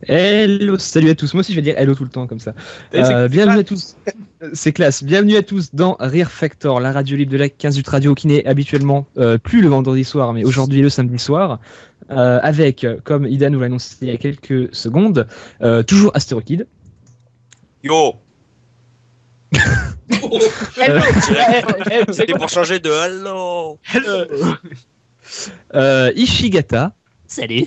Hello, salut à tous. Moi aussi, je vais dire hello tout le temps comme ça. Bienvenue à tous. C'est classe. Bienvenue à tous dans Rire Factor, la radio libre de la 15 Ut Radio qui n'est habituellement plus le vendredi soir, mais aujourd'hui le samedi soir. Avec, comme Ida nous l'a annoncé il y a quelques secondes, toujours Astérokid. Yo. Hello. C'était pour changer de hello. Ishigata. Salut.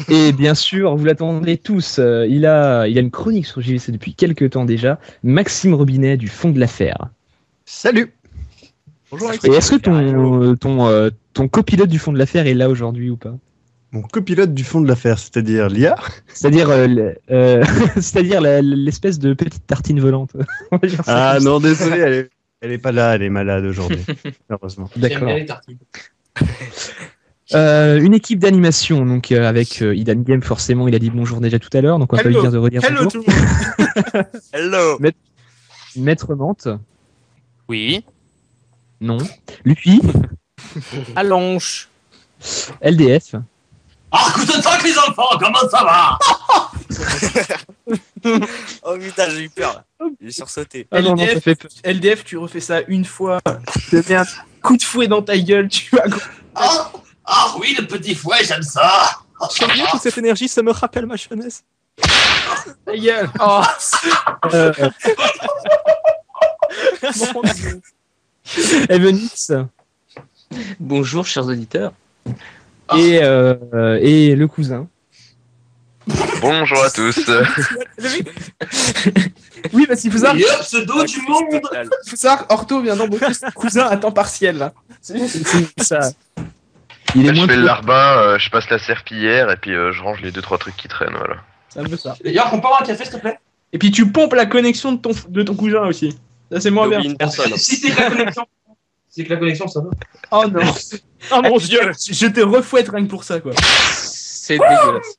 Et bien sûr, vous l'attendez tous, il a une chronique sur JVC depuis quelques temps déjà, Maxime Robinet du Fond de l'Affaire. Salut. Bonjour Maxime. Et est-ce que ton copilote du Fond de l'Affaire est là aujourd'hui ou pas? Mon copilote du Fond de l'Affaire, c'est-à-dire l'IA? C'est-à-dire l'espèce de petite tartine volante. Ah non, désolé, elle est pas là, elle est malade aujourd'hui, heureusement. D'accord. Une équipe d'animation, donc avec Idan Game, forcément, il a dit bonjour déjà tout à l'heure, donc on va pas lui dire de redire bonjour. Tout le monde. Hello. Maître Mante. Oui. Non. Luffy. Allonge. LDF. Ah, coup de temps que les enfants, comment ça va? Oh putain, j'ai eu peur là. J'ai sursauté. Ah non, non, ça fait peur. LDF, tu refais ça une fois, je te mets un coup de fouet dans ta gueule, tu vas... Ah oui, le petit fouet, j'aime ça. J'aime bien toute cette énergie, ça me rappelle ma jeunesse. Ta gueule. Oh. Evenix. Bonjour, chers auditeurs. Et le cousin. Bonjour à tous. Oui, parce qu'il faut savoir... Le pseudo du monde. Il faut savoir, Orto vient d'embaucher son cousin à temps partiel, là. C'est ça. Il est Je moins fais le larbin, je passe la serpillière et puis je range les 2-3 trucs qui traînent, voilà. C'est un peu ça. D'ailleurs, on peut avoir un café, s'il te plaît? Et puis tu pompes la connexion de ton cousin aussi. Ça, c'est moins bien. Une personne. Si c'est que la connexion. C'est que la connexion, ça va. Oh non. Oh mon dieu. Je te refouette rien que pour ça, quoi. C'est dégueulasse.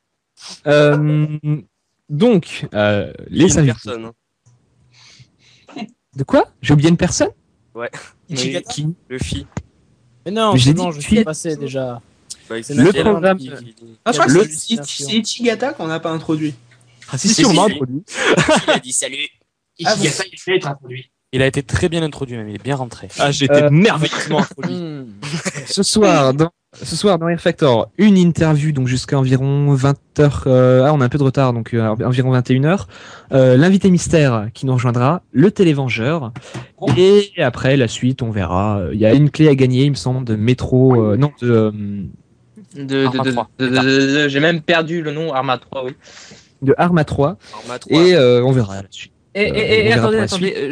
Donc, les Une invités. personne. Hein. De quoi? J'ai oublié une personne? Ouais. Qui? Le fi. Mais non, Mais j'ai c'est dit bon, je fille. suis passé déjà. Bah, C'est Le Nathalie programme- qui- Ah, je crois Le- que c'est Ichigata qu'on n'a pas introduit. Ah si, sûrement si. introduit. Il a dit salut. Ah bon. Il fait être introduit. Il a été très bien introduit, même. Il est bien rentré. Ah, j'étais merveilleusement introduit. Ce soir, dans Rire Factor, une interview, donc jusqu'à environ 20h. On a un peu de retard, donc environ 21h. L'invité mystère qui nous rejoindra, le télévengeur. Et après, la suite, on verra. Il y a une clé à gagner, il me semble, de métro. Non, J'ai même perdu le nom Arma 3, oui. de Arma 3. Arma 3. Et on verra la suite. Et on verra pour la attendez,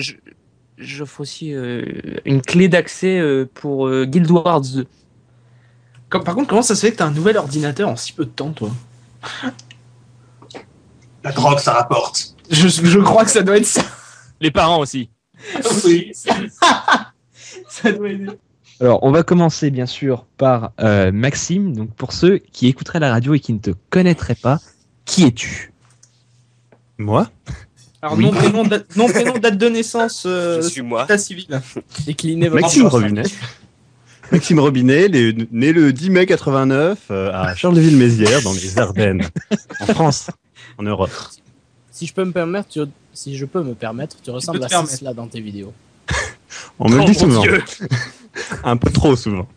j'offre aussi une clé d'accès pour Guild Wars 2. Par contre, comment ça se fait que t'as un nouvel ordinateur en si peu de temps, toi? La drogue, ça rapporte. Je crois que ça doit être ça. Les parents aussi. Oui. Ça doit aider. Alors, on va commencer bien sûr par Maxime. Donc, pour ceux qui écouteraient la radio et qui ne te connaîtraient pas, qui es-tu? Moi? Alors, Oui. nom, prénom, date de naissance, Je suis moi. état civil. Déclinez votre Maxime enfance. Robinet. Maxime Robinet, né le 10 mai 89 à Charleville-Mézières, dans les Ardennes, en France, en Europe. Si je peux me permettre, tu ressembles te à permettre. Sisla dans tes vidéos. On me le dit souvent. Un peu trop souvent.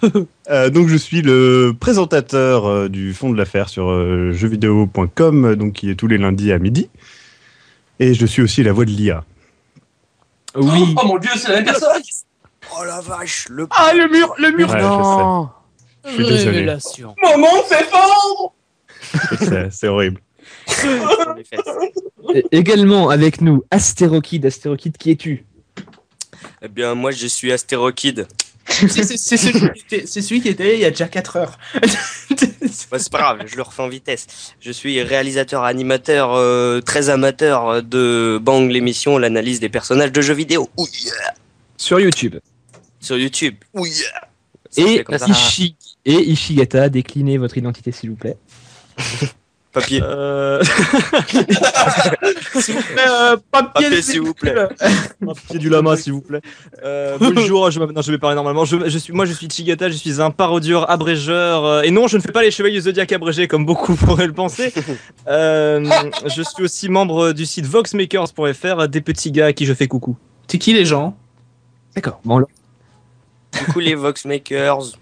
Donc je suis le présentateur du Fond de l'Affaire sur jeuxvideo.com, donc qui est tous les lundis à midi. Et je suis aussi la voix de l'IA. Oui. Oh mon dieu, c'est la même personne. Oh la vache, le. Ah, le mur. Ouais, non. je suis désolé. Révélation. Mon monde s'effondre. C'est horrible. Sur les fesses. Et également avec nous, Astérokid. Astérokid, qui es-tu? Eh bien, moi, je suis Astérokid. C'est celui qui était il y a déjà 4 heures. Bah, c'est pas grave, je le refais en vitesse. Je suis réalisateur, animateur, très amateur de Bang, l'émission, l'analyse des personnages de jeux vidéo. Ouh, yeah. Sur YouTube. Sur YouTube. Ouh, yeah. Ça se Et, fait comme ça. Ishigata, déclinez votre identité s'il vous plaît. Papier. Papier, s'il vous plaît. Papier du lama, s'il vous plaît. Bonjour, je vais parler normalement. Je suis Chigata, je suis un parodieur abrégeur. Et non, je ne fais pas les Chevaliers du Zodiac abrégés comme beaucoup pourraient le penser. Je suis aussi membre du site voxmakers.fr, des petits gars à qui je fais coucou. C'est qui les gens? D'accord. Bon, alors, Du coup, les Voxmakers.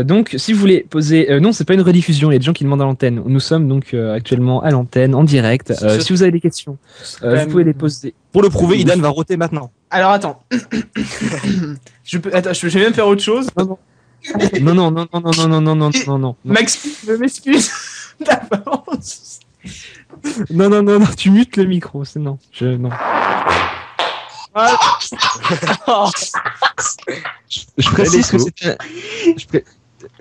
donc, si vous voulez poser, non, c'est pas une rediffusion. Il y a des gens qui demandent à l'antenne. Nous sommes donc actuellement à l'antenne, en direct. Si vous avez des questions, vous pouvez les poser. Pour le prouver, Idan va roter maintenant. Alors attends. Je vais même faire autre chose. Non. Max, je m'excuse d'avance. Non, tu mutes le micro. C'est non. Non. Je précise que c'est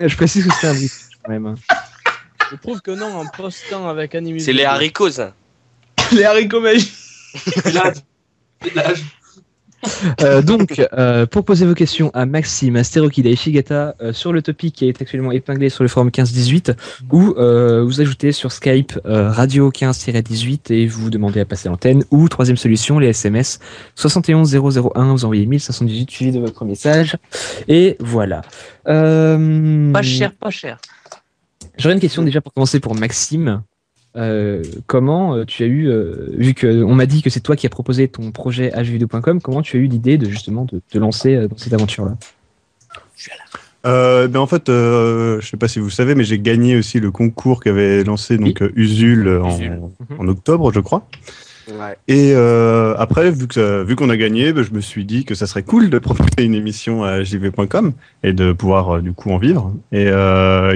je précise que c'est un bruit quand même. Je trouve que non, un post-1 avec animé. C'est les haricots, ça. Les haricots magiques. Donc, pour poser vos questions à Maxime, à Sterokid, à Ishigata sur le topic qui est actuellement épinglé sur le forum 15-18, ou vous ajoutez sur Skype radio 15-18 et vous demandez à passer l'antenne, ou troisième solution, les SMS 71 001, vous envoyez 1518 suivi de votre message, et voilà. Pas cher. J'aurais une question déjà pour commencer pour Maxime. Comment tu as eu, vu qu'on m'a dit que c'est toi qui as proposé ton projet à jeuxvideo.com, comment tu as eu l'idée de justement de te lancer dans cette aventure-là? En fait, je sais pas si vous savez, mais j'ai gagné aussi le concours qu'avait lancé donc Usul en octobre, je crois. Ouais. Et après, vu qu'on a gagné, je me suis dit que ça serait cool de proposer une émission à jv.com et de pouvoir du coup en vivre. Et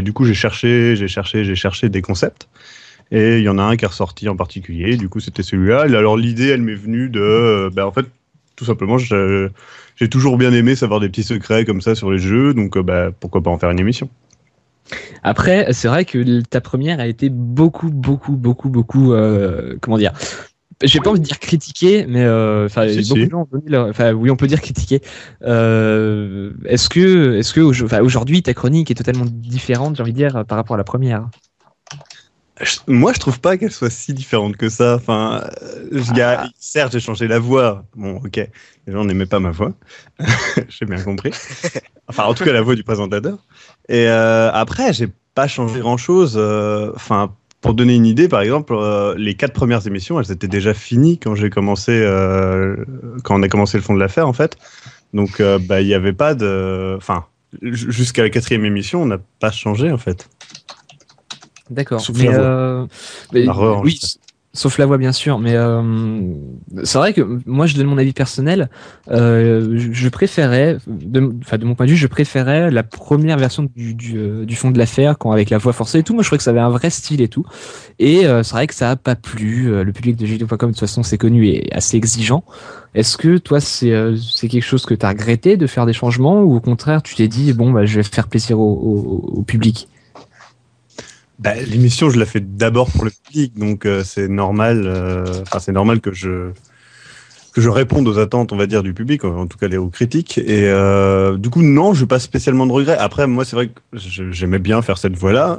du coup, j'ai cherché des concepts. Et il y en a un qui est ressorti en particulier, du coup c'était celui-là. Et alors l'idée, elle m'est venue de... en fait, tout simplement, j'ai toujours bien aimé savoir des petits secrets comme ça sur les jeux, donc pourquoi pas en faire une émission. Après, c'est vrai que ta première a été beaucoup, comment dire, j'ai pas envie de dire critiquée, mais beaucoup de gens ont donné leur... oui, on peut dire critiquée. Est-ce que aujourd'hui ta chronique est totalement différente, j'ai envie de dire, par rapport à la première? Moi, je trouve pas qu'elle soit si différente que ça. Enfin, certes, j'ai changé la voix. Bon, ok, les gens n'aimaient pas ma voix. J'ai bien compris. Enfin, en tout cas, la voix du présentateur. Et après, j'ai pas changé grand-chose. Enfin, pour donner une idée, par exemple, les 4 premières émissions, elles étaient déjà finies quand j'ai commencé, quand on a commencé le fond de l'affaire, en fait. Donc, il y avait pas de, enfin, jusqu'à la 4e émission, on n'a pas changé, en fait. D'accord. Sauf la voix. Oui, sauf la voix bien sûr, mais c'est vrai que moi je donne mon avis personnel. Je préférais, de mon point de vue, je préférais la première version du fond de l'affaire, quand avec la voix forcée et tout. Moi je trouvais que ça avait un vrai style et tout. Et c'est vrai que ça a pas plu. Le public de jeuxvideo.com de toute façon c'est connu et assez exigeant. Est-ce que toi c'est quelque chose que tu as regretté de faire des changements, ou au contraire tu t'es dit je vais faire plaisir au public? L'émission, je la fais d'abord pour le public, donc c'est normal. C'est normal que je réponde aux attentes, on va dire, du public, en tout cas aux critiques. Et du coup, non, je n'ai pas spécialement de regrets. Après, moi, c'est vrai que j'aimais bien faire cette voix-là,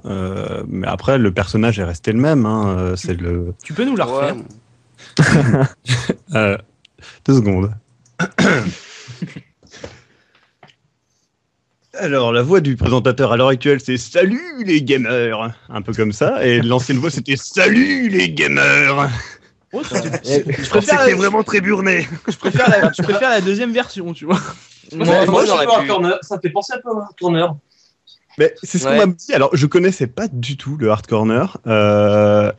mais après, le personnage est resté le même. Hein, c'est le. Tu peux nous la refaire? 2 secondes. Alors, la voix du présentateur à l'heure actuelle, c'est « Salut les gamers !» Un peu comme ça. Et l'ancienne voix, c'était « Salut les gamers !» Je pense que c'était vraiment très burné. Je préfère la deuxième version, tu vois. Moi, Hard Corner, ça fait penser un peu à Hard Corner. Mais c'est ce qu'on m'a dit. Alors, je connaissais pas du tout le Hard Corner.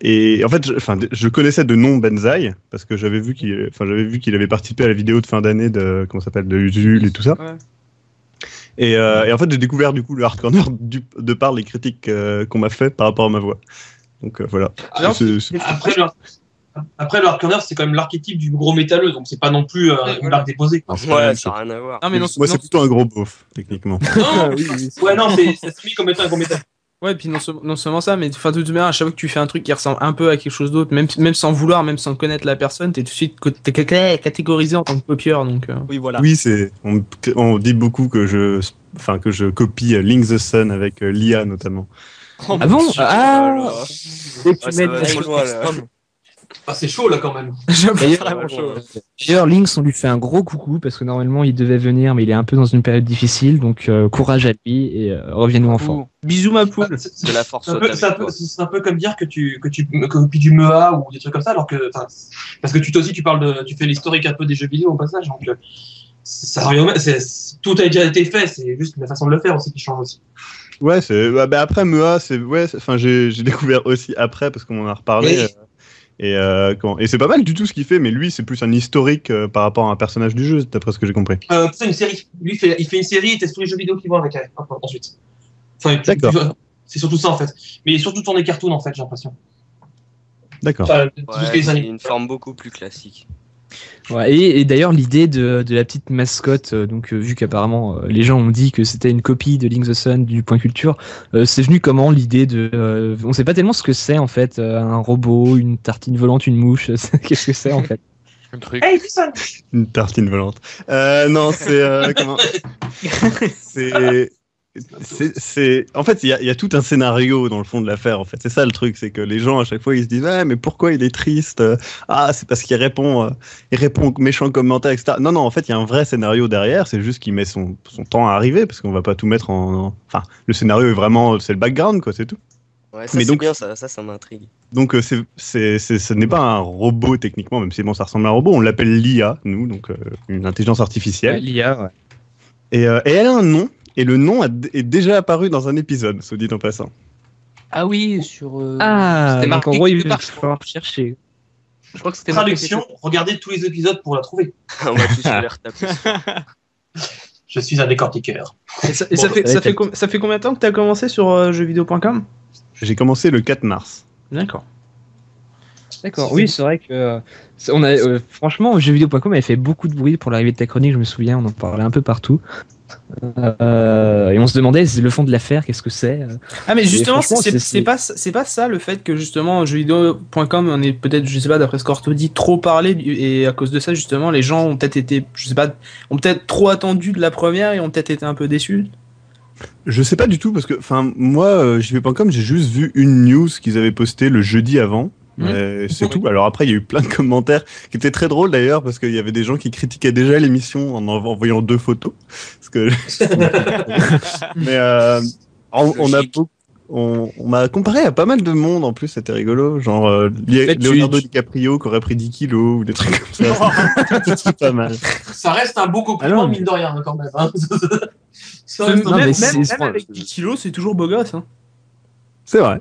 Et en fait, je connaissais de nom Benzaï, parce que j'avais vu qu'il avait participé à la vidéo de fin d'année de Usul et tout ça. Ouais. Et en fait, j'ai découvert du coup le Hard Corner de par les critiques qu'on m'a fait par rapport à ma voix. Donc voilà. Après, le Hard Corner, c'est quand même l'archétype du gros métalleux, donc c'est pas non plus une marque déposée. Ouais, ça n'a rien à voir. Non, mais moi, c'est plutôt un gros beauf, techniquement. Non, ouais, non, ça se met comme étant un gros métalleux. Ouais, puis non seulement ça, mais de toute manière, à chaque fois que tu fais un truc qui ressemble un peu à quelque chose d'autre, même sans vouloir, même sans connaître la personne, t'es tout de suite catégorisé en tant que copieur. Donc, Oui, voilà. Oui, on dit beaucoup que je copie Link the Sun avec l'IA notamment. Ah bon? Ah, Ouais, ça va trop loin, là. Ah, c'est chaud là quand même. Vraiment chaud. D'ailleurs, Lynx, on lui fait un gros coucou parce que normalement il devait venir, mais il est un peu dans une période difficile, donc courage à lui et reviens-nous enfant. Bisous ma poule. Que la force C'est un soit peu- avec c'est un toi. peu- c'est un peu comme dire que tu copies du MEA ou des trucs comme ça, alors que parce que toi aussi tu fais l'historique un peu des jeux vidéo au passage, donc ça revient tout a déjà été fait, c'est juste la façon de le faire aussi qui change aussi. Ouais, après MEA, enfin j'ai découvert aussi après parce qu'on en a reparlé. Oui. Et c'est pas mal du tout ce qu'il fait, mais lui c'est plus un historique par rapport à un personnage du jeu, d'après ce que j'ai compris. C'est une série. Lui il fait une série, il teste tous les jeux vidéo qui vont avec elle ensuite. Enfin, D'accord. c'est surtout ça en fait. Mais surtout tourner cartoon en fait, j'ai l'impression. D'accord. Enfin, tout ce qui Ouais, est c'est animé. une forme beaucoup plus classique. Ouais, et d'ailleurs, l'idée de la petite mascotte, vu qu'apparemment les gens ont dit que c'était une copie de Link the Sun du Point Culture, c'est venu comment l'idée de. On sait pas tellement ce que c'est en fait, un robot, une tartine volante, une mouche, qu'est-ce que c'est en fait? Un truc. Hey, Pisson. Une tartine volante. Non, c'est comment c'est en fait il y a tout un scénario dans le fond de l'affaire en fait. C'est ça le truc, c'est que les gens à chaque fois ils se disent mais pourquoi il est triste, c'est parce qu'il répond aux méchants commentaires, etc. Non en fait il y a un vrai scénario derrière, c'est juste qu'il met son temps à arriver parce qu'on va pas tout mettre enfin le scénario est vraiment c'est le background quoi, c'est tout. Ouais, ça Mais c'est donc- bien, ça m'intrigue. Donc ce n'est pas un robot techniquement, même si bon ça ressemble à un robot, on l'appelle l'IA nous, donc une intelligence artificielle. L'IA, ouais. Et elle a un nom, et le nom est déjà apparu dans un épisode, soit dit en passant. Ah oui, sur. Ah, c'était donc marqué en gros, il quelque va part, je crois. falloir chercher. Je crois que c'était marqué Traduction, quelque- regardez tous les épisodes pour la trouver. On va tous se les retaper. Je suis un décortiqueur. Et ça fait combien de temps que t'as commencé sur jeuxvideo.com? J'ai commencé le 4 mars. D'accord. D'accord, oui, c'est vrai que franchement, jeuxvideo.com avait fait beaucoup de bruit pour l'arrivée de ta chronique, je me souviens, on en parlait un peu partout. Et on se demandait le fond de l'affaire, qu'est-ce que c'est. Ah mais justement, franchement, c'est pas ça le fait que justement jeuxvideo.com on est peut-être, je sais pas, d'après ce qu'Orto dit, trop parlé, et à cause de ça justement les gens ont peut-être été, je sais pas, ont peut-être trop attendu de la première et ont peut-être été un peu déçus. Je sais pas du tout, parce que moi, jv.com, j'ai juste vu une news qu'ils avaient postée le jeudi avant. C'est tout. Alors après, il y a eu plein de commentaires qui étaient très drôles d'ailleurs, parce qu'il y avait des gens qui critiquaient déjà l'émission en envoyant 2 photos. Parce que... Mais on m'a comparé à pas mal de monde en plus, c'était rigolo. Genre Leonardo DiCaprio qui aurait pris 10 kilos ou des trucs comme ça. C'est pas mal. Ça reste un beau compliment, mine de rien, quand même. Hein. Ça reste Même c'est avec 10 kilos, c'est toujours beau gosse. Hein. C'est vrai.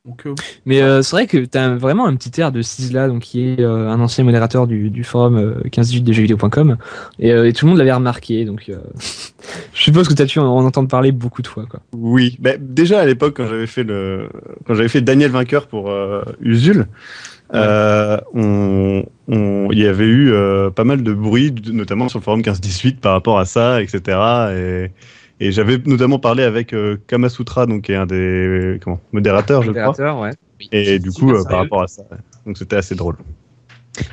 Donc, Mais c'est vrai que t'as vraiment un petit air de Sisla, donc qui est un ancien modérateur du forum 15-18 de jeuxvideo.com, et tout le monde l'avait remarqué, donc je suppose que t'as dû en entendre parler beaucoup de fois, quoi. Oui, déjà à l'époque quand j'avais fait Daniel Vainqueur pour Usul, il y avait eu pas mal de bruit, notamment sur le forum 15-18 par rapport à ça, etc. Et j'avais notamment parlé avec Kamasutra, donc qui est un des modérateurs, je crois. Ouais. Et du coup, par rapport à ça, ouais. Donc c'était assez drôle.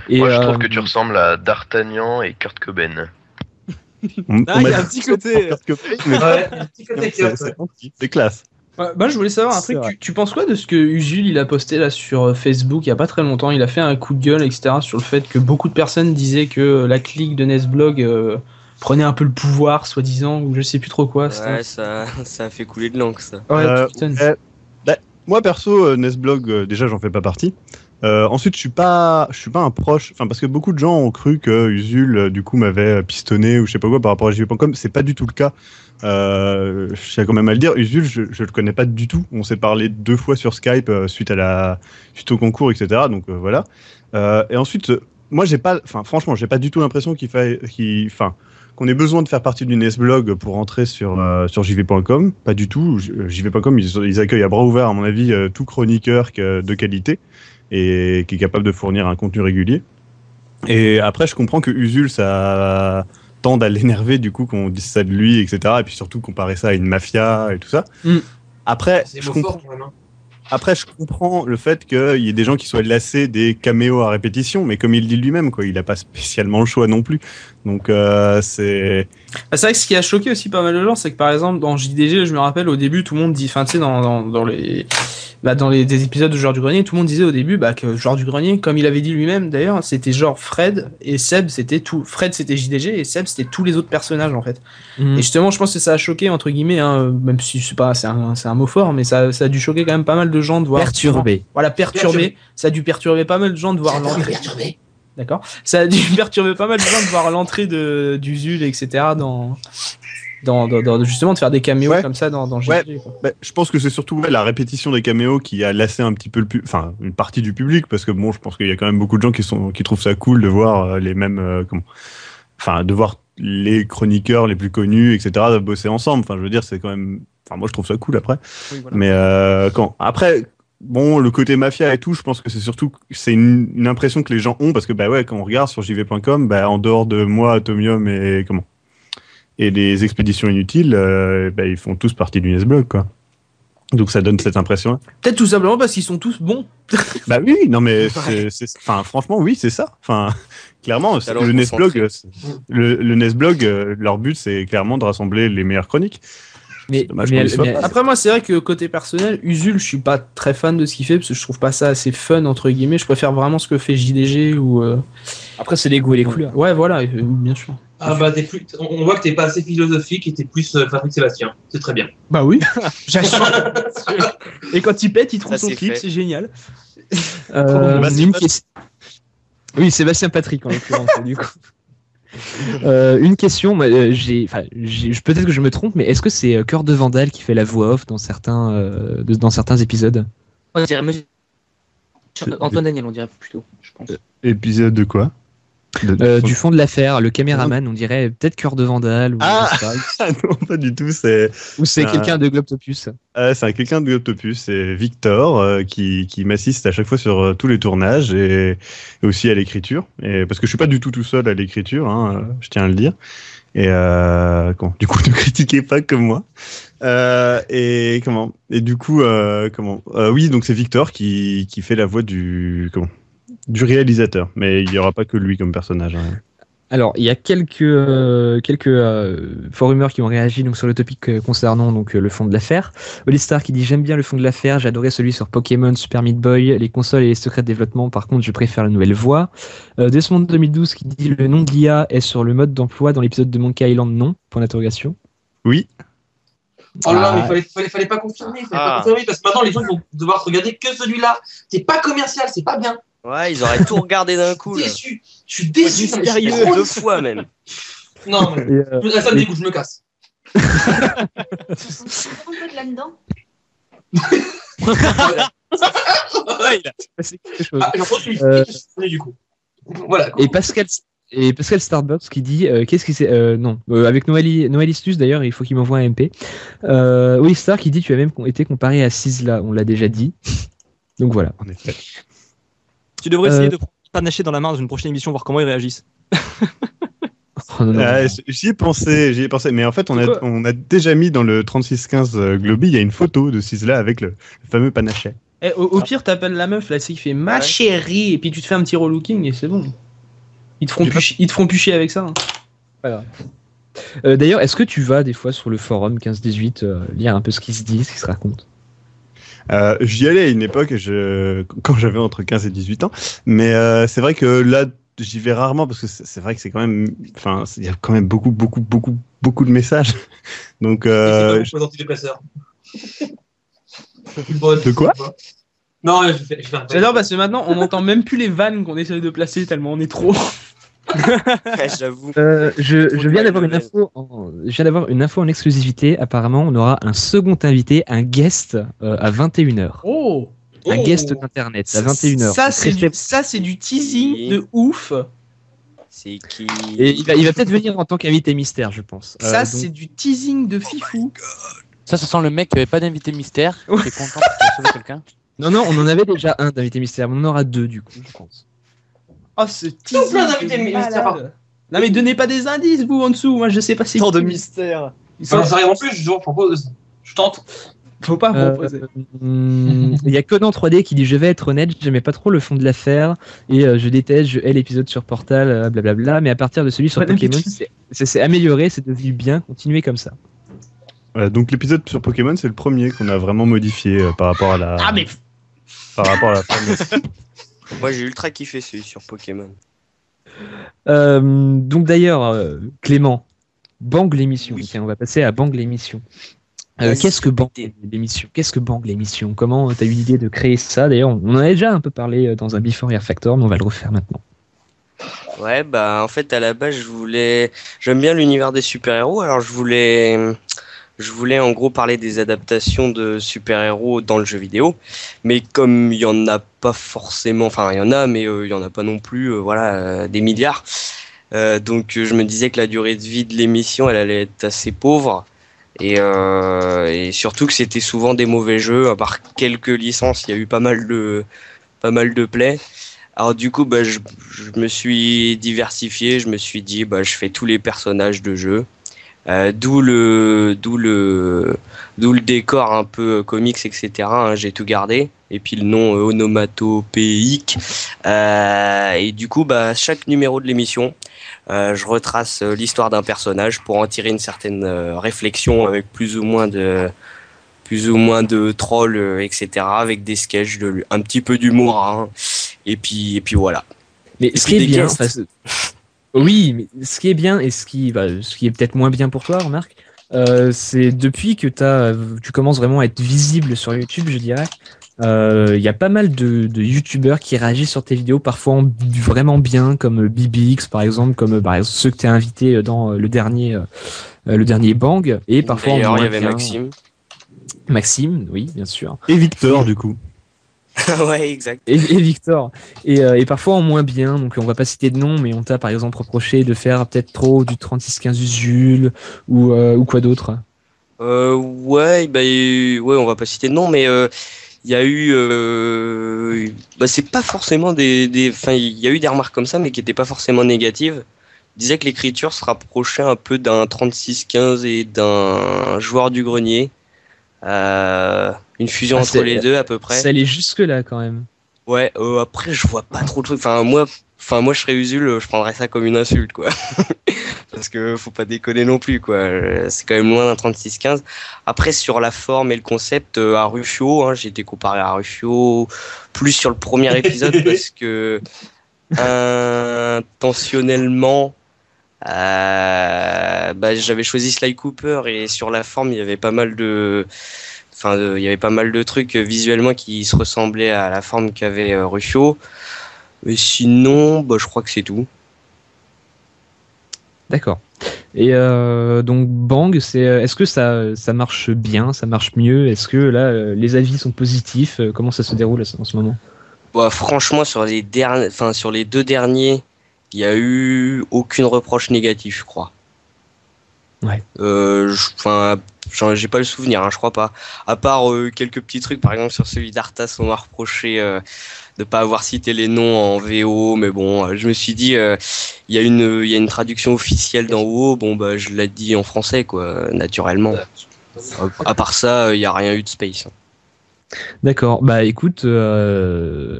Et Moi, je trouve que tu ressembles à D'Artagnan et Kurt Cobain. il y a un petit côté. C'est classe. Ouais, bah, je voulais savoir un truc. Tu penses quoi de ce que Usul il a posté là sur Facebook il y a pas très longtemps? Il a fait un coup de gueule, etc. sur le fait que beaucoup de personnes disaient que la clique de Nesblog prenait un peu le pouvoir, soi-disant, ou je sais plus trop quoi. Ouais, ça a fait couler de l'encre, ça. Ouais, putain. Moi perso, Nesblog, déjà j'en fais pas partie. Ensuite, je suis pas un proche, parce que beaucoup de gens ont cru que Usul du coup m'avait pistonné ou je sais pas quoi par rapport à jv.com. C'est pas du tout le cas. Je tiens quand même à le dire. Usul, je le connais pas du tout. On s'est parlé 2 fois sur Skype suite au concours, etc. Donc voilà. Et ensuite, moi franchement, j'ai pas du tout l'impression qu'on ait besoin de faire partie du Nesblog pour entrer sur jv.com. Pas du tout. jv.com, ils accueillent à bras ouverts, à mon avis, tout chroniqueur de qualité et qui est capable de fournir un contenu régulier. Et après, je comprends que Usul, ça tende à l'énerver, du coup, qu'on dise ça de lui, etc. Et puis surtout, comparer ça à une mafia et tout ça. Après, je comprends le fait qu'il y ait des gens qui soient lassés des caméos à répétition, mais comme il dit lui-même, quoi, il n'a pas spécialement le choix non plus. Donc c'est... C'est vrai que ce qui a choqué aussi pas mal de gens, c'est que par exemple dans JDG, je me rappelle au début, tout le monde dit, enfin tu sais, dans les des épisodes de Joueur du Grenier, tout le monde disait au début que Joueur du Grenier, comme il avait dit lui-même d'ailleurs, c'était genre Fred et Seb, c'était tout. Fred c'était JDG et Seb c'était tous les autres personnages en fait. Et justement, je pense que ça a choqué entre guillemets, même si c'est un mot fort, mais ça a dû choquer quand même pas mal de gens de voir. Perturbé. Voilà, perturbé. Ça a dû perturber pas mal de gens de voir l'entrée. D'accord. Ça a dû perturber pas mal de gens de voir l'entrée d'Usul, etc. dans justement de faire des caméos comme ça dans JDG. Ouais. Je pense que c'est surtout la répétition des caméos qui a lassé un petit peu une partie du public, parce que bon, je pense qu'il y a quand même beaucoup de gens qui trouvent ça cool de voir les mêmes de voir les chroniqueurs les plus connus, etc. bosser ensemble. Enfin, je veux dire, c'est quand même. Enfin, moi, je trouve ça cool après. Oui, voilà. Mais après. Bon, le côté mafia et tout, je pense que c'est une impression que les gens ont, parce que quand on regarde sur jv.com, en dehors de moi, Atomium et les expéditions inutiles, ils font tous partie du Nesblog, quoi. Donc ça donne cette impression. Peut-être tout simplement parce qu'ils sont tous bons. Oui, non mais franchement oui, c'est ça. Enfin, clairement, le Nesblog, leur but c'est clairement de rassembler les meilleures chroniques. Mais après moi c'est vrai que côté personnel, Usul, je suis pas très fan de ce qu'il fait parce que je trouve pas ça assez fun entre guillemets. Je préfère vraiment ce que fait JDG ou. Après c'est les goûts et les couleurs. Ouais voilà, bien sûr. On voit que t'es pas assez philosophique et t'es plus Patrick Sébastien. C'est très bien. Bah oui, j'assume. Et quand il pète, il trouve son clip, c'est génial. Oui, Sébastien Patrick en l'occurrence du coup. Une question, peut-être que je me trompe, mais est-ce que c'est Cœur de Vandal qui fait la voix off dans certains épisodes? On dirait Antoine Daniel, on dirait plutôt, je pense. Épisode de quoi? Du fond de l'affaire, le caméraman, on dirait peut-être Cœur de Vandal. Ou non, pas du tout. Ou c'est quelqu'un de Globtopus. C'est quelqu'un de Globtopus, c'est Victor qui m'assiste à chaque fois sur tous les tournages et aussi à l'écriture. Parce que je suis pas du tout seul à l'écriture, je tiens à le dire. Et du coup, ne critiquez pas comme moi. Et du coup, oui, donc c'est Victor qui fait la voix du réalisateur, mais il n'y aura pas que lui comme personnage. Alors, il y a quelques forumers qui ont réagi donc sur le topic concernant donc le fond de l'affaire. Olistar qui dit: j'aime bien le fond de l'affaire, j'ai adoré celui sur Pokémon, Super Meat Boy, les consoles et les secrets de développement. Par contre, je préfère la nouvelle voix. Desmond 2012 qui dit: le nom de l'IA est sur le mode d'emploi dans l'épisode de Monkey Island, non ? Point d'interrogation. Oui. Oh là là, mais fallait pas confirmer, parce que maintenant les gens vont devoir regarder que celui-là. C'est pas commercial, c'est pas bien. Ouais, ils auraient tout regardé d'un coup. Je suis déçu. Deux fois même. Non, mais ça me dégoûte, je me casse. Tu sens un peu là-dedans. Du coup. Voilà. Et Pascal Starbucks qui dit qu'est-ce qui c'est avec Noëlistus d'ailleurs, il faut qu'il m'envoie un MP. Oui, Star qui dit: tu as même été comparé à Sizzla, on l'a déjà dit. Donc voilà. En effet. Tu devrais essayer de panacher dans la main dans une prochaine émission, voir comment ils réagissent. J'y ai pensé, mais en fait on a déjà mis dans le 3615 Globy, il y a une photo de Sizzla avec le fameux panachet. Au pire, t'appelles la meuf là, c'est qui fait ma chérie, et puis tu te fais un petit relooking et c'est bon. Ils te feront pucher avec ça. Voilà. D'ailleurs, est-ce que tu vas des fois sur le forum 15-18 lire un peu ce qui se dit, ce qui se raconte? J'y allais à une époque quand j'avais entre 15 et 18 ans, mais c'est vrai que là j'y vais rarement parce que c'est vrai que c'est quand même, il y a quand même beaucoup de messages. Donc c'est pas antidépresseur. De quoi? Non, j'adore parce que maintenant on n'entend même plus les vannes qu'on essaie de placer tellement on est trop. J'avoue. Je viens d'avoir une info en exclusivité. Apparemment, on aura un second invité, un guest à 21h. Oh. Un guest d'internet à 21h. Ça c'est du teasing de ouf. C'est qui? Et il va peut-être venir en tant qu'invité mystère, je pense. C'est du teasing de fifou. Ça sent le mec qui avait pas d'invité mystère. Qui est content de sauver quelqu'un. Non, on en avait déjà un d'invité mystère, mais on en aura deux du coup, je pense. Oh, ce teasing de mystère. Non mais donnez pas des indices vous en dessous, moi je sais pas c'est tant de mystère. Ça arrive en plus, je propose. Je tente. Faut pas proposer. Il y a Conan 3D qui dit je vais être honnête, j'aimais pas trop le fond de l'affaire et je déteste, je hais l'épisode sur Portal, blablabla, mais à partir de celui sur Pokémon, c'est amélioré, c'est devenu bien, continuez comme ça. Donc l'épisode sur Pokémon, c'est le premier qu'on a vraiment modifié par rapport à la. Par rapport à la fin. Moi j'ai ultra kiffé celui sur Pokémon. Donc d'ailleurs, Clément, Bang l'émission. Oui. Tiens, on va passer à Bang l'émission. Qu'est-ce que Bang l'émission? Qu'est-ce que Bang l'émission? Comment t'as eu l'idée de créer ça? D'ailleurs, on en a déjà un peu parlé dans un Before Year Factor, mais on va le refaire maintenant. Ouais, bah en fait à la base j'aime bien l'univers des super-héros, alors je voulais en gros parler des adaptations de super-héros dans le jeu vidéo, mais comme il y en a pas forcément, enfin il y en a, mais il y en a pas non plus, des milliards. Donc je me disais que la durée de vie de l'émission, elle allait être assez pauvre, et surtout que c'était souvent des mauvais jeux, à part quelques licences, il y a eu pas mal de plays. Alors du coup, je me suis diversifié, je me suis dit, je fais tous les personnages de jeu. D'où le décor un peu comics, etc. Hein, j'ai tout gardé. Et puis le nom onomatopéique. Et du coup, chaque numéro de l'émission, je retrace l'histoire d'un personnage pour en tirer une certaine réflexion avec plus ou moins de trolls, etc. Avec des sketchs, un petit peu d'humour. Hein, et puis voilà. Mais ce qui est bien, oui, mais ce qui est bien et ce qui est peut-être moins bien pour toi, remarque, c'est depuis que tu commences vraiment à être visible sur YouTube, je dirais. Il y a pas mal de youtubeurs qui réagissent sur tes vidéos, parfois vraiment bien, comme BBX par exemple, comme par exemple, ceux que tu as invités dans le dernier Bang, et parfois en moins il y avait bien. Maxime, oui, bien sûr. Et Victor, du coup. Ouais, exact. Et Victor. Et parfois en moins bien, donc on va pas citer de nom, mais on t'a par exemple reproché de faire peut-être trop du 3615 Usul ou quoi d'autre. Ouais, on va pas citer de nom, mais il y a eu, c'est pas forcément enfin, il y a eu des remarques comme ça, mais qui étaient pas forcément négatives. Il disait que l'écriture se rapprochait un peu d'un 3615 et d'un joueur du grenier. Une fusion entre les deux à peu près. Ça allait jusque là quand même. Ouais, après je vois pas trop de trucs. Moi je serais Usul, je prendrais ça comme une insulte quoi. Parce que faut pas déconner non plus quoi. C'est quand même loin d'un 3615. Après sur la forme et le concept, à Rufio, hein, j'ai été comparé à Rufio plus sur le premier épisode parce que intentionnellement j'avais choisi Sly Cooper et sur la forme il y avait pas mal de trucs visuellement qui se ressemblaient à la forme qu'avait Rufio. Mais sinon, je crois que c'est tout. D'accord. Et donc Bang, est-ce que ça marche bien, ça marche mieux? Est-ce que là les avis sont positifs? Comment ça se déroule en ce moment? Franchement, sur les deux derniers, il y a eu aucune reproche négative, je crois. Ouais. J'ai pas le souvenir, hein, je crois pas. À part quelques petits trucs, par exemple sur celui d'Arthas, on m'a reproché de pas avoir cité les noms en VO, mais bon, je me suis dit, il y a une traduction officielle d'en haut, je l'ai dit en français, quoi, naturellement. À part ça, il y a rien eu de space. D'accord, écoute,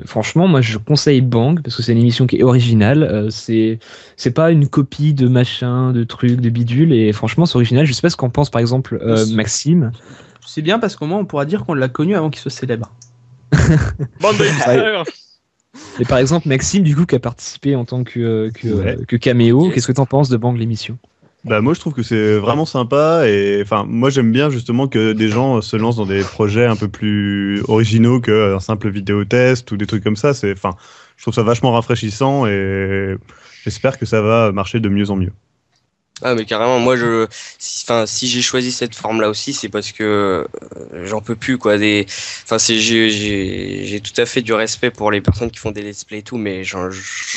franchement moi je conseille Bang parce que c'est une émission qui est originale, c'est pas une copie de machin, de trucs, de bidule, et franchement c'est original. Je sais pas ce qu'en pense par exemple Maxime. C'est bien parce qu'au moins on pourra dire qu'on l'a connu avant qu'il soit célèbre. Et par exemple Maxime du coup qui a participé en tant que caméo, qu'est-ce que t'en penses de Bang l'émission? Moi je trouve que c'est vraiment sympa, et moi j'aime bien justement que des gens se lancent dans des projets un peu plus originaux qu'un simple vidéo test ou des trucs comme ça. Je trouve ça vachement rafraîchissant et j'espère que ça va marcher de mieux en mieux. Ah mais carrément, moi si j'ai choisi cette forme là aussi, c'est parce que j'en peux plus quoi. J'ai tout à fait du respect pour les personnes qui font des let's play et tout, mais j'en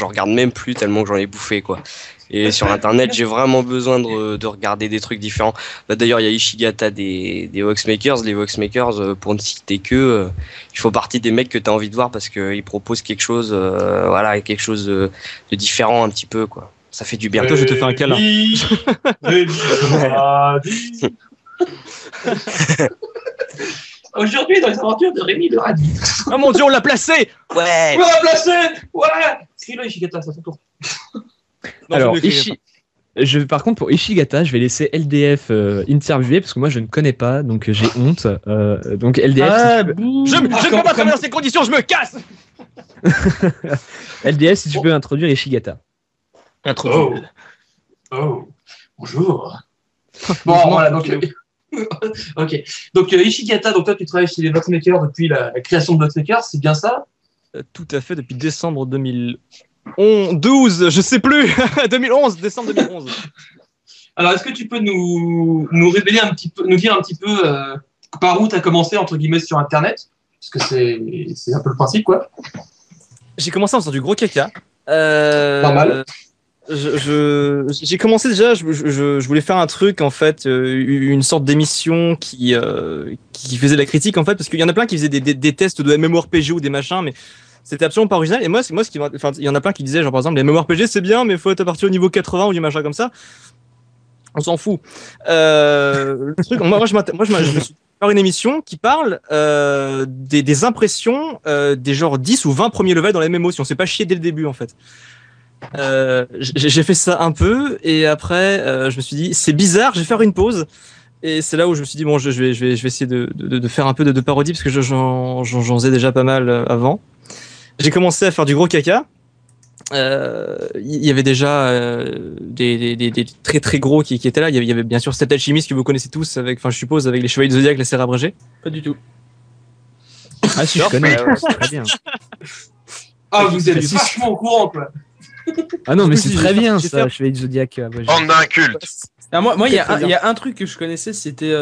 regarde même plus tellement que j'en ai bouffé quoi. Et sur internet, j'ai vraiment besoin de regarder des trucs différents. D'ailleurs, il y a Ishigata des Voxmakers. Les Voxmakers, pour ne citer que, ils font partie des mecs que tu as envie de voir parce qu'ils proposent quelque chose, quelque chose de différent un petit peu, quoi. Ça fait du bien. Toi, je te fais un câlin. Aujourd'hui, dans les aventures de Rémi le Radis. Oh mon dieu, on l'a placé. Ouais. On l'a placé. Ouais. Écris-le, Ishigata, c'est à son tour. Non, Alors, je ne l'écrirai par contre, pour Ishigata, je vais laisser LDF interviewer parce que moi je ne connais pas, donc j'ai honte. Donc LDF, Ah, si tu peux... bouh. Je ne peux pas travailler dans ces conditions, je me casse. LDF, si tu peux introduire Ishigata. Oh. Oh. Bonjour. Bon, voilà, donc. Ok. Donc, Ishigata, donc toi, tu travailles chez les Boxmakers depuis la création de Boxmakers, c'est bien ça? Tout à fait, depuis décembre 2012, je sais plus. 2011, décembre 2011. Alors, est-ce que tu peux nous révéler un petit peu, nous dire un petit peu par où tu as commencé, entre guillemets, sur Internet? Parce que c'est un peu le principe, quoi. J'ai commencé en faisant du gros caca. Normal. J'ai commencé déjà, je voulais faire un truc, en fait, une sorte d'émission qui faisait de la critique, en fait, parce qu'il y en a plein qui faisaient des tests de MMORPG ou des machins, mais c'était absolument pas original. Et moi ce qui enfin, il y en a plein qui disaient, genre, par exemple, les MMORPG c'est bien, mais il faut être à partir au niveau 80 ou du machin comme ça. On s'en fout. Le truc, moi, je me suis faire une émission qui parle des impressions des genre 10 ou 20 premiers levels dans les MMO, si on s'est pas chier dès le début, en fait. J'ai fait ça un peu et après je me suis dit c'est bizarre, je vais faire une pause et c'est là où je me suis dit bon je vais essayer de faire un peu de parodie parce que j'en faisais déjà pas mal avant. J'ai commencé à faire du gros caca. Il y avait déjà des très très gros qui étaient là. Il y avait bien sûr cet alchimiste que vous connaissez tous avec, enfin je suppose avec les chevaliers de Zodiac, la serre abrégée. Pas du tout. Ah si, je connais, c'est très bien. Ah, vous êtes vachement au courant, quoi. Ah non, mais c'est très bien j'ai ça, fait- Chevalier de Zodiac. Bande d'incultes. Alors moi, il y Très bien. a un truc que je connaissais, c'était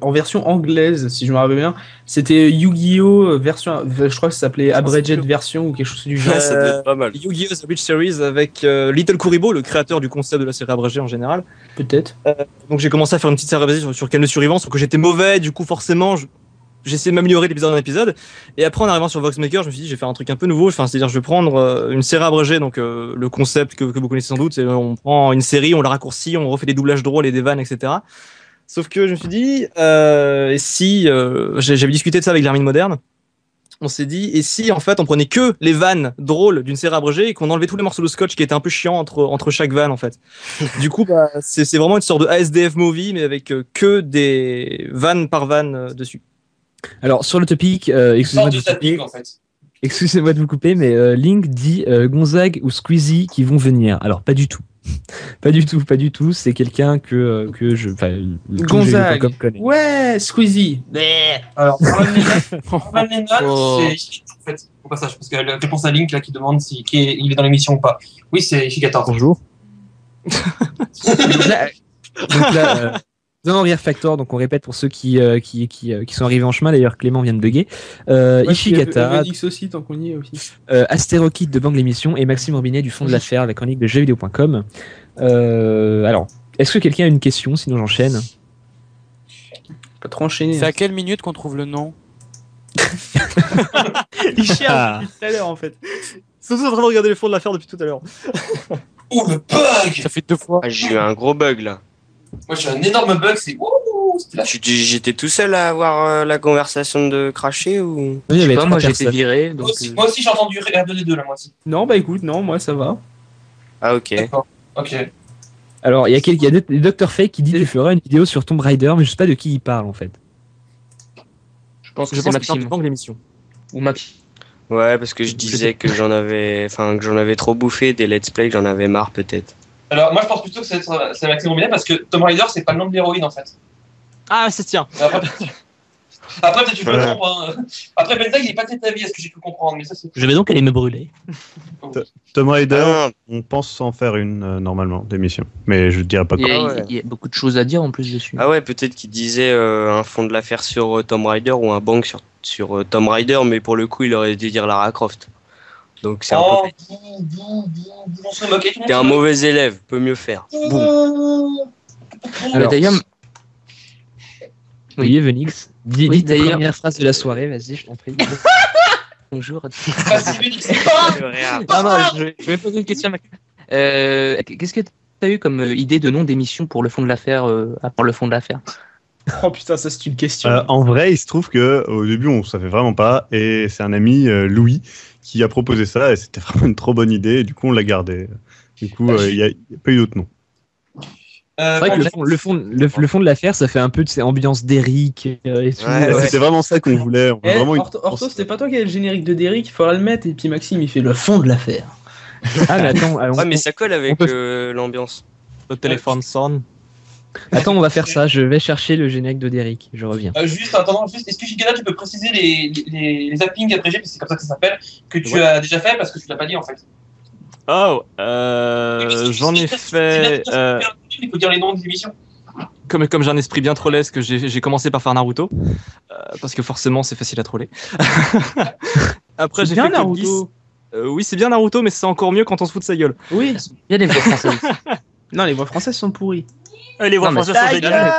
en version anglaise, si je me rappelle bien. C'était Yu-Gi-Oh! Version, je crois que ça s'appelait Abridged version ou quelque chose du genre. Ça doit être pas mal. Yu-Gi-Oh! The Witch Series avec Little Kuribo, le créateur du concept de la série abrégée en général. Peut-être. Donc j'ai commencé à faire une petite série abrégée sur Ken le Survivant, sauf que j'étais mauvais, du coup forcément j'essayais de m'améliorer d'épisode en épisode. Et après en arrivant sur Voxmaker, je me suis dit je vais faire un truc un peu nouveau, enfin, c'est-à-dire je vais prendre une série abrégée, donc le concept que vous connaissez sans doute, c'est on prend une série, on la raccourcit, on refait des doublages drôles et des vannes, etc. Sauf que je me suis dit, et si j'avais discuté de ça avec l'Hermine Moderne, on s'est dit, et si en fait on prenait que les vannes drôles d'une série abrégée et qu'on enlevait tous les morceaux de scotch qui étaient un peu chiants entre chaque vanne en fait. Du coup, bah, c'est vraiment une sorte de ASDF movie mais avec que des vannes par vanne dessus. Alors sur le topic, excusez-moi de vous couper, en fait. excusez-moi de vous couper, mais Link dit Gonzague ou Squeezie qui vont venir. Alors pas du tout. Pas du tout. C'est quelqu'un que je, enfin, Gonzague. comme connaît. Ouais, Squeezie. Alors, Marlon Lennon, c'est Ishigata, en fait, au passage, parce que la réponse à Link, là, qui demande il est dans l'émission ou pas. Oui, c'est Ishigata. Bonjour. donc là, dans Rire Factor, donc on répète pour ceux qui sont arrivés en chemin. D'ailleurs, Clément vient de bugger. Ishigata, X aussi, tant qu'on y est aussi. Astérokid de Bang l'émission et Maxime Robinet du Fond de l'Affaire, la chronique de jeuxvideo.com. Alors, est-ce que quelqu'un a une question? Sinon, j'enchaîne. Pas trop enchaîné. C'est à quelle minute qu'on trouve le nom? Il cherche depuis tout à l'heure en fait. Surtout en train de regarder les fonds de l'affaire depuis tout à l'heure. Oh, le bug! Ça fait 2 fois. Ah, j'ai eu un gros bug là. Moi, j'ai un énorme bug, c'est. Ouh, c'était là. J'étais tout seul à avoir la conversation de cracher ou. Il y avait trois moi j'ai été personnes. viré. Donc, Moi aussi, j'ai entendu R2D2 là, moi aussi. Non, bah écoute, non, moi ça va. Ah, ok. D'accord. Ok. Alors, il y a des Dr Fake qui dit que tu feras une vidéo sur Tomb Raider, mais je sais pas de qui il parle en fait. je pense que Je c'est pense que c'est un Maxime. peu l'émission. Ou Maxime. Ouais, parce que je disais que j'en avais trop bouffé des let's play, que j'en avais marre peut-être. Alors, moi, je pense plutôt que c'est Maxime Robinet parce que Tomb Raider, c'est pas le nom de l'héroïne en fait. Ah, ça se tient. Après, peut-être tu peux te tromper. Hein. Après, Benzag, il est pas de ta vie, à ce que j'ai pu comprendre, mais ça, c'est. Je vais donc aller me brûler. Tomb Raider, Ah, on pense en faire une normalement d'émission, mais je dirais pas Il y, quand. a, il y a beaucoup de choses à dire en plus dessus. ah ouais, peut-être qu'il disait un fond de l'affaire sur Tomb Raider ou un bang sur Tomb Raider, mais pour le coup, il aurait dû dire Lara Croft. Donc c'est un Oh, peu. on se moquait, tout le monde T'es un se moque. mauvais élève, peut mieux faire. Boum. Alors, D'ailleurs, oui, Venix. Dis Oui, ta d'ailleurs- première phrase de la soirée, vas-y, je t'en prie. bonjour. Vas-y, Félix, c'est pas. Non, non, je vais poser une question à Maxime. Qu'est-ce que tu as eu comme idée de nom d'émission pour le fond de l'affaire, à part le fond de l'affaire? Oh putain, ça c'est une question. En vrai, il se trouve que au début, on ne savait vraiment pas, et c'est un ami, Louis, qui a proposé ça, et c'était vraiment une trop bonne idée, et du coup, on l'a gardé. Du coup, il n'y a pas eu d'autre nom. C'est vrai que le fond de l'affaire, ça fait un peu de ces ambiances d'Eric et tout. C'était vraiment ça qu'on voulait. Orto, c'était pas toi qui avais le générique de Derrick, il faudra le mettre, et puis Maxime, il fait le fond de l'affaire. Ah, mais attends. mais ça colle avec l'ambiance. Le téléphone sonne. Attends, on va faire ça. Je vais chercher le générique de Derrick. Je reviens. Juste, est-ce que Shigena, tu peux préciser les zappings abrégés, parce que c'est comme ça que ça s'appelle, que tu as déjà fait, parce que tu l'as pas dit en fait. Oh, j'en ai fait. Il faut dire les noms des émissions. Comme j'ai un esprit bien trollesque, j'ai commencé par faire Naruto. Parce que forcément, c'est facile à troller. Après, j'ai fait Naruto. Oui, c'est bien Naruto, mais c'est encore mieux quand on se fout de sa gueule. Oui, il y a des voix françaises. Non, les voix françaises sont pourries. Les voix françaises sont géniales.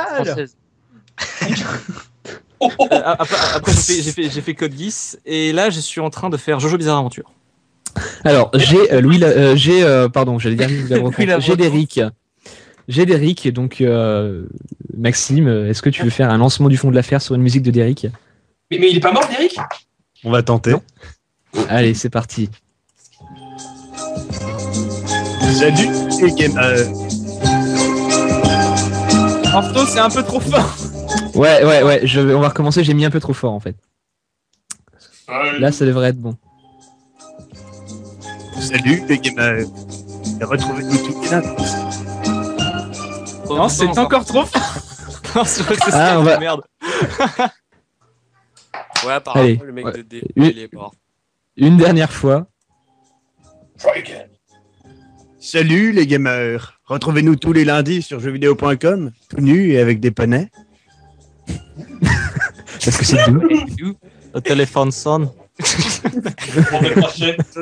Après j'ai fait Code Geass, et là, je suis en train de faire Jojo Bizarre Aventure. Alors, j'ai Derrick, donc Maxime, est-ce que tu veux faire un lancement du fond de l'affaire sur une musique de Derrick? Mais il est pas mort, Derrick? On va tenter. Non. Allez, c'est parti. Salut les gamers. Orto, c'est un peu trop fort. Ouais, on va recommencer, j'ai mis un peu trop fort en fait. Là, ça devrait être bon. Salut les gamers. Retrouvez-nous tout les lundis. Non, c'est encore trop fort. Non, c'est vrai que c'est merde. Ouais, apparemment, le mec de D, il est mort. Une dernière fois. Salut les gamers. Retrouvez-nous tous les lundis sur jeuxvideo.com, tout nu et avec des panais. Parce que c'est doux. Le téléphone sonne.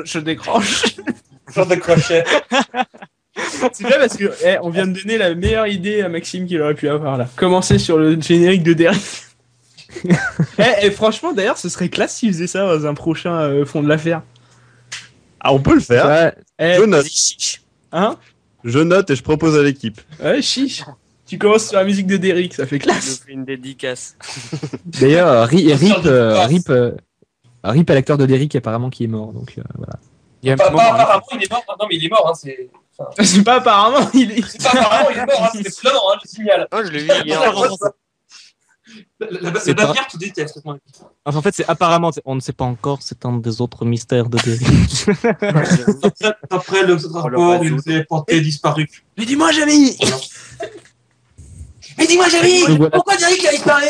Je décroche. Je décrochais. C'est bien parce que on vient de donner la meilleure idée à Maxime qu'il aurait pu avoir là. Commencer sur le générique de Derrick. Et franchement, d'ailleurs, ce serait classe s'il faisait ça dans un prochain fond de l'affaire. Ah, on peut le faire. Ouais. Je note. Hein? Je note et je propose à l'équipe. Ouais, chiche. Tu commences sur la musique de Derrick, ça fait Je classe. fais une dédicace. D'ailleurs, RIP à l'acteur de Derrick apparemment qui est mort, donc voilà. Apparemment, il est mort. Non, mais il est mort, hein, c'est. C'est pas apparemment, il est. C'est pas apparemment, il est mort, hein, c'est flagrant, hein, je signale. Oh, je l'ai vu hier. La bavière, tu détestes. En fait, c'est apparemment, on ne sait pas encore, c'est un des autres mystères de Derrick. Après le rapport, il nous est porté disparu. Mais dis-moi, Jamie. Mais dis-moi, Jamie, pourquoi Derrick a disparu?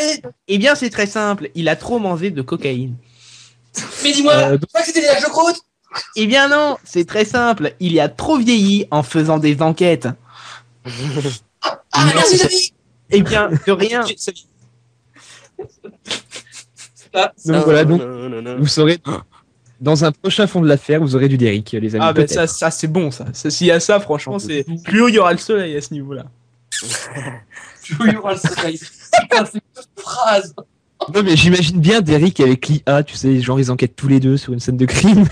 Eh bien, c'est très simple, il a trop mangé de cocaïne. Mais dis-moi, tu crois que c'était des lacs de croûte? Eh bien non, c'est très simple, il a trop vieilli en faisant des enquêtes. Ah, merci, Jamie. Eh bien, de rien. Donc voilà, vous saurez dans un prochain fond de l'affaire, vous aurez du Derrick, les amis. Ah bah ça c'est bon ça. S'il y a ça, franchement, c'est plus haut il y aura le soleil à ce niveau-là. Plus haut il y aura le soleil. C'est une phrase. Non mais j'imagine bien Derrick avec l'IA, tu sais, genre ils enquêtent tous les deux sur une scène de crime.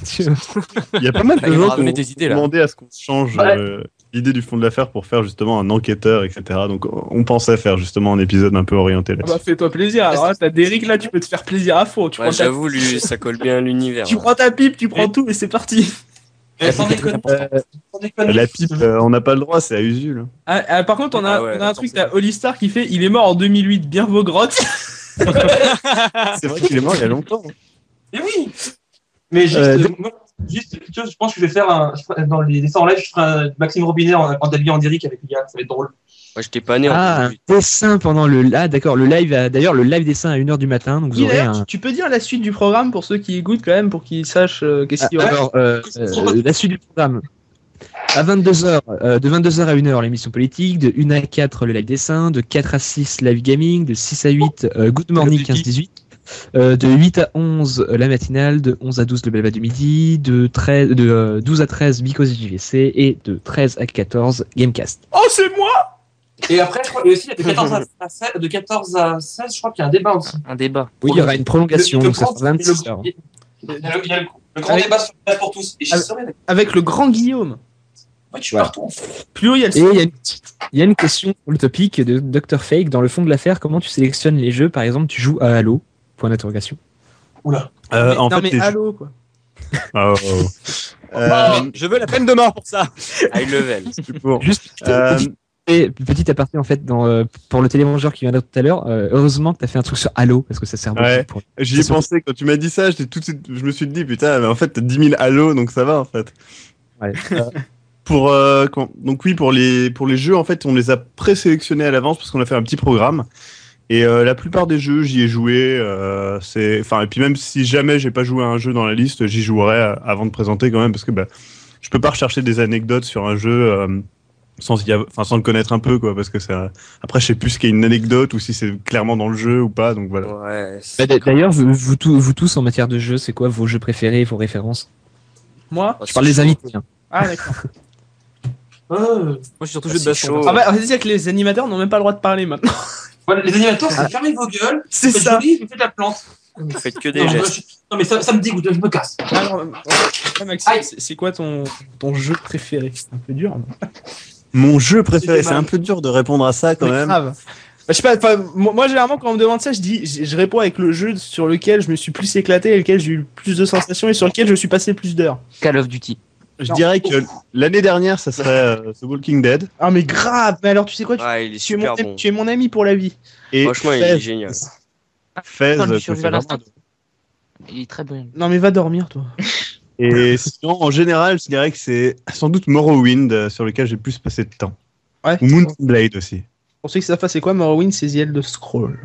Il y a pas mal de gens qui ont des idées, là. demandé à ce qu'on change l'idée du fond de l'affaire pour faire justement un enquêteur, etc. Donc on pensait faire justement un épisode un peu orienté là-dessus. Bah fais-toi plaisir, alors là t'as Derrick là, tu peux te faire plaisir à fond. J'avoue, lui, ça colle bien à l'univers. Tu prends ta pipe, tu prends tout et c'est parti. Sans déconner. La pipe, on n'a pas le droit, c'est à Usul. Par contre, on a un truc, t'as Hollistar qui fait, il est mort en 2008, bien vos grottes. C'est vrai qu'il est mort il y a longtemps. Mais oui. Mais juste, je pense que je vais faire dans les dessins en live, je ferai un Maxime Robinet en habillé en Derrick avec l'IA, ça va être drôle. Moi, j'étais pas né en un dessin pendant le d'accord, le live dessin à 1h du matin, donc vous aurez un... Tu peux dire la suite du programme pour ceux qui écoutent quand même, pour qu'ils sachent qu'est-ce qu'il y aura. Alors, la suite du programme. À 22h, de 22h à 1h, l'émission politique, de 1 à 4, le live dessin, de 4 à 6, live gaming, de 6 à 8, Good Morning 15-18, de 8 à 11, la matinale, de 11 à 12, le Belva du midi, de 12 à 13, Because JVC, et de 13 à 14, Gamecast. Oh, c'est moi! Et après, je crois aussi, de 14 à 16, je crois qu'il y a un débat aussi. Un débat. Oui, il y aura une prolongation, donc ça fera 26 heures. Il y a le grand débat sur le pour tous. Et avec le grand Guillaume. Ouais, je suis partout. Plus haut, il y a le Et il y a une question sur le topic de Dr Fake. Dans le fond de l'affaire, comment tu sélectionnes les jeux? Par exemple, tu joues à Halo? Point d'interrogation. Oula. En non, fait, mais Halo, quoi. Oh. Je veux la peine de mort pour ça. High level. Bon. Juste petit aparté en fait pour le télémangeur qui vient là tout à l'heure. Heureusement que t'as fait un truc sur Halo parce que ça sert beaucoup. Ouais. J'y ai pensé quand tu m'as dit ça. Je me suis dit putain, mais en fait t'as 10 000 Halo donc ça va en fait. Ouais. Donc oui, pour les jeux en fait on les a présélectionnés à l'avance parce qu'on a fait un petit programme. Et la plupart des jeux, j'y ai joué. Et puis même si jamais j'ai pas joué à un jeu dans la liste, j'y jouerai avant de présenter quand même parce que je peux pas rechercher des anecdotes sur un jeu sans le connaître un peu quoi, parce que après je sais plus ce qu'est une anecdote ou si c'est clairement dans le jeu ou pas. Donc voilà. Ouais. D'ailleurs, vous tous en matière de jeux, c'est quoi vos jeux préférés, vos références? Moi, je parle des invités. Hein. Ah d'accord. Moi, je suis surtout jeu de baston. Ah bah, c'est-à-dire que les animateurs n'ont même pas le droit de parler maintenant. Ouais, les animateurs, c'est fermez vos gueules. C'est ça. Joli, vous faites la plante. Vous faites que des gestes. Non, mais ça me dégoûte, je me casse. Alors, Maxime, c'est quoi ton jeu préféré? C'est un peu dur. Non Mon jeu préféré, c'est un peu dur de répondre à ça quand même. Grave. Je sais pas, moi généralement quand on me demande ça, je réponds avec le jeu sur lequel je me suis plus éclaté, avec lequel j'ai eu le plus de sensations et sur lequel je suis passé le plus d'heures. Call of Duty. Je dirais que l'année dernière, ça serait The Walking Dead. Ah mais grave. Mais alors tu sais quoi, Ouais, il est super bon. tu es mon ami pour la vie. Et Franchement, il est génial. Fez, Non, le que survivant c'est à l'instant. vraiment- Il est très bon. Non mais va dormir toi. Et sinon, en général, je dirais que c'est sans doute Morrowind sur lequel j'ai plus passé de temps. Ouais. Ou Moon Blade aussi. Pour ceux qui savent pas c'est quoi, Morrowind, c'est The Elder Scroll.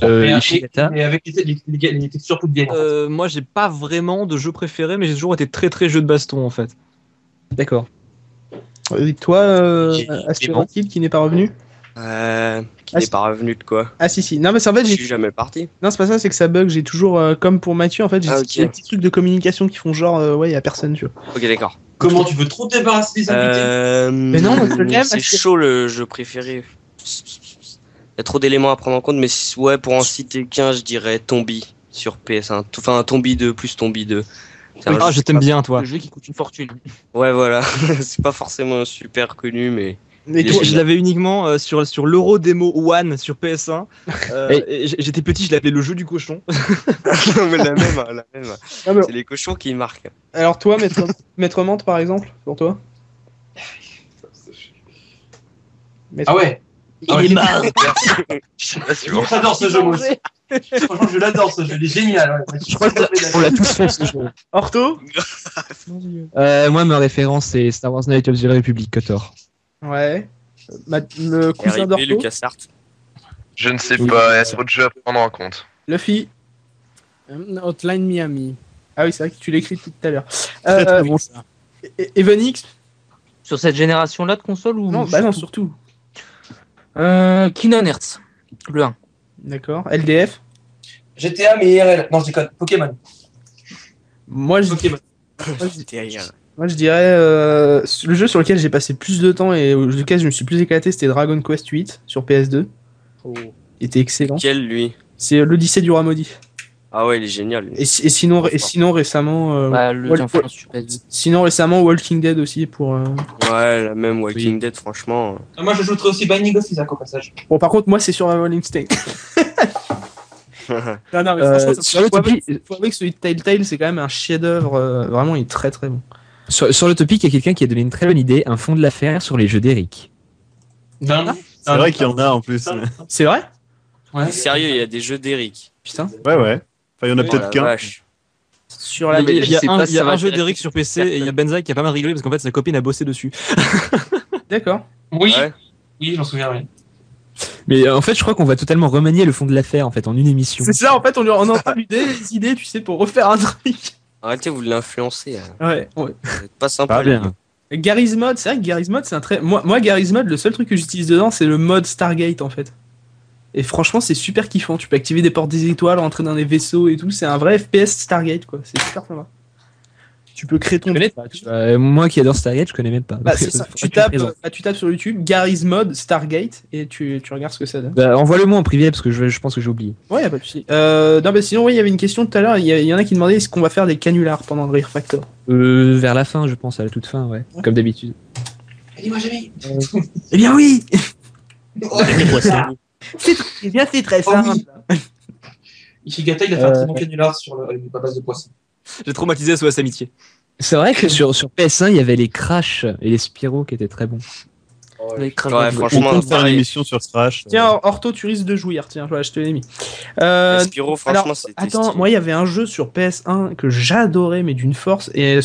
Et Ishigata. avec les textures toutes vieilles. Moi, j'ai pas vraiment de jeu préféré, mais j'ai toujours été très très jeu de baston en fait. D'accord. Et toi, J'ai- Aspiratil qui n'est pas revenu? Qui n'est pas revenu de quoi? Ah si. Non mais c'est en fait Je j'ai suis jamais parti. Non, c'est pas ça, c'est que ça bug. J'ai toujours, comme pour Mathieu, en fait, j'ai Ah, ok. des petits trucs de communication qui font genre, ouais, y a personne, tu vois. Ok, d'accord. Comment tu veux trop te débarrasser des invités? Mais non, le problème, c'est c'est que- chaud le jeu préféré. Il y a trop d'éléments à prendre en compte, mais ouais, pour en citer qu'un, je dirais Tombi sur PS1. Enfin, Tombi 2 plus Tombi 2. C'est un Ah, jeu- je t'aime bien, toi. Le jeu qui coûte une fortune. Ouais, voilà. C'est pas forcément super connu, mais. Mais Il est toi, Je l'avais uniquement sur l'Euro Demo One sur PS1. Et j'étais petit, je l'appelais le jeu du cochon. Non, mais la même. Ah, mais- C'est les cochons qui marquent. Alors toi, Maître Mante, par exemple, pour toi Maître- Ah ouais. Il est marre. J'adore ce jeu, moi aussi. Franchement, je l'adore ce jeu, il est génial. Ouais. Je crois On l'a tous fait ce jeu. Ortho Moi, ma référence, c'est Star Wars Knights of the Republic KOTOR. Ouais. Le cousin RIP d'Ortho LucasArts. Je ne sais pas, il y a trop de jeux à prendre en compte. Luffy. Hotline Miami. Ah oui, c'est vrai que tu l'écris tout à l'heure. Très très bon ça. Evanix Sur cette génération-là de console ou Non, bah non, surtout. Kingdom Hearts. Le 1. D'accord. LDF GTA, mais IRL. Non, je déconne. Pokémon. Moi, je Terrible. Moi, je dirais le jeu sur lequel j'ai passé plus de temps et lequel je me suis plus éclaté, c'était Dragon Quest 8 sur PS2. Il était excellent. Quel lui? C'est l'Odyssée du roi maudit. Ah ouais, il est génial. lui. Et sinon récemment, Bah, le Wal- enfant sur PS2. sinon récemment Walking Dead aussi pour. Ouais, la même Walking Dead, franchement. Moi, je jouerais aussi Binding of Isaac au passage. Bon, par contre, moi, c'est Survival Instinct. Non, mais franchement, sur le faut avouer que celui de Telltale, c'est quand même un chef-d'œuvre. Vraiment, il est très très bon. Sur le topic, il y a quelqu'un qui a donné une très bonne idée, un fond de l'affaire sur les jeux d'Eric. Non, C'est vrai qu'il y en a en plus. C'est vrai? Ouais. Sérieux, il y a des jeux d'Eric. Putain. Ouais. Enfin, il y en a Oh peut-être la qu'un. vache. Sur la Non, mais Il y a je sais un, pas il si y a ça va un jeu intéresser d'Eric sur PC et il y a Benza qui a pas mal rigolé parce qu'en fait sa copine a bossé dessus. D'accord. Oui. Ouais. Oui, j'en souviens, oui. Mais en fait, je crois qu'on va totalement remanier le fond de l'affaire en fait en une émission. C'est ça, en fait, on a pas eu des idées, tu sais, pour refaire un truc. Arrêtez, vous l'influencez. Ouais. Vous êtes pas sympa. Pas les bien. gars. Garry's Mod, c'est vrai que Garry's Mod, c'est un très. Moi, Garry's Mod, le seul truc que j'utilise dedans, c'est le mode Stargate en fait. Et franchement, c'est super kiffant. Tu peux activer des portes des étoiles, rentrer dans des vaisseaux et tout. C'est un vrai FPS Stargate quoi. C'est super sympa. Tu peux créer ton. Je connais pas. Moi qui adore Stargate, je connais même pas. Bah, c'est ça. Faudrait Tu que me tapes, présentes. tu tapes sur YouTube Garry's Mod Stargate et tu regardes ce que ça donne. Bah, envoie-le-moi en privé parce que je pense que j'ai oublié. Ouais, y a pas de souci. Non, mais sinon, oui, il y avait une question tout à l'heure. Il y en a qui demandaient est-ce qu'on va faire des canulars pendant le Rire Factor. Vers la fin, je pense, à la toute fin, ouais. Comme d'habitude. Dis-moi, Jamie. Eh bien oui. C'est très simple. Ishigata, il a fait un très bon canular sur la base de poisson. J'ai traumatisé SOS Amitié. C'est vrai que sur PS1, il y avait les Crash et les Spyro qui étaient très bons. Ouais, On franchement, compte faire une pareil. émission sur Crash. Tiens, Orto, tu risques de jouir. Tiens, voilà, je te l'ai mis. Spyro, franchement, alors, c'était attends, stylé. moi, il y avait un jeu sur PS1 que j'adorais, mais d'une force. Et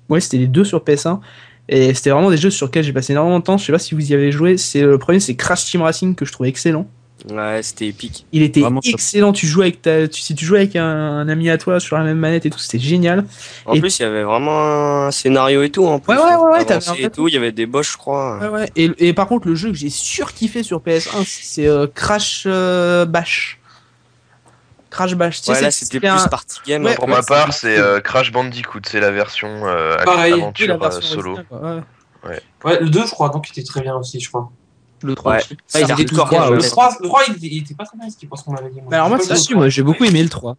ouais, c'était les deux sur PS1. Et c'était vraiment des jeux sur lesquels j'ai passé énormément de temps. Je sais pas si vous y avez joué. Le premier, c'est Crash Team Racing que je trouvais excellent. Ouais, c'était épique. Il était Vraiment top. excellent. Tu jouais avec si tu jouais avec un ami à toi sur la même manette et tout, c'était génial. En Et- plus, il y avait vraiment un scénario et tout. En plus, Ouais, t'avais Avancé un et vrai tout. Il y avait des boss, je crois. Ouais, ouais. Et par contre, le jeu que j'ai surkiffé sur PS1, c'est Crash Bash. Crash Bash. Tu sais, Ouais, là, c'était plus un... party game. Ouais, hein. Pour ma part, c'est Crash Bandicoot, c'est la version Pareil. Oui, la aventure version solo. originale, quoi, ouais. Ouais, le 2, je crois, donc il était très bien aussi, je crois. Le 3 Ouais. aussi. Ça, il c'était était hardcore, tout ouais. Le 3, il était pas très bien, ce qu'il pense qu'on l'avait dit. Mais alors moi, J'ai pas c'est joué Si, au moi 3. j'ai beaucoup aimé le 3.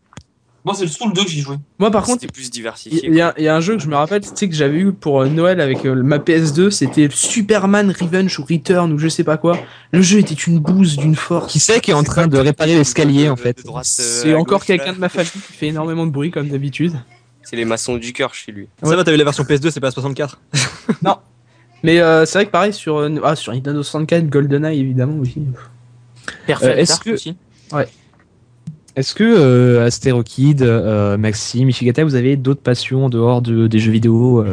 Moi, c'est surtout le 2 que j'ai joué. Moi, par contre, C'était plus diversifié. il y a un jeu que je me rappelle, tu sais, que j'avais eu pour Noël avec ma PS2, c'était Superman Revenge ou Return ou je sais pas quoi. Le jeu était une bouse d'une force. Qui c'est qui est en train de réparer l'escalier en fait? C'est encore quelqu'un de ma famille qui fait énormément de bruit comme d'habitude. C'est les maçons du cœur chez lui. Ça va, t'as eu la version PS2, c'est pas la 64. Mais c'est vrai que pareil sur Nintendo 64, GoldenEye évidemment aussi. Perfect est-ce Dark que- aussi. Est-ce que Astero Kid, Maxime, Ishigata, vous avez d'autres passions en dehors des jeux vidéo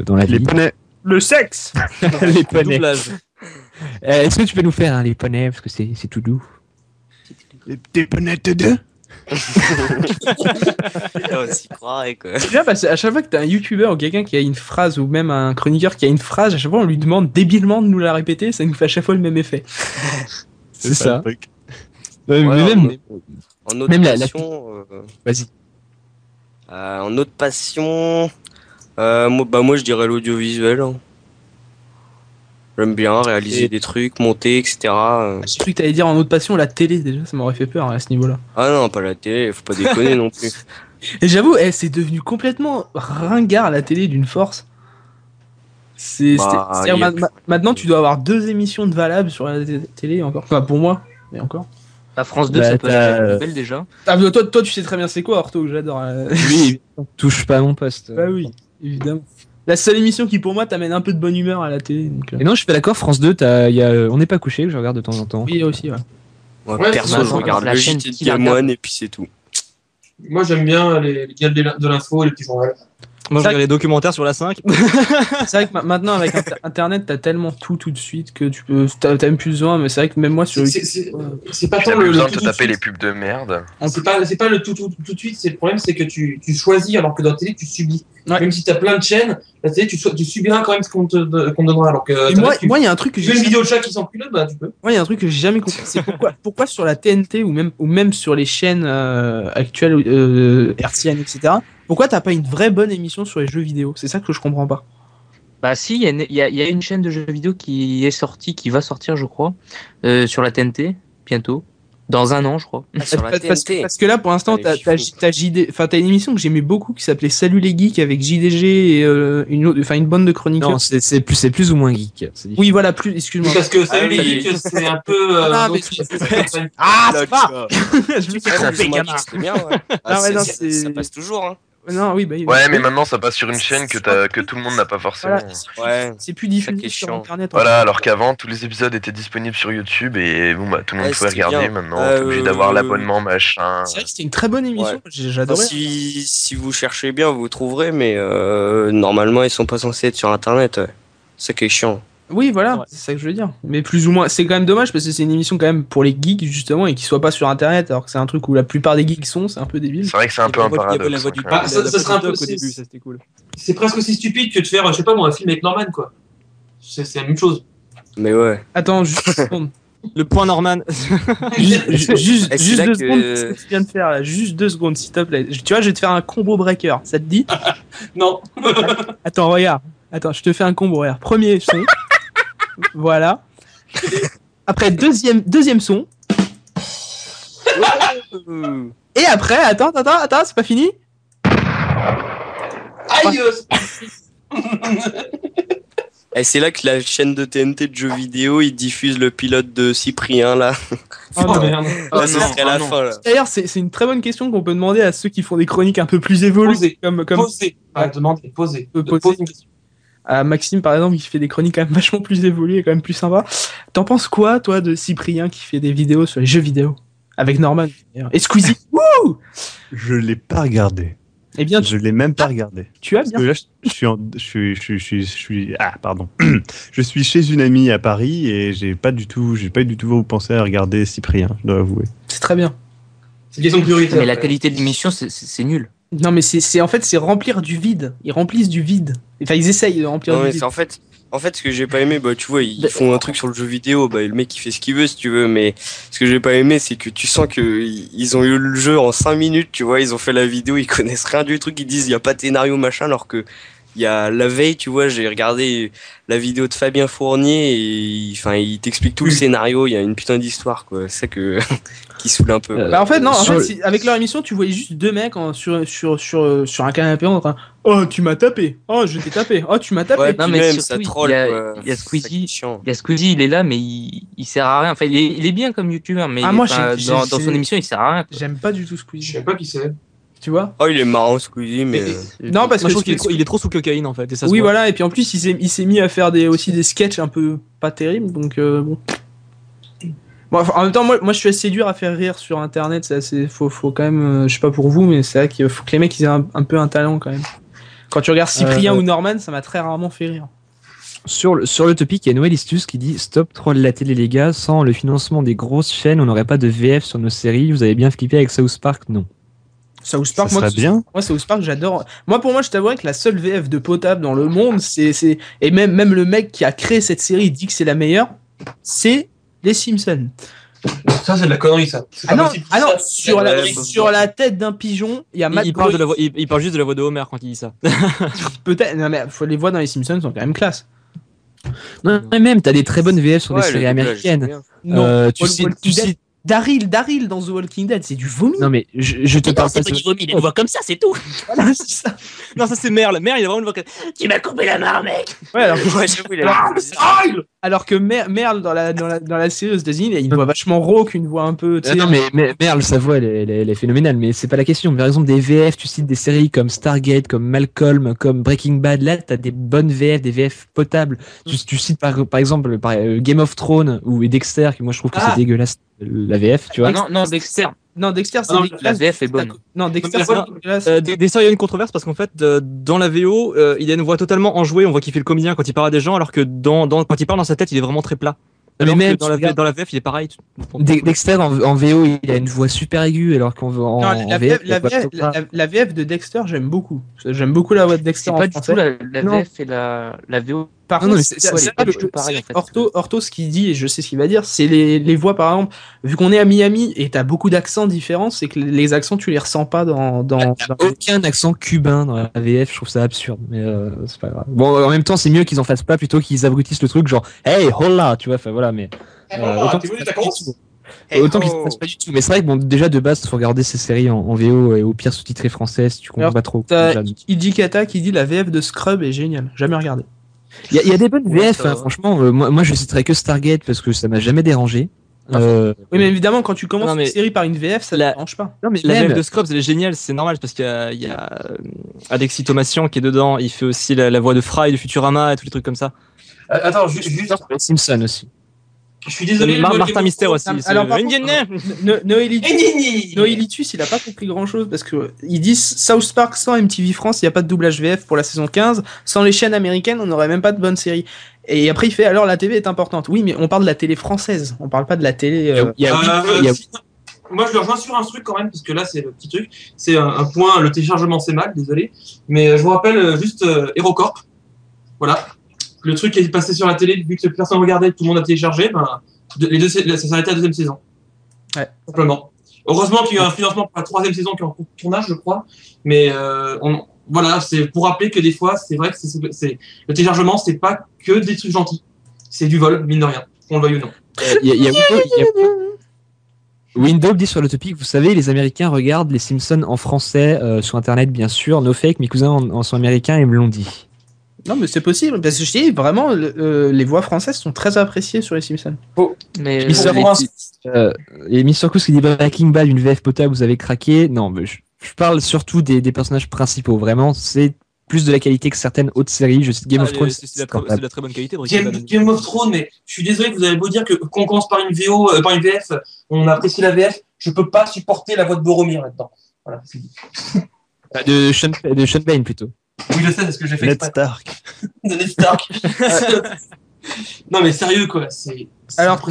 dans la Les vie? poneys. Le sexe. Les poneys. Doublage. Est-ce que tu peux nous faire les poneys parce que c'est tout doux? Des poneys de deux. On s'y croirait, quoi. C'est bien parce qu'à chaque fois que t'as un youtubeur ou quelqu'un qui a une phrase ou même un chroniqueur qui a une phrase, à chaque fois on lui demande débilement de nous la répéter, ça nous fait à chaque fois le même effet. C'est ça. le truc. Mais Ouais, même, En autre Même la- passion, vas-y. en autre passion, moi je dirais l'audiovisuel. Hein. J'aime bien réaliser des trucs, monter, etc. J'ai cru que t'allais dire en autre passion la télé déjà, ça m'aurait fait peur à ce niveau-là. Ah non, pas la télé, faut pas déconner non plus. Et j'avoue, c'est devenu complètement ringard la télé d'une force. C'est-à-dire y a- maintenant tu dois avoir 2 émissions de valables sur la télé encore. Enfin pour moi, mais encore. La France 2, Bah, ça peut t'as- être nouvelle déjà. Ah, mais toi tu sais très bien c'est quoi Orto, j'adore. Oui, touche pas à mon poste. Bah oui, évidemment. La seule émission qui pour moi t'amène un peu de bonne humeur à la télé. Donc, Et non, je suis pas d'accord. France 2, On n'est pas couché que je regarde de temps en temps. oui aussi, ouais. Moi, Ouais, perso, c'est je ça. regarde La le chaîne JT de qui la Gamoine et puis c'est tout. Moi, j'aime bien les gars de l'info et les petits journaux. Moi, je regarde les documentaires sur la 5. C'est vrai que maintenant avec Internet t'as tellement tout de suite que t'as même plus besoin, mais c'est vrai que même moi sur C'est pas Tu n'as tant plus le besoin de tout te de taper les suite. pubs de merde. C'est pas le tout de suite. C'est le problème, c'est que tu choisis alors que dans la télé tu subis. Ouais. Même si t'as plein de chaînes, la télé tu subiras quand même ce qu'on te donnera. Alors que Et Internet, moi il y a un truc que tu veux une vidéo de chat qui s'encule, bah tu peux. Moi, il y a un truc que j'ai jamais compris, c'est pourquoi sur la TNT ou même sur les chaînes actuelles hertziennes, etc. Pourquoi t'as pas une vraie bonne émission sur les jeux vidéo? C'est ça que je comprends pas. Bah si, il y a une chaîne de jeux vidéo qui est sortie, qui va sortir je crois, sur la TNT, bientôt. Dans un an je crois. Sur la TNT. Parce que là, pour l'instant, Elle est t'as JD, enfin t'as une émission que j'aimais beaucoup qui s'appelait Salut les geeks avec JDG et une bande de chroniqueurs. Non, c'est plus ou moins geek. C'est différent. Oui, voilà, plus. Excuse-moi. Parce que Ah oui. Salut les geeks, c'est un peu. Ah, mais Ah, c'est pas. Je me suis Ouais, trompé, c'est gamin. c'est bien, ouais. Ah ouais, non, ça c'est- passe toujours, hein. Non, oui, bah. oui. Ouais, mais maintenant ça passe sur une chaîne que tout le monde n'a pas forcément. Voilà. Ouais. C'est plus Ça qui diffusé est sur chiant. Internet. Voilà, alors qu'avant tous les épisodes étaient disponibles sur YouTube et bon bah tout le monde Ouais, pouvait c'était regarder. bien. Maintenant t'es obligé d'avoir l'abonnement machin. C'est vrai que c'était une très bonne émission. Ouais. J'adorais. Si vous cherchez bien, vous trouverez, mais normalement, ils sont pas censés être sur Internet. Ouais. C'est ça qui est chiant. Oui, voilà, c'est ça que je veux dire. Mais plus ou moins, c'est quand même dommage parce que c'est une émission quand même pour les geeks justement et qui soit pas sur Internet alors que c'est un truc où la plupart des geeks sont, c'est un peu débile. C'est vrai que c'est un peu un paradoxe. La voix du hein, quand même. Ah, ça serait un peu au début, ça c'était cool. C'est presque aussi stupide que de faire, je sais pas moi, un film avec Norman, quoi. C'est la même chose. Mais ouais. Attends, juste une seconde. Le point Norman. Juste Et c'est juste là 2 que- secondes, ce que tu viens de faire là, juste 2 secondes s'il te plaît. Tu vois, je vais te faire un combo breaker, ça te dit? Non. Attends, regarde. Attends, je te fais un combo, regarde. Premier son. Voilà. Après, deuxième son. Et après, attends, c'est pas fini? Aïe Et c'est là que la chaîne de TNT de jeux vidéo, ils diffusent le pilote de Cyprien, là. Oh non, merde. Là, ce serait la fin, là. D'ailleurs, c'est une très bonne question qu'on peut demander à ceux qui font des chroniques un peu plus évoluées. Poser. Demander, poser. Poser une question. À Maxime, par exemple, qui fait des chroniques quand même vachement plus évoluées et quand même plus sympa. T'en penses quoi, toi, de Cyprien qui fait des vidéos sur les jeux vidéo avec Norman et Squeezie? Wouh! Je l'ai pas regardé. Eh bien, je l'ai même pas regardé. Tu as Parce bien. que là, je suis chez une amie à Paris et j'ai pas du tout pensé à regarder Cyprien, je dois avouer. C'est très bien. C'est une question de priorité. Mais la qualité de l'émission, c'est nul. Non, mais c'est en fait, c'est remplir du vide. Ils remplissent du vide. Enfin, ils essayent de remplir Non, du mais vide. en fait, ce que j'ai pas aimé, bah, tu vois, ils font un truc sur le jeu vidéo, bah, le mec il fait ce qu'il veut si tu veux, mais ce que j'ai pas aimé, c'est que tu sens que ils ont eu le jeu en 5 minutes, tu vois, ils ont fait la vidéo, ils connaissent rien du truc, ils disent il y a pas de scénario machin, alors que il y a la veille, tu vois, j'ai regardé la vidéo de Fabien Fournier et il t'explique tout le scénario, il y a une putain d'histoire, quoi. C'est ça que qui saoule un peu. Bah en fait non, avec leur émission, tu voyais juste deux mecs sur un canapé en train. Oh, tu m'as tapé. Oh, je t'ai tapé. Oh, tu m'as tapé. Ouais, Non, mais même, surtout, ça troll, il y a Squeezie, il est là, mais il sert à rien. Enfin, il est bien comme youtubeur, mais moi, dans son émission, il sert à rien. J'aime pas du tout Squeezie. Je sais pas qui c'est. Tu vois? Oh, il est marrant Squeezie, mais non, parce Moi, que je trouve qu'il est trop sous cocaïne en fait. Et ça se oui, voit. voilà. Et puis en plus, il s'est mis à faire aussi des sketchs un peu pas terribles, donc bon. Bon, en même temps, moi, je suis assez dur à faire rire sur Internet. C'est assez, faut quand même, je sais pas pour vous, mais c'est vrai qu'il faut que les mecs ils aient un peu un talent quand même. Quand tu regardes Cyprien ou Norman, ça m'a très rarement fait rire. Sur le topic, il y a Noël Istus qui dit stop troll la télé les gars, sans le financement des grosses chaînes, on n'aurait pas de VF sur nos séries. Vous avez bien flippé avec South Park, non? South Park, Ça serait bien. Moi, South Park, j'adore. Pour moi, je t'avouerais que la seule VF de potable dans le monde, et même le mec qui a créé cette série dit que c'est la meilleure, c'est les Simpsons. Ça, c'est de la connerie, ça. Ah non, sur la tête d'un pigeon, il y a Matt Il parle il parle juste de la voix de Homer quand il dit ça. Peut-être, non, mais les voix dans les Simpsons sont quand même classe. Non, mais même, t'as des très bonnes VF sur des Ouais, séries le doublage, américaines. c'est bien. Non, tu sais, Daryl dans The Walking Dead, c'est du vomi. non mais je te parle pas C'est pas du vomi, il a une voix comme ça, c'est tout. Voilà, c'est ça. Non, ça c'est Merle. Merle, il a vraiment une voix. Tu m'as coupé la main, mec. Ouais, alors que, Ouais, j'avoue, il a alors que Merle dans la série aux États-Unis, il a une voix vachement rauque, une voix un peu. tu sais, non mais Merle, sa voix elle est phénoménale, mais c'est pas la question. Par exemple des VF, tu cites des séries comme Stargate, comme Malcolm, comme Breaking Bad, là t'as des bonnes VF, des VF potables. Tu cites par exemple Game of Thrones ou Dexter, qui moi je trouve que c'est dégueulasse la VF, tu vois. Non, Dexter. Non, Dexter, c'est Non, dégueulasse. la VF est bonne. Non, Dexter, c'est dégueulasse. Dexter, il y a une controverse parce qu'en fait, dans la VO, il a une voix totalement enjouée. On voit qu'il fait le comédien quand il parle à des gens, alors que quand il parle dans sa tête, il est vraiment très plat. Alors Mais même, que dans la VF, il est pareil. Dexter en VO, il a une voix super aiguë, alors qu'en La VF de Dexter, j'aime beaucoup. J'aime beaucoup la voix de Dexter C'est en pas du français. tout la VF et la VO. Par Non, contre, mais c'est pas pas du tout pareil, en fait. Orto, ce qu'il dit, et je sais ce qu'il va dire, c'est les voix, par exemple, vu qu'on est à Miami et t'as beaucoup d'accents différents, c'est que les accents, tu les ressens pas dans aucun accent cubain dans la VF, je trouve ça absurde, mais c'est pas grave. Bon, en même temps, c'est mieux qu'ils en fassent pas plutôt qu'ils abrutissent le truc, genre hey, hola, tu vois, enfin voilà, mais autant qu'ils se fassent pas du tout. Mais c'est vrai que bon, déjà de base, faut regarder ces séries en VO et au pire sous-titré français si tu comprends Alors, pas trop. t'as Idikata qui dit la VF de Scrub est géniale, jamais regardé. Il y a des bonnes VF, ça va. franchement. Moi, je citerai que Stargate parce que ça m'a jamais dérangé. Oui, mais évidemment, quand tu commences une série par une VF, ça ne dérange pas. Non, mais La même- VF de Scrubs, elle est géniale, c'est normal parce qu'il y a Alexis Thomasian qui est dedans. Il fait aussi la voix de Fry de Futurama et tous les trucs comme ça. Attends, juste. Les Simpsons aussi. Je suis désolé. Martin Mystère aussi. Alors, par contre, Indienne. Noélitus, il a pas compris grand chose parce que ils disent South Park sans MTV France, il n'y a pas de doublage VF pour la saison 15. Sans les chaînes américaines, on n'aurait même pas de bonne série. Et après, il fait alors la TV est importante. Oui, mais on parle de la télé française, on parle pas de la télé. Moi, je le rejoins sur un truc quand même, parce que là, c'est le petit truc. C'est un point, le téléchargement, c'est mal, désolé. Mais je vous rappelle juste HeroCorp. Voilà. Le truc qui est passé sur la télé, vu que personne regardait, tout le monde a téléchargé, ben, ça s'est arrêté à la deuxième saison. Ouais. Simplement. Heureusement qu'il y a eu un financement pour la troisième saison qui est en cours de tournage, je crois. Mais voilà, c'est pour rappeler que des fois, c'est vrai que le téléchargement, c'est pas que des trucs gentils. C'est du vol, mine de rien. Qu'on le veuille ou non. Windows dit sur le topic, vous savez, les Américains regardent les Simpsons en français sur Internet, bien sûr, no fake. Mes cousins en sont américains et me l'ont dit. Non, mais c'est possible, parce que je dis, vraiment, les voix françaises sont très appréciées sur les Simpsons. Mais Et Mr. Coos qui dit Breaking Bad, une VF potable, vous avez craqué. Non, mais je parle surtout des personnages principaux. Vraiment, c'est plus de la qualité que certaines autres séries. Game of Thrones, c'est de la très bonne qualité. Breaking Bad. Game of Thrones, mais je suis désolé que vous avez beau dire qu'on commence par une par une VF, on apprécie la VF, je peux pas supporter la voix de Boromir là-dedans. Voilà, c'est dit. De Sean Bain plutôt. Oui, je sais, c'est ce que j'ai fait. Ned Stark. De Ned Stark. Non, mais sérieux, quoi. Alors,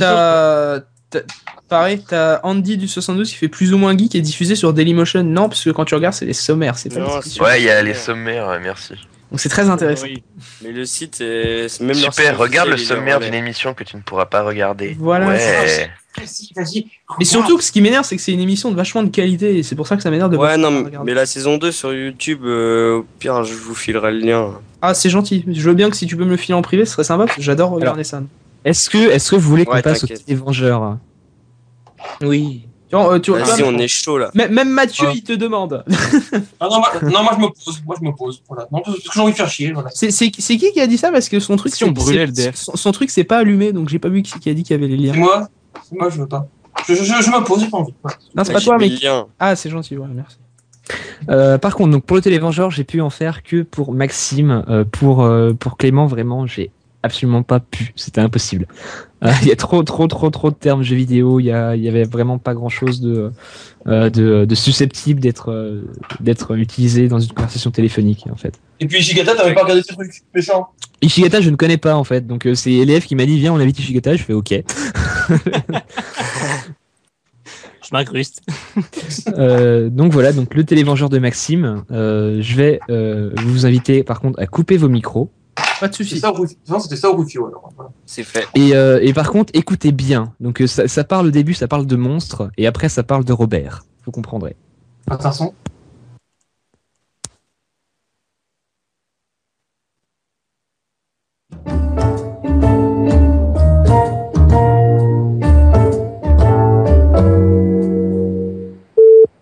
pareil, t'as Andy du 72 qui fait plus ou moins geek et diffusé sur Dailymotion. Non, parce que quand tu regardes, c'est les sommaires. C'est pas Non, les c'est- discussions. Ouais, il y a les sommaires, merci. Donc c'est très intéressant. Oui. Mais le site est même leur site Super, regarde le officiel, il est sommaire relais. d'une émission que tu ne pourras pas regarder. Voilà. Ouais. Vas-y. Mais surtout, ce qui m'énerve, c'est que c'est une émission de vachement de qualité et c'est pour ça que ça m'énerve de Ouais, vachement non, regarder. mais la saison 2 sur YouTube, au pire, je vous filerai le lien. Ah, c'est gentil. Je veux bien que si tu peux me le filer en privé, ce serait sympa parce que j'adore regarder ça. Est-ce que vous voulez qu'on Ouais, passe t'inquiète. aux Vengeurs? oui. Tu vois, Vas-y, on est chaud là. même Mathieu, Ah. il te demande. Ah non, moi je me pose. Voilà. Non, parce que j'ai envie de faire chier. Voilà. C'est qui a dit ça? Parce que son truc, Si on brûlait le DF. son truc, c'est pas allumé, donc j'ai pas vu qui a dit qu'il y avait les liens. C'est moi, je veux pas. Je me pose, j'ai pas envie. Voilà. Non, c'est Ouais, pas toi, j'ai mis mais. le lien. Ah, c'est gentil, ouais, merci. Par contre, donc pour le Télévengeur, j'ai pu en faire que pour Maxime. Pour Clément, vraiment, j'ai absolument pas pu. C'était impossible. Il y a trop de termes jeux vidéo. Il y avait vraiment pas grand chose de susceptible d'être utilisé dans une conversation téléphonique en fait. Et puis Ishigata, t'avais pas regardé ce truc méchant. Ishigata, je ne connais pas en fait. Donc c'est l'élève qui m'a dit viens, on invite Ishigata. Je fais ok. Je m'incruste. Donc voilà, donc le Télévengeur de Maxime. Je vais vous inviter par contre à couper vos micros. Pas de soucis. C'était ça au Rufio alors. Voilà. C'est fait. Et par contre, écoutez bien. Donc ça parle au début, ça parle de monstres, et après ça parle de Robert. Vous comprendrez. Attention.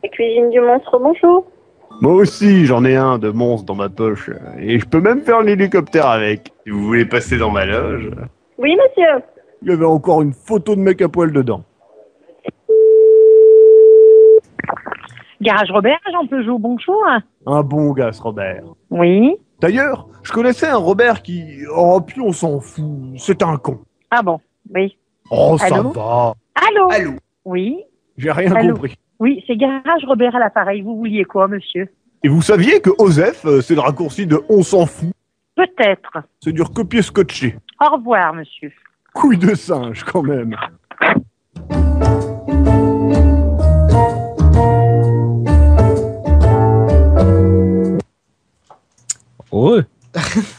La cuisine du monstre, bonjour. Moi aussi, j'en ai un de monstre dans ma poche. Et je peux même faire l'hélicoptère avec. Si vous voulez passer dans ma loge. Oui, monsieur. Il y avait encore une photo de mec à poil dedans. Garage Robert, Jean Peugeot, bonjour. Un bon gars, ce Robert. Oui. D'ailleurs, je connaissais un Robert qui... Oh, puis on s'en fout. C'est un con. Ah bon, oui. Oh, ça Allô va. Allô. Allô. Oui. J'ai rien Allô. compris. Oui, c'est Garage Robert à l'appareil. Vous vouliez quoi, monsieur? Et vous saviez que OSEF, c'est le raccourci de on s'en fout? Peut-être. C'est du recopier scotché. Au revoir, monsieur. Couille de singe, quand même. Oh.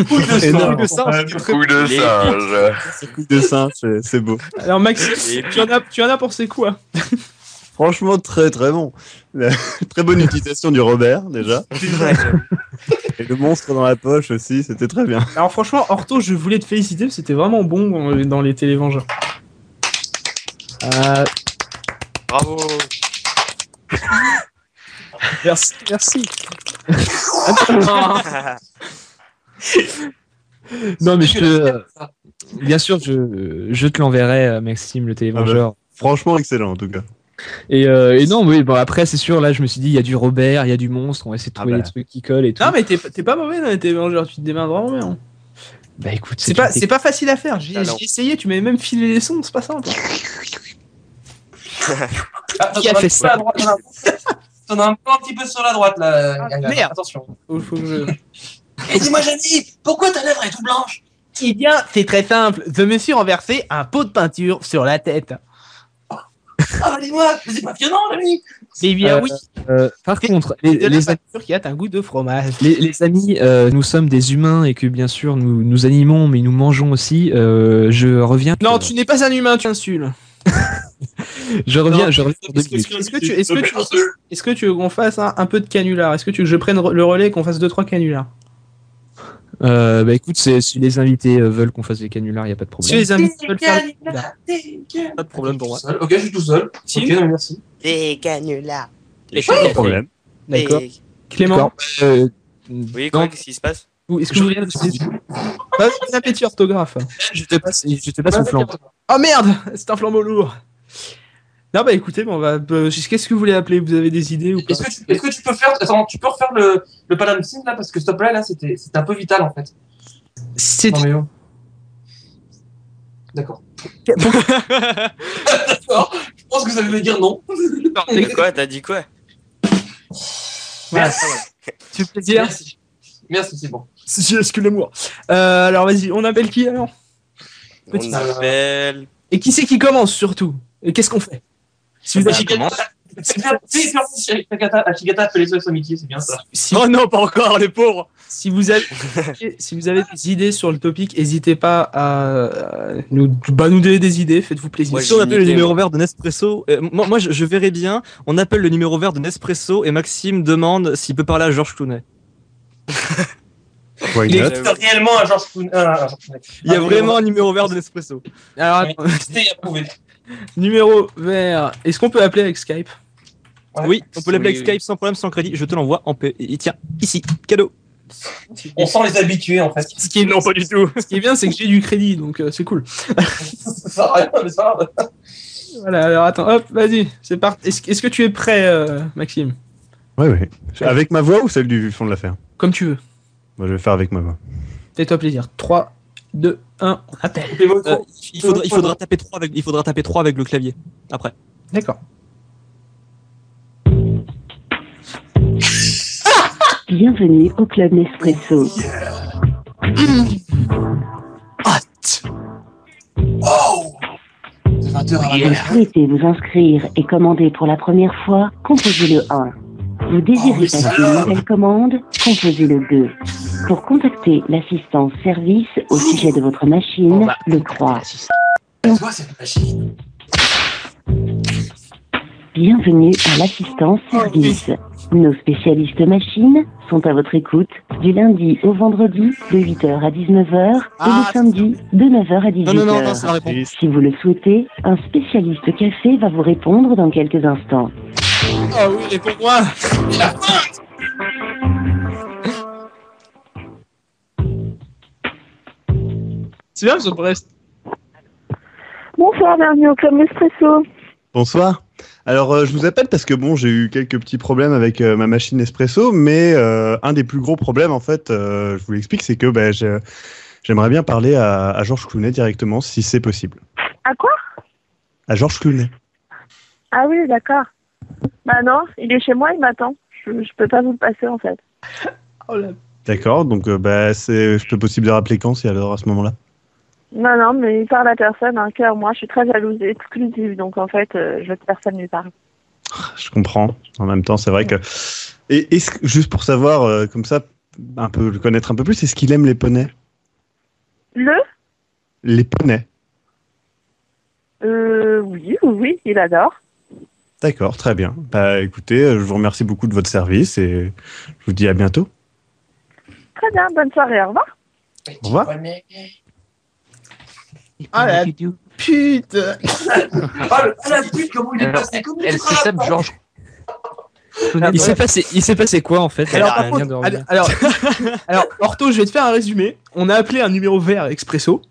Couille de Énorme. singe. Couille de singe. Couille de singe, c'est beau. Alors, Maxime, tu en as pensé quoi? Franchement, très très bon. Très bonne utilisation du Robert, déjà. Et le monstre dans la poche aussi, c'était très bien. Alors, franchement, Orto, je voulais te féliciter, c'était vraiment bon dans les Télévengeurs. Bravo. Merci. Non mais bien sûr, je te l'enverrai, Maxime, le Télévengeur. Franchement, excellent en tout cas. Et non, oui, bon après c'est sûr, là je me suis dit il y a du Robert, il y a du monstre, on va essayer de trouver des trucs qui collent et tout. Non, mais t'es pas mauvais dans les Télévengeurs, tu te démerdes vraiment bien. Bah écoute, C'est pas facile à faire. J'ai essayé, tu m'avais même filé les sons, c'est pas simple. Qui a fait ça? T'en as un petit peu sur la droite là. Merde. Attention. Faut que je... Et dis-moi, Janie, pourquoi ta lèvre est toute blanche? Eh bien, c'est très simple. Je me suis renversé un pot de peinture sur la tête. Ah, dis-moi, mais c'est pas violent, Janie. Eh bien, oui. Par contre, De la les peinture qui a un goût de fromage. les amis, nous sommes des humains et que bien sûr nous animons mais nous mangeons aussi. Je reviens. Non, tu n'es pas un humain, tu insultes. Je reviens. Pour 2 minutes. Est-ce que tu veux qu'on fasse un peu de canular? Est-ce que tu veux que je prenne le relais et qu'on fasse 2-3 canulars? Bah écoute, si les invités veulent qu'on fasse des canulars, il y a pas de problème. Si les invités veulent faire... Pas de problème pour moi. Ok, je suis tout seul. Si. Ok, non, merci. Des canulars. Pas de problème. D'accord. Et- Clément, D'accord. Oui, quoi, qu'est-ce qui se passe? Est-ce que vous voulez bon appétit orthographe. J'étais pas soufflant. Oh merde, c'est un flambeau lourd. Non bah écoutez, on va. Qu'est-ce que vous voulez appeler? Vous avez des idées ou pas? Est-ce que tu peux faire. Attends, tu peux refaire le Palamsim là parce que ce top-là, c'était un peu vital en fait. Non, D'accord. D'accord. Je pense que ça veut dire non. T'as dit quoi? Voilà. Tu peux dire. Merci, c'est bon. Est-ce que l'amour. Alors vas-y, on appelle qui alors? On appelle. Et qui c'est qui commence surtout? Et qu'est-ce qu'on fait? Si vous Ashigata appelle les amitiés, c'est bien ça. Oh non, pas encore, les pauvres. Si vous avez des idées sur le topic, n'hésitez pas à nous donner des idées, faites-vous plaisir. Si on appelle le numéro vert de Nespresso, moi je verrais bien, on appelle le numéro vert de Nespresso et Maxime demande s'il peut parler à Georges Clooney. Il existe réellement un Georges Clooney. Il y a vraiment un numéro vert de Nespresso. Alors, numéro vert, est-ce qu'on peut appeler avec Skype? Oui, on peut l'appeler avec Skype sans problème, sans crédit. Je te l'envoie en paix. Et tiens, ici, cadeau. On sent les habitués en fait. Non, pas du tout. Ce qui est bien, c'est que j'ai du crédit, donc c'est cool. Ça sert à rien, mais ça va. Voilà, alors attends, hop, vas-y, c'est parti. Est-ce que tu es prêt, Maxime? Oui. Avec ma voix ou celle du fond de l'affaire? Comme tu veux. Moi, je vais faire avec ma voix. Fais-toi plaisir. 3, 2, 1, on appelle. Il faudra taper 3 avec le clavier. Après. D'accord. Bienvenue au Club Nespresso. Hot. Oh. Vous souhaitez vous inscrire et commander pour la première fois, composez le 1. Vous désirez passer une nouvelle commande, composez le 2. Pour contacter l'assistance service au sujet de votre machine, le 3. Toi, cette machine. Bienvenue à l'assistance service. Nos spécialistes machines sont à votre écoute du lundi au vendredi de 8h à 19h et le samedi de 9h à 18h. Non, c'est la réponse. Si vous le souhaitez, un spécialiste café va vous répondre dans quelques instants. Oh oui, réponds-moi. C'est bien, ce Brest. Bonsoir, bienvenue au Club Nespresso. Bonsoir. Alors, je vous appelle parce que bon, j'ai eu quelques petits problèmes avec ma machine Nespresso, mais un des plus gros problèmes, en fait, je vous l'explique, c'est que j'aimerais bien parler à Georges Clooney directement, si c'est possible. À quoi? À Georges Clooney. Ah oui, d'accord. Bah non, il est chez moi, il m'attend. Je peux pas vous le passer, en fait. Oh là. D'accord, donc c'est possible de rappeler quand, si alors à ce moment-là? Non, mais il parle à personne, hein, car moi, je suis très jalouse et exclusive, donc en fait, je veux que personne lui parle. Je comprends. En même temps, c'est vrai que... Et juste pour savoir, comme ça, un peu le connaître un peu plus, est-ce qu'il aime les poneys? Les poneys. Oui, il adore. D'accord, très bien. Bah écoutez, je vous remercie beaucoup de votre service et je vous dis à bientôt. Très bien, bonne soirée, au revoir. Au revoir. Ah la pute. La pute, comment il est passé? Elle se tape Georges. Il s'est passé quoi en fait? Alors, Orto, je vais te faire un résumé. On a appelé un numéro vert expresso.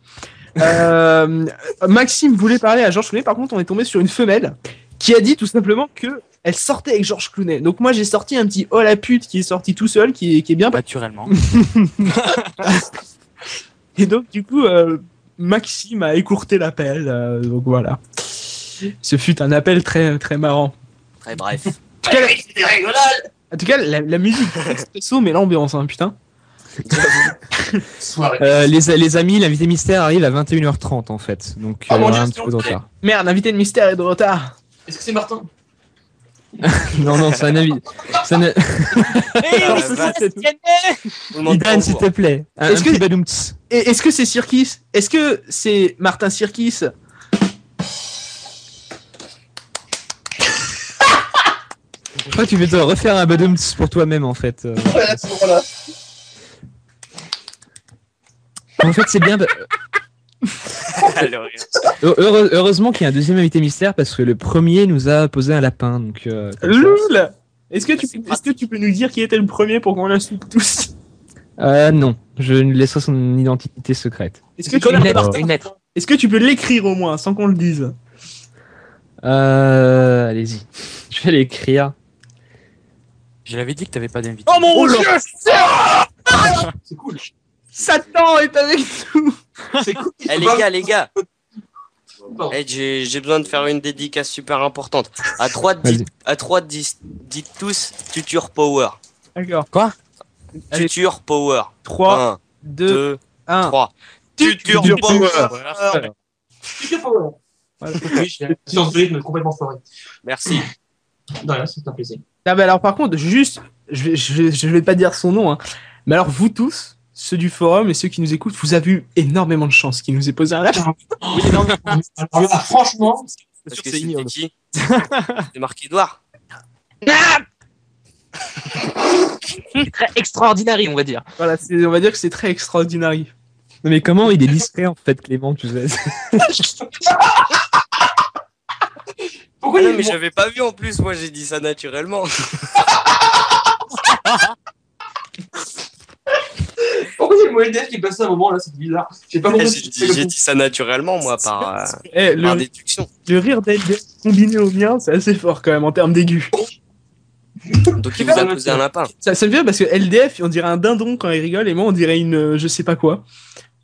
Maxime voulait parler à Georges Clooney. Par contre, on est tombé sur une femelle qui a dit tout simplement que elle sortait avec Georges Clooney. Donc moi, j'ai sorti un petit oh la pute qui est sorti tout seul, qui est bien naturellement. Et donc du coup, Maxime a écourté l'appel. Donc voilà. Ce fut un appel très très marrant. Très bref. En tout cas, la musique expresso mais l'ambiance, hein, putain. Les amis, l'invité mystère arrive à 21h30 en fait, donc il y aura un petit peu de retard. Merde, l'invité de mystère est de retard. Est-ce que c'est Martin? Non, c'est un invité. Idan, s'il te plaît. Est-ce que c'est Sirkis? Est-ce que c'est Martin Sirkis? Je crois que tu veux te refaire un badum pour toi-même en fait. Voilà, c'est bon, là. En fait, c'est bien. Heureusement qu'il y a un deuxième invité mystère parce que le premier nous a posé un lapin. Donc, Loul. Est-ce que tu peux nous dire qui était le premier pour qu'on l'insulte tous? Non, je ne laisserai son identité secrète. Est-ce que, Est-ce que tu peux l'écrire au moins, sans qu'on le dise? Allez-y. Je vais l'écrire. Je l'avais dit que t'avais pas d'invité. Oh mon Dieu! C'est cool. Satan est avec nous! C'est cool. Eh les gars. Eh, j'ai besoin de faire une dédicace super importante. À 3, dites tous Tuture Power. D'accord. Quoi? Tuture Power. 3, 2, 1. 3. Tuture Power. Tuture Power. Voilà. Science de rythme complètement foiré. Merci. De rien, c'est un plaisir. Ah bah alors par contre, juste, je vais pas dire son nom, hein, mais alors vous tous, ceux du forum et ceux qui nous écoutent, vous avez eu énormément de chance qu'il nous ait posé un live. Oui, énormément. Alors là, franchement, parce que c'était qui? C'est Marc Edouard. C'est très extraordinaire, on va dire. Voilà, on va dire que c'est très extraordinaire. Non mais comment il est discret en fait, Clément, tu sais. Pourquoi non, mais j'avais pas vu en plus, moi j'ai dit ça naturellement. Pourquoi c'est le mot LDF qui est passé à un moment là, c'est bizarre. J'ai pas compris. J'ai dit ça naturellement moi par déduction. Le rire d'LDF combiné au mien, c'est assez fort quand même en termes d'aigu. Donc il vous a posé un lapin. Ça me fait bien parce que LDF, on dirait un dindon quand il rigole et moi on dirait une je sais pas quoi.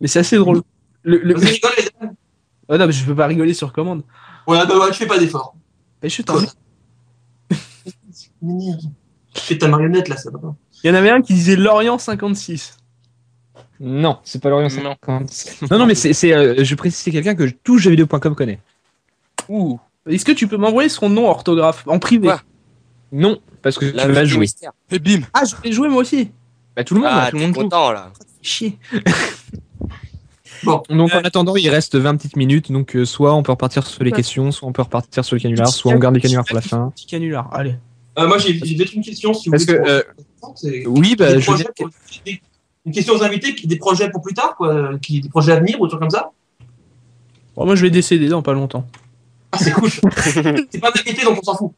Mais c'est assez drôle. Oh non mais je peux pas rigoler sur commande. Ouais bah ouais, tu fais pas d'effort. Mais je t'en fais ta marionnette là, ça va pas. Il y en avait un qui disait Lorient 56. Non, c'est pas Lorient 56. Non, mais je précise, c'est quelqu'un que tout jeuxvideo.com connaît. Ouh. Est-ce que tu peux m'envoyer son nom orthographe en privé? Quoi? Non, parce que tu vas jouer. Et bim. Ah, je vais jouer moi aussi. Bah tout le monde, tout le monde content joue. Là. Chier. Bon, donc en attendant, il reste 20 petites minutes, donc soit on peut repartir sur les questions, soit on peut repartir sur le canular, soit on garde les canulars pour la fin. Petit canular, allez. Moi j'ai peut-être une question si vous parce voulez. Que, oui, bah je une question aux invités, des projets pour plus tard, quoi, des projets à venir ou des trucs comme ça. Bon, moi je vais décéder dans pas longtemps. Ah c'est cool. C'est pas d'invité donc on s'en fout.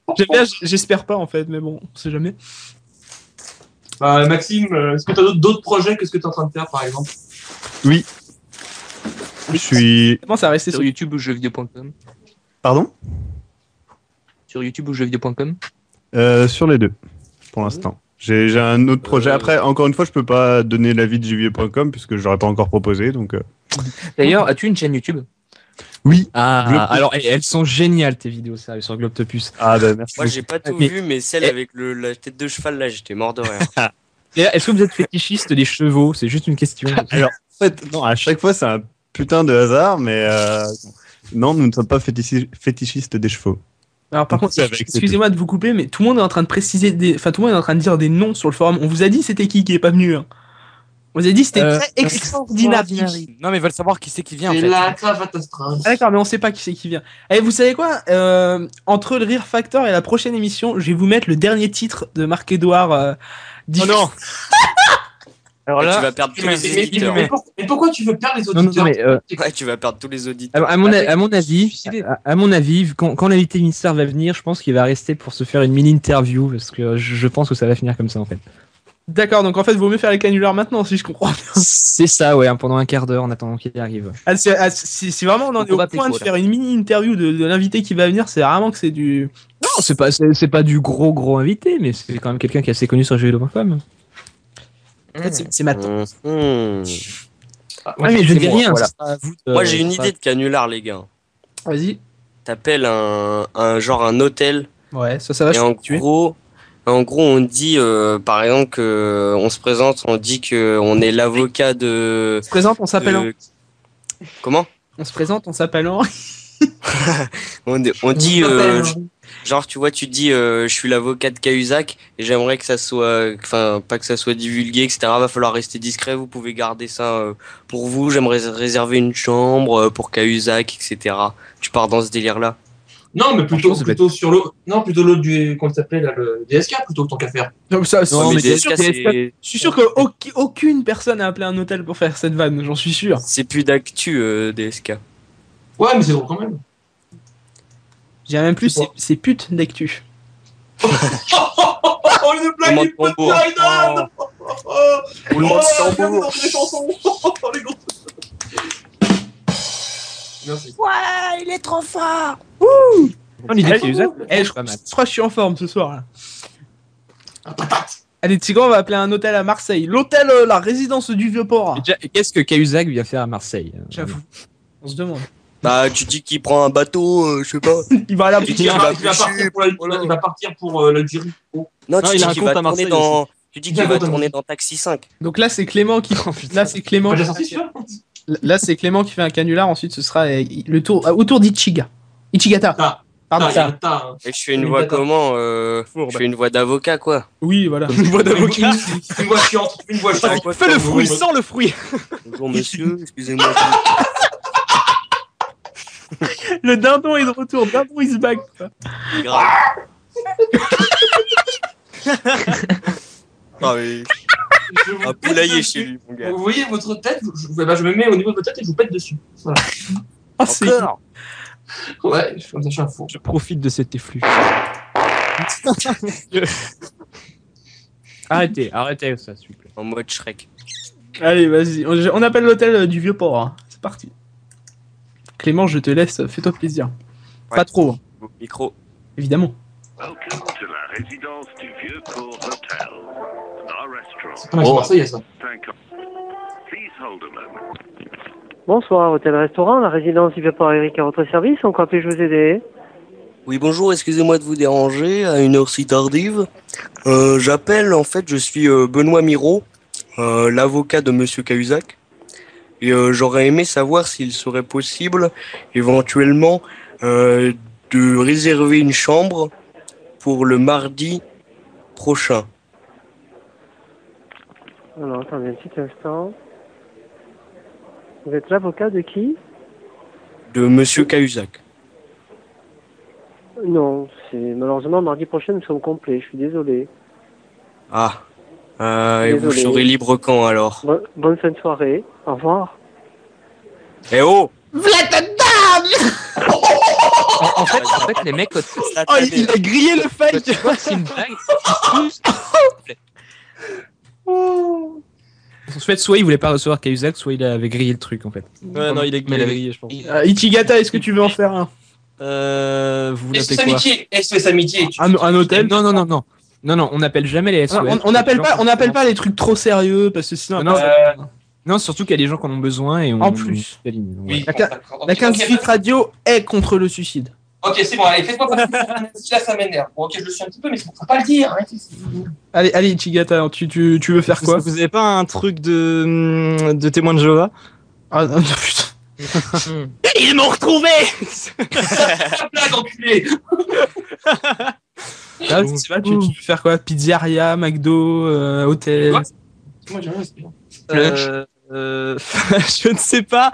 J'espère pas en fait, mais bon, on sait jamais. Maxime, est-ce que tu as d'autres projets que ce que tu es en train de faire par exemple? Oui. Je suis. Comment ça rester sur YouTube ou jeuxvideo.com? Pardon? Sur YouTube ou jeuxvideo.com? Sur les deux, pour l'instant. J'ai un autre projet. Après, encore une fois, je peux pas donner l'avis de jeuxvideo.com puisque je l'aurais pas encore proposé. Donc. D'ailleurs, as-tu une chaîne YouTube? Oui. Alors elles sont géniales tes vidéos, ça, sur Globtopus. Ah bah merci. Moi j'ai pas tout vu, mais celle avec la tête de cheval là, j'étais mort de rire. Est-ce que vous êtes fétichiste des chevaux? C'est juste une question. Alors, en fait, non, à chaque fois, c'est un putain de hasard, mais non, nous ne sommes pas fétichistes des chevaux. Alors par contre, excusez-moi de vous couper, mais tout le monde est en train de préciser tout le monde est en train de dire des noms sur le forum. On vous a dit c'était qui est pas venu. Hein. On vous a dit c'était très extraordinaire. Non mais ils veulent savoir qui c'est qui vient en fait. La d'accord, mais on sait pas qui c'est qui vient. Et vous savez quoi, entre le Rire Factor et la prochaine émission, je vais vous mettre le dernier titre de Marc Edouard. Oh non. Alors là, tu vas perdre tous les auditeurs. Mais pourquoi tu veux perdre les auditeurs? Ouais, tu vas perdre tous les auditeurs. À mon avis, quand l'invité mystère va venir, je pense qu'il va rester pour se faire une mini-interview, parce que je pense que ça va finir comme ça en fait. D'accord, donc en fait, vaut mieux faire les canulars maintenant, si je comprends bien. C'est ça, ouais, pendant un quart d'heure en attendant qu'il arrive. Si vraiment on en est au point de faire une mini-interview de l'invité qui va venir, c'est vraiment que c'est du... Non, c'est pas du gros invité, mais c'est quand même quelqu'un qui est assez connu sur jeuxvideo.com. En fait, c'est maintenant. Ouais, mais je ne dis rien. Voilà. Moi, j'ai une idée de canular, les gars. Vas-y. T'appelles un hôtel. Ouais, ça va. Et en gros, on dit, par exemple, on se présente, on dit qu'on est l'avocat de. On se présente, on s'appelle. Comment? On se présente, on s'appelle. On dit. Genre, tu vois, tu dis, je suis l'avocat de Cahuzac et j'aimerais que ça soit, enfin, pas que ça soit divulgué, etc. Va falloir rester discret. Vous pouvez garder ça pour vous. J'aimerais réserver une chambre pour Cahuzac, etc. Tu pars dans ce délire-là. Non, mais plutôt sur l'autre. Non, plutôt l'autre du. Comment ça s'appelait là, le DSK plutôt tant qu'à faire. Non, mais DSK, je suis sûr qu'aucune personne n'a appelé un hôtel pour faire cette vanne. J'en suis sûr. C'est plus d'actu DSK. Ouais, mais c'est bon quand même. J'ai même plus, c'est pute d'actu. Oh, une blague, Roulement de regarde tambour. dans les chansons. Les gros. Merci. Ouais, il est trop fort. L'idée de Cahuzac, Je crois que je suis en forme ce soir. Là. Allez, Tigran, on va appeler un hôtel à Marseille. L'hôtel, la résidence du Vieux-Port. Qu'est-ce que Cahuzac vient faire à Marseille? J'avoue. On se demande. Bah, tu dis qu'il prend un bateau, je sais pas. Il va aller Il va partir pour l'Algérie. Non, Non, tu il dis a un qu'il compte va à Marseille tourner dans. Tu dis qu'il va tourner dans Taxi 5. Donc là, c'est Clément qui. Là, c'est Clément. J'ai sorti celui-là. Là, c'est Clément qui fait un canular. Ensuite, ce sera le tour autour d'Ichiga. Ichigata. Pardon. Et je fais une voix comment Je fais une voix d'avocat, quoi. Oui, voilà. Une voix d'avocat. Une voix chiante. Une voix chiante. Fais le fruit sans le fruit. Bonjour monsieur, excusez-moi. Le dindon est de retour. Dindon is back. Quoi. Grave. Ah oui. Un poulailler chez lui, mon gars. Vous voyez votre tête, je me mets au niveau de votre tête et je vous pète dessus. Voilà. Oh, c'est Encore. Ouais, je suis un four. Je profite de cet efflux. Arrêtez ça, s'il vous plaît. En mode Shrek. Allez, vas-y. On appelle l'hôtel du Vieux-Port. Hein. C'est parti. Clément, je te laisse. Fais-toi plaisir. Ouais. Pas trop. Hein. Au micro. Évidemment. Welcome to la résidence du Vieux-Port Hotel. Our restaurant. Ah, c'est Marseillais, ça. Thank you. Please hold a moment. Bonsoir, hôtel-restaurant, la résidence du Vieux-Port Eric à votre service. En quoi puis-je vous aider? Oui, bonjour, excusez-moi de vous déranger à une heure si tardive. J'appelle, en fait, je suis Benoît Miro, l'avocat de Monsieur Cahuzac. Et j'aurais aimé savoir s'il serait possible, éventuellement, de réserver une chambre pour le mardi prochain. Alors, attendez un petit instant. Vous êtes l'avocat de qui? De Monsieur Cahuzac. Non, c'est malheureusement mardi prochain, nous sommes complets, je suis désolé. Ah. Et vous Désolé. serez libre quand, alors? Bonne fin de soirée, au revoir. Eh oh! En fait, les mecs, quand Oh, il a grillé le fake. tu vois que c'est une blague, En fait, soit il voulait pas recevoir Cahuzac, soit il avait grillé le truc, en fait. Ouais, non, il est grillé, je pense. Ichigata, est-ce que tu veux en faire un? Vous l'appelez SOS quoi? Amitié. SOS Amitié. Un hôtel? Non, on n'appelle jamais les SOS. On n'appelle pas les trucs trop sérieux parce que sinon. Non, surtout qu'il y a des gens qui en ont besoin et on. En plus. Oui, La 15-18 radio est contre le suicide. Ok, c'est bon, allez, faites-moi passer pour un là, ça m'énerve. Bon, ok, je le suis un petit peu, mais faut pas le dire. Arrêtez. Allez, Ichigata, tu veux faire quoi? Vous avez pas un truc de témoin de Jéhovah? Ah non, putain. Ils m'ont retrouvé. Blague, enculé. Ah, je sais pas, tu veux faire quoi? Pizzeria, McDo, hôtel? Moi, j'ai rien, c'est bien. Je ne sais pas.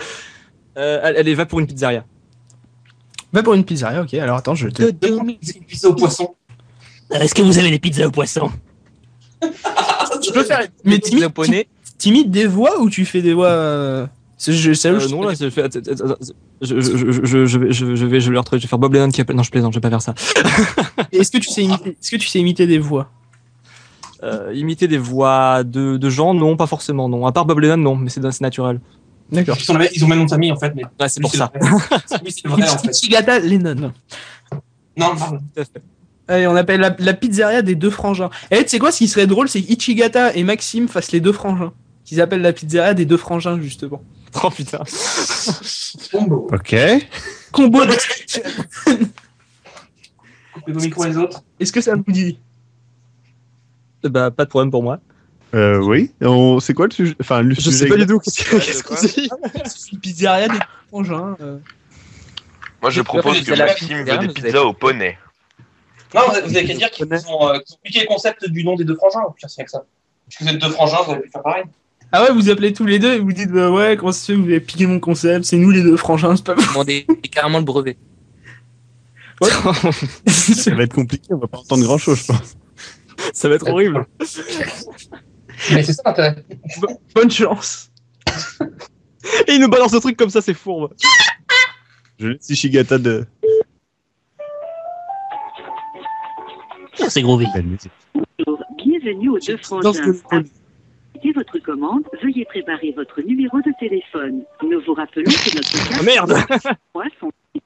Allez, va pour une pizzeria. Va pour une pizzeria, ok. Alors attends, je te. C'est une pizza au poisson. Est-ce que vous avez des pizzas au poisson? Tu peux faire. Mais timide des voix ou tu fais des voix. Non, là, je vais le retrouver. Je vais faire Bob Lennon qui appelle. Non, je plaisante, je vais pas faire ça. Est-ce que tu sais imiter des voix? Imiter des voix de gens, non, pas forcément, non. À part Bob Lennon, non, mais c'est naturel. D'accord. Ils ont même nom de famille en fait, mais. Ouais, c'est pour ça. Oui, c'est vrai en fait. Ichigata Lennon. Non, pardon. Tout à fait. Allez, on appelle la pizzeria des deux frangins. Et tu sais quoi, ce qui serait drôle, c'est qu'Ichigata et Maxime fassent les deux frangins. Qu'ils appellent la pizzeria des deux frangins, justement. Oh putain. Combo. Ok. Combo de. Coupez vos micros les autres. Est-ce que ça vous dit? Bah, pas de problème pour moi. Oui. C'est quoi le sujet? Enfin, le sujet. Je sais pas du tout. Qu'est-ce qu'on dit? C'est une pizzeria des deux frangins. Moi, je propose que Maxime veut des pizzas au poney. Non, vous avez qu'à dire qu'ils ont piqué le concept du nom des deux frangins. Putain, c'est avec ça. Parce que vous êtes deux frangins, vous avez pu faire pareil. Ah ouais, vous appelez tous les deux et vous dites bah ouais, comment ça se fait, vous avez piqué mon concept, c'est nous les deux frangins, c'est pas vous. Demandez carrément le brevet. Ouais. Ça va être compliqué, on va pas entendre grand chose, je pense. Ça va être horrible. Mais c'est ça l'intérêt. Bonne chance. Et il nous balance un truc comme ça, c'est fourbe. Je laisse Ichigata de. C'est groovy. Bienvenue aux deux frangins. compléter votre commande, veuillez préparer votre numéro de téléphone. Nous vous rappelons que notre carte merde. son site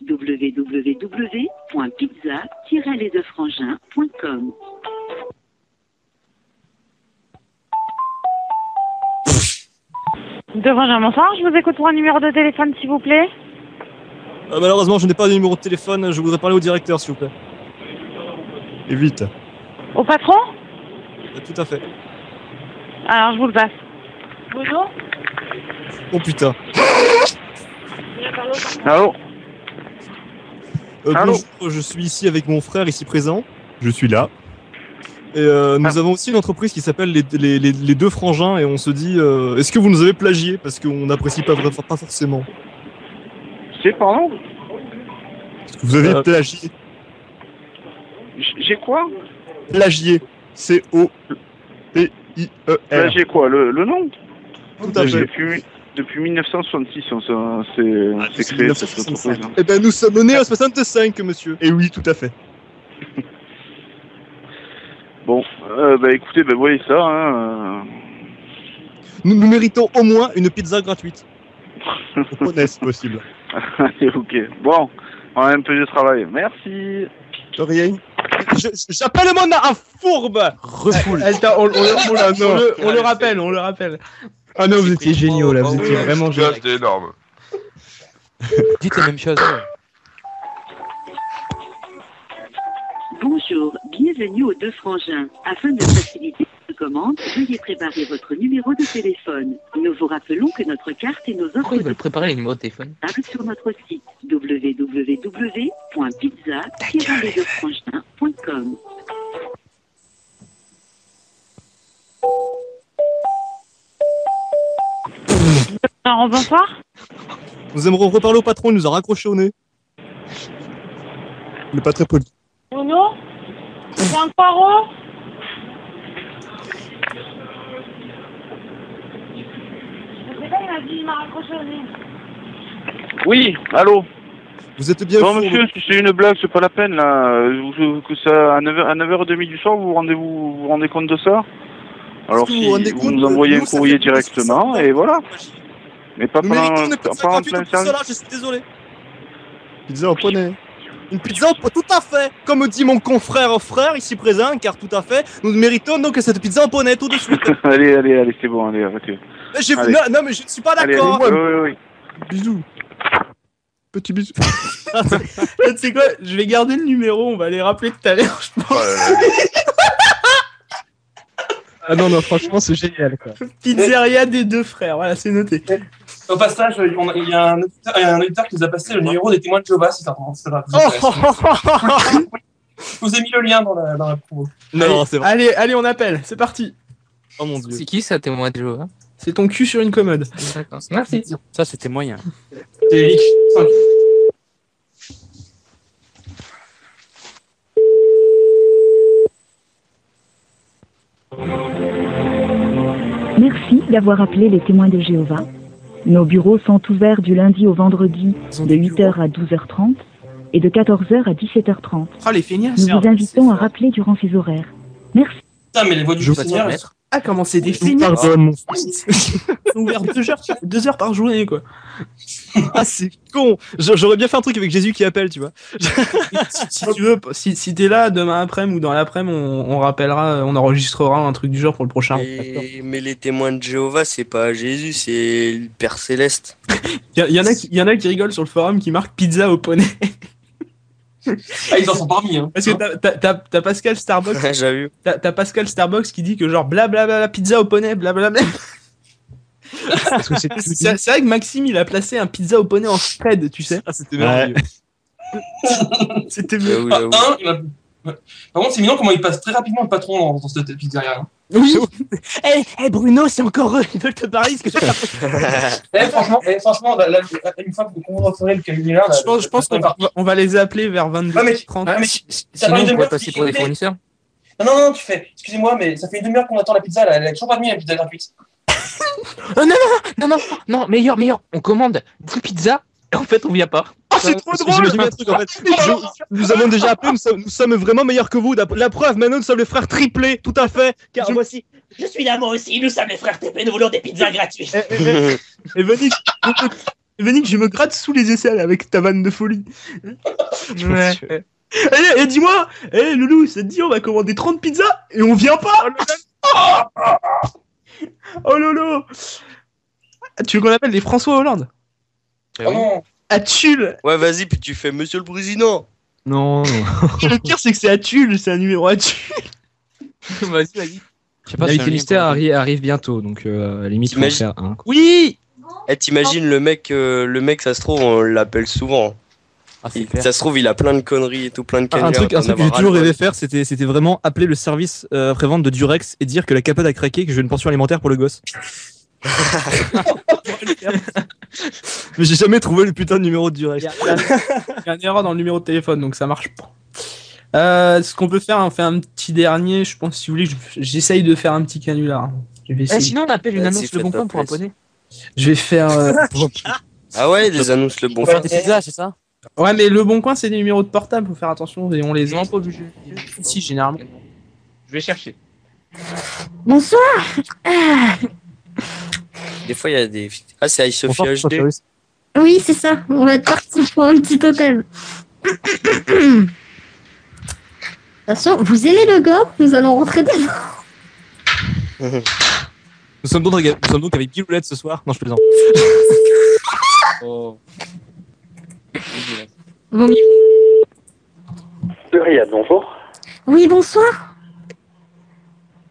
www.pizza-lesdefrangins.com. De Frangins, bonsoir, je vous écoute pour un numéro de téléphone, s'il vous plaît. Malheureusement, je n'ai pas de numéro de téléphone. Je voudrais parler au directeur, s'il vous plaît. Et vite. Au patron? Tout à fait. Alors, je vous le passe. Bonjour. Oh putain. Allô? Allô? Bonjour, je suis ici avec mon frère, ici présent. Je suis là. Et nous avons aussi une entreprise qui s'appelle les Deux Frangins et on se dit est-ce que vous nous avez plagié parce qu'on n'apprécie pas forcément. C'est pardon? Est-ce que vous avez plagié? J'ai quoi? Plagié. C-O-P-I-E-R. Plagié quoi? Le nom? Tout à fait. Depuis 1966, c'est créé cette entreprise. Hein. Eh ben nous sommes nés en 65, monsieur. Et oui, tout à fait. Bon, écoutez, voyez ça. Hein, Nous méritons au moins une pizza gratuite. On est possible. Allez, ok. Bon, on a un peu de travail. Merci. De rien. J'appelle mon un fourbe. Refoule. On le rappelle. Ah non, vous étiez géniaux là, vous étiez vraiment géniaux. C'était énorme. Dites la même chose. Bonjour, bienvenue aux Deux Frangins. Afin de faciliter votre commande, veuillez préparer votre numéro de téléphone. Nous vous rappelons que notre carte et nos offres Pourquoi ils veulent préparer les numéros de téléphone sur notre site www.pizza-lesdefrangins.com. Alors, bonsoir. Nous aimerons reparler au patron, il nous a raccroché au nez. Il n'est pas très poli. Bruno? C'est un poireau? Je sais pas, il m'a raccroché au nez. Oui, allô? Vous êtes bien bon, fourbe. monsieur, c'est une blague, c'est pas la peine, là. Que ça, à 9h30 du soir, vous vous rendez compte de ça? Alors, si vous nous envoyez un courrier directement, et voilà. Mais pas Nous pendant méritons une pizza en gratuite plein en plus, service. là, je suis désolé. Pizza au poney. Une pizza au poney, tout à fait. Comme dit mon confrère frère ici présent, car tout à fait, nous méritons donc cette pizza au poney tout de suite. allez, c'est bon, allez, arrêtez. Allez. Non, mais je ne suis pas d'accord. Oui. Bisous. Petit bisou. Tu sais quoi? Je vais garder le numéro, on va les rappeler tout à l'heure, je pense. Ah non, franchement, c'est génial quoi. Pizzeria des Deux Frères, voilà, c'est noté. Au passage, il y a un auditeur qui nous a passé le numéro des témoins de Jéhovah, si ça t'intéresse. Je vous ai mis le lien dans la promo. Non, c'est vrai. Allez, on appelle, c'est parti. Oh mon dieu. C'est qui ça, témoin de Jéhovah? C'est ton cul sur une commode. D'accord, merci. Ça, c'était moyen. C'est Eric. Merci d'avoir appelé les témoins de Jéhovah. Nos bureaux sont ouverts du lundi au vendredi de 8h à 12h30 et de 14h à 17h30. Oh, les feignasses. Nous vous invitons à rappeler durant ces horaires. Merci. Putain, mais les voix du Seigneur. Ah, comment c'est des feignasses. Pardonne, mon fils. Ils sont ouverts 2 heures par journée, quoi. Ah, c'est con. J'aurais bien fait un truc avec Jésus qui appelle, tu vois. Si tu veux, si t'es là demain après-midi ou dans l'après-midi, on rappellera, on enregistrera un truc du genre pour le prochain. Mais les témoins de Jéhovah, c'est pas Jésus, c'est le Père Céleste. Il y en a qui rigolent sur le forum qui marquent pizza au poney. Ah, ils en sont parmi, hein. Parce que t'as Pascal Starbucks. J'ai vu. T'as Pascal Starbucks qui dit que genre blablabla pizza au poney, blablabla. C'est vrai que Maxime il a placé un pizza au poney en spread, tu sais. Ah, c'était merveilleux. C'était mieux. Par contre, c'est mignon comment il passe très rapidement le patron dans cette pizzeria. Hein. Oui. Hey, Bruno, c'est encore eux. Ils veulent te parler. Franchement, là, une fois que vous referez le cabinet là, je pense qu'on va les appeler vers 22h30. Sinon, on pourrait passer pour des fournisseurs. Non, tu fais. Excusez-moi, mais ça fait une demi-heure qu'on attend la pizza. Elle a toujours pas mis la pizza gratuite. Non, meilleur. On commande 10 pizzas et en fait, on vient pas. c'est trop drôle. J'imagine bien un truc, en fait. Nous avons déjà appelé, nous sommes vraiment meilleurs que vous. La preuve, maintenant nous sommes les frères triplés, tout à fait. Car voici. Je suis là moi aussi, nous sommes les frères TP, nous voulons des pizzas gratuites. Et Vanik, je me gratte sous les aisselles avec ta vanne de folie. Ouais. Eh, dis-moi, Loulou, ça te dit on va commander 30 pizzas et on vient pas. Oh Lolo. Tu veux qu'on appelle les François Hollande? À Tulle. Ouais, vas-y, puis tu fais Monsieur le Président. Non. Le pire, c'est que c'est à Tulle, c'est un numéro à Tulle. Vas-y. L'invité mystère arrive bientôt, donc à la limite, on va faire un. Oui. T'imagines le mec, ça se trouve, on l'appelle souvent. Ça se trouve, il a plein de conneries et tout, plein de canulars. Un truc que j'ai toujours rêvé faire, c'était vraiment appeler le service après-vente de Durex et dire que la capote a craqué et que je veux une pension alimentaire pour le gosse. Mais j'ai jamais trouvé le putain de numéro de Durex. Il y a une erreur dans le numéro de téléphone, donc ça marche pas. Ce qu'on peut faire, on fait un petit dernier. Je pense, si vous voulez, j'essaye de faire un petit canular. Sinon, on appelle une annonce Le Bon Coin pour un poney. Je vais faire. Ah ouais, des annonces Le Bon Coin. Des pizzas, c'est ça? Ouais, mais Le Bon Coin, c'est des numéros de portable, faut faire attention et on les a pas obligés. Si, généralement. Je vais chercher. Bonsoir. Des fois, il y a des. Ah, c'est iSophia HD. Oui, c'est ça. On va être parti pour un petit hôtel. Attention, vous aimez le gore? Nous allons rentrer dedans. Nous sommes donc avec Guiloulette ce soir. Non, je plaisante. Oh. Bon. Riyad, bonjour. Oui, bonsoir.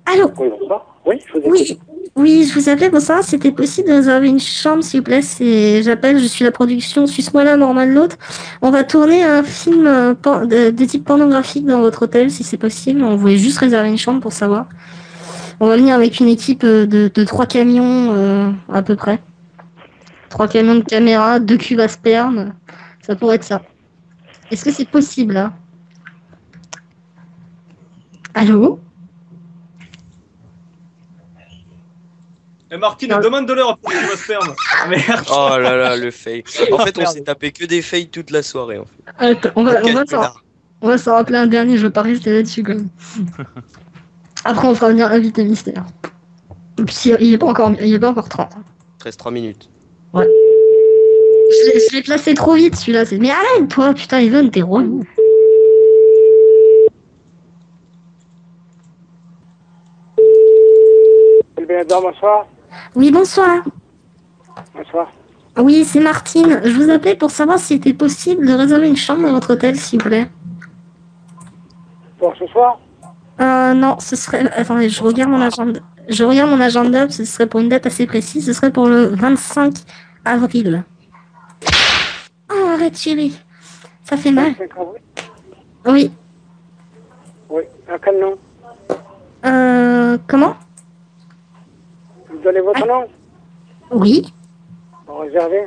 Allô? Oui, bonsoir. Oui, je vous écoute. Oui, je vous appelais pour savoir si c'était possible de réserver une chambre, s'il vous plaît. Je suis la production Suisse-moi là, Normal l'autre. On va tourner un film de type pornographique dans votre hôtel, si c'est possible. On voulait juste réserver une chambre pour savoir. On va venir avec une équipe de 3 camions à peu près. 3 camions de caméra, 2 cuves à sperme. Ça pourrait être ça. Est-ce que c'est possible, là? Allô? Et Martine, demande de l'heure pour le sperme. Merde. Oh là là, le fake. En fait, on s'est tapé que des fakes toute la soirée. En fait. Attends, on va s'en rappeler un dernier, je veux pas rester là-dessus quand même. Après, on fera venir l'invité mystère. Et puis, il est pas encore 30. 13-3 minutes. Ouais. Je l'ai placé trop vite celui-là. Mais arrête, toi, putain, Evan, t'es relou. Bonsoir. Oui, bonsoir. Bonsoir. Oui, c'est Martine. Je vous appelais pour savoir si c'était possible de réserver une chambre dans votre hôtel, s'il vous plaît. Pour ce soir? Non, ce serait... Attendez, je regarde mon agenda. Ce serait pour une date assez précise. Ce serait pour le 25 avril. Oh, arrête, chérie. Ça fait mal. 25 avril? Oui. Oui. À quel nom? Comment? Vous donnez votre nom? Oui. Pour réserver?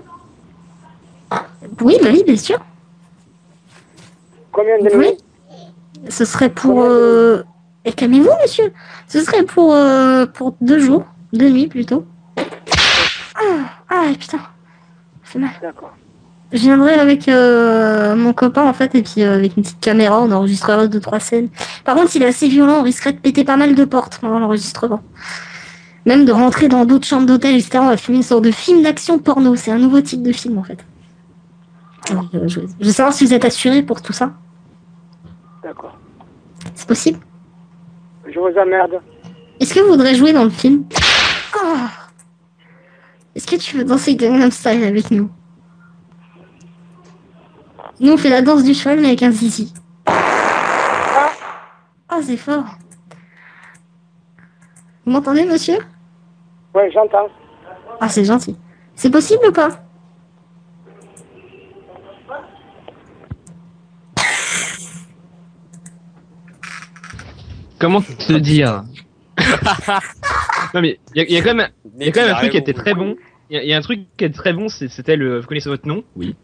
Oui, bah oui, bien sûr. Combien de nuits? Oui. Ce serait pour... Et calmez-vous, monsieur. Ce serait pour 2 jours. 2 nuits, plutôt. Ah, putain. Ça fait mal. D'accord. Je viendrai avec mon copain, en fait, et puis avec une petite caméra, on enregistrerait 2-3 scènes. Par contre, s'il est assez violent, on risquerait de péter pas mal de portes pendant l'enregistrement. Même de rentrer dans d'autres chambres d'hôtel, etc. On va filmer une sorte de film d'action porno. C'est un nouveau type de film, en fait. Alors, je veux savoir si vous êtes assuré pour tout ça. D'accord. C'est possible? Je vous emmerde. Est-ce que vous voudrez jouer dans le film? Est-ce que tu veux danser Gangnam Style avec nous? Nous, on fait la danse du cheval, mais avec un zizi. Oh, c'est fort. Vous m'entendez, monsieur? Oui, j'entends. Ah, c'est gentil. C'est possible ou pas? Comment te dire? Non mais il y a quand même un truc qui était très bon. Il y a un truc qui était très bon, c'était le... Vous connaissez votre nom? Oui.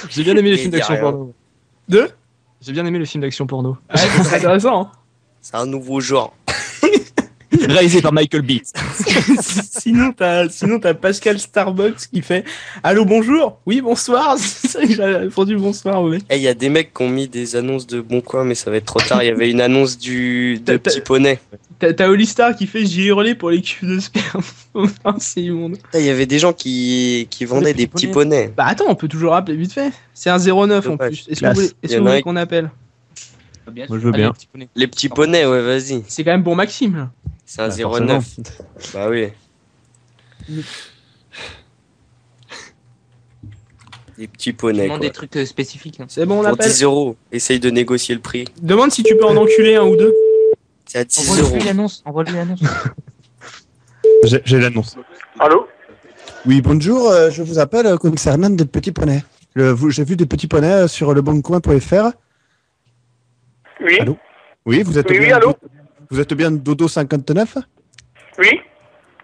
J'ai bien aimé les films d'action porno. J'ai bien aimé les films d'action porno. Ah, c'est intéressant. Hein. C'est un nouveau genre. Réalisé par Michael Beats. Sinon, t'as Pascal Starbucks qui fait allô, bonjour. Oui, bonsoir. C'est ça que j'avais répondu bonsoir au mec. Il y a des mecs qui ont mis des annonces de Bon Coin, mais ça va être trop tard. Il y avait une annonce de Petit Poney. T'as Holistar qui fait j'ai hurlé pour les cuves de sperme. C'est immonde. Il y avait des gens qui vendaient des petits poneys. Bah attends, on peut toujours appeler vite fait. C'est un 09 en plus. Est-ce que vous voulez qu'on appelle? Moi je veux bien. Les petits poneys, ouais, vas-y. C'est quand même pour Maxime là. C'est un 09. Bah oui. Des petits poneys. Demande des trucs spécifiques. Hein. C'est bon, on pour appelle. 10 €. Essaye de négocier le prix. Demande si tu peux en enculer un ou deux. C'est à 10 Envoie-lui €. l'annonce. Envoie-lui l'annonce. J'ai l'annonce. Allô? Oui, bonjour, je vous appelle concernant des petits poneys. J'ai vu des petits poneys sur leboncoin.fr. Oui. Allô? Oui, vous êtes Oui, bien. oui, allô? Vous êtes bien Dodo59? Oui.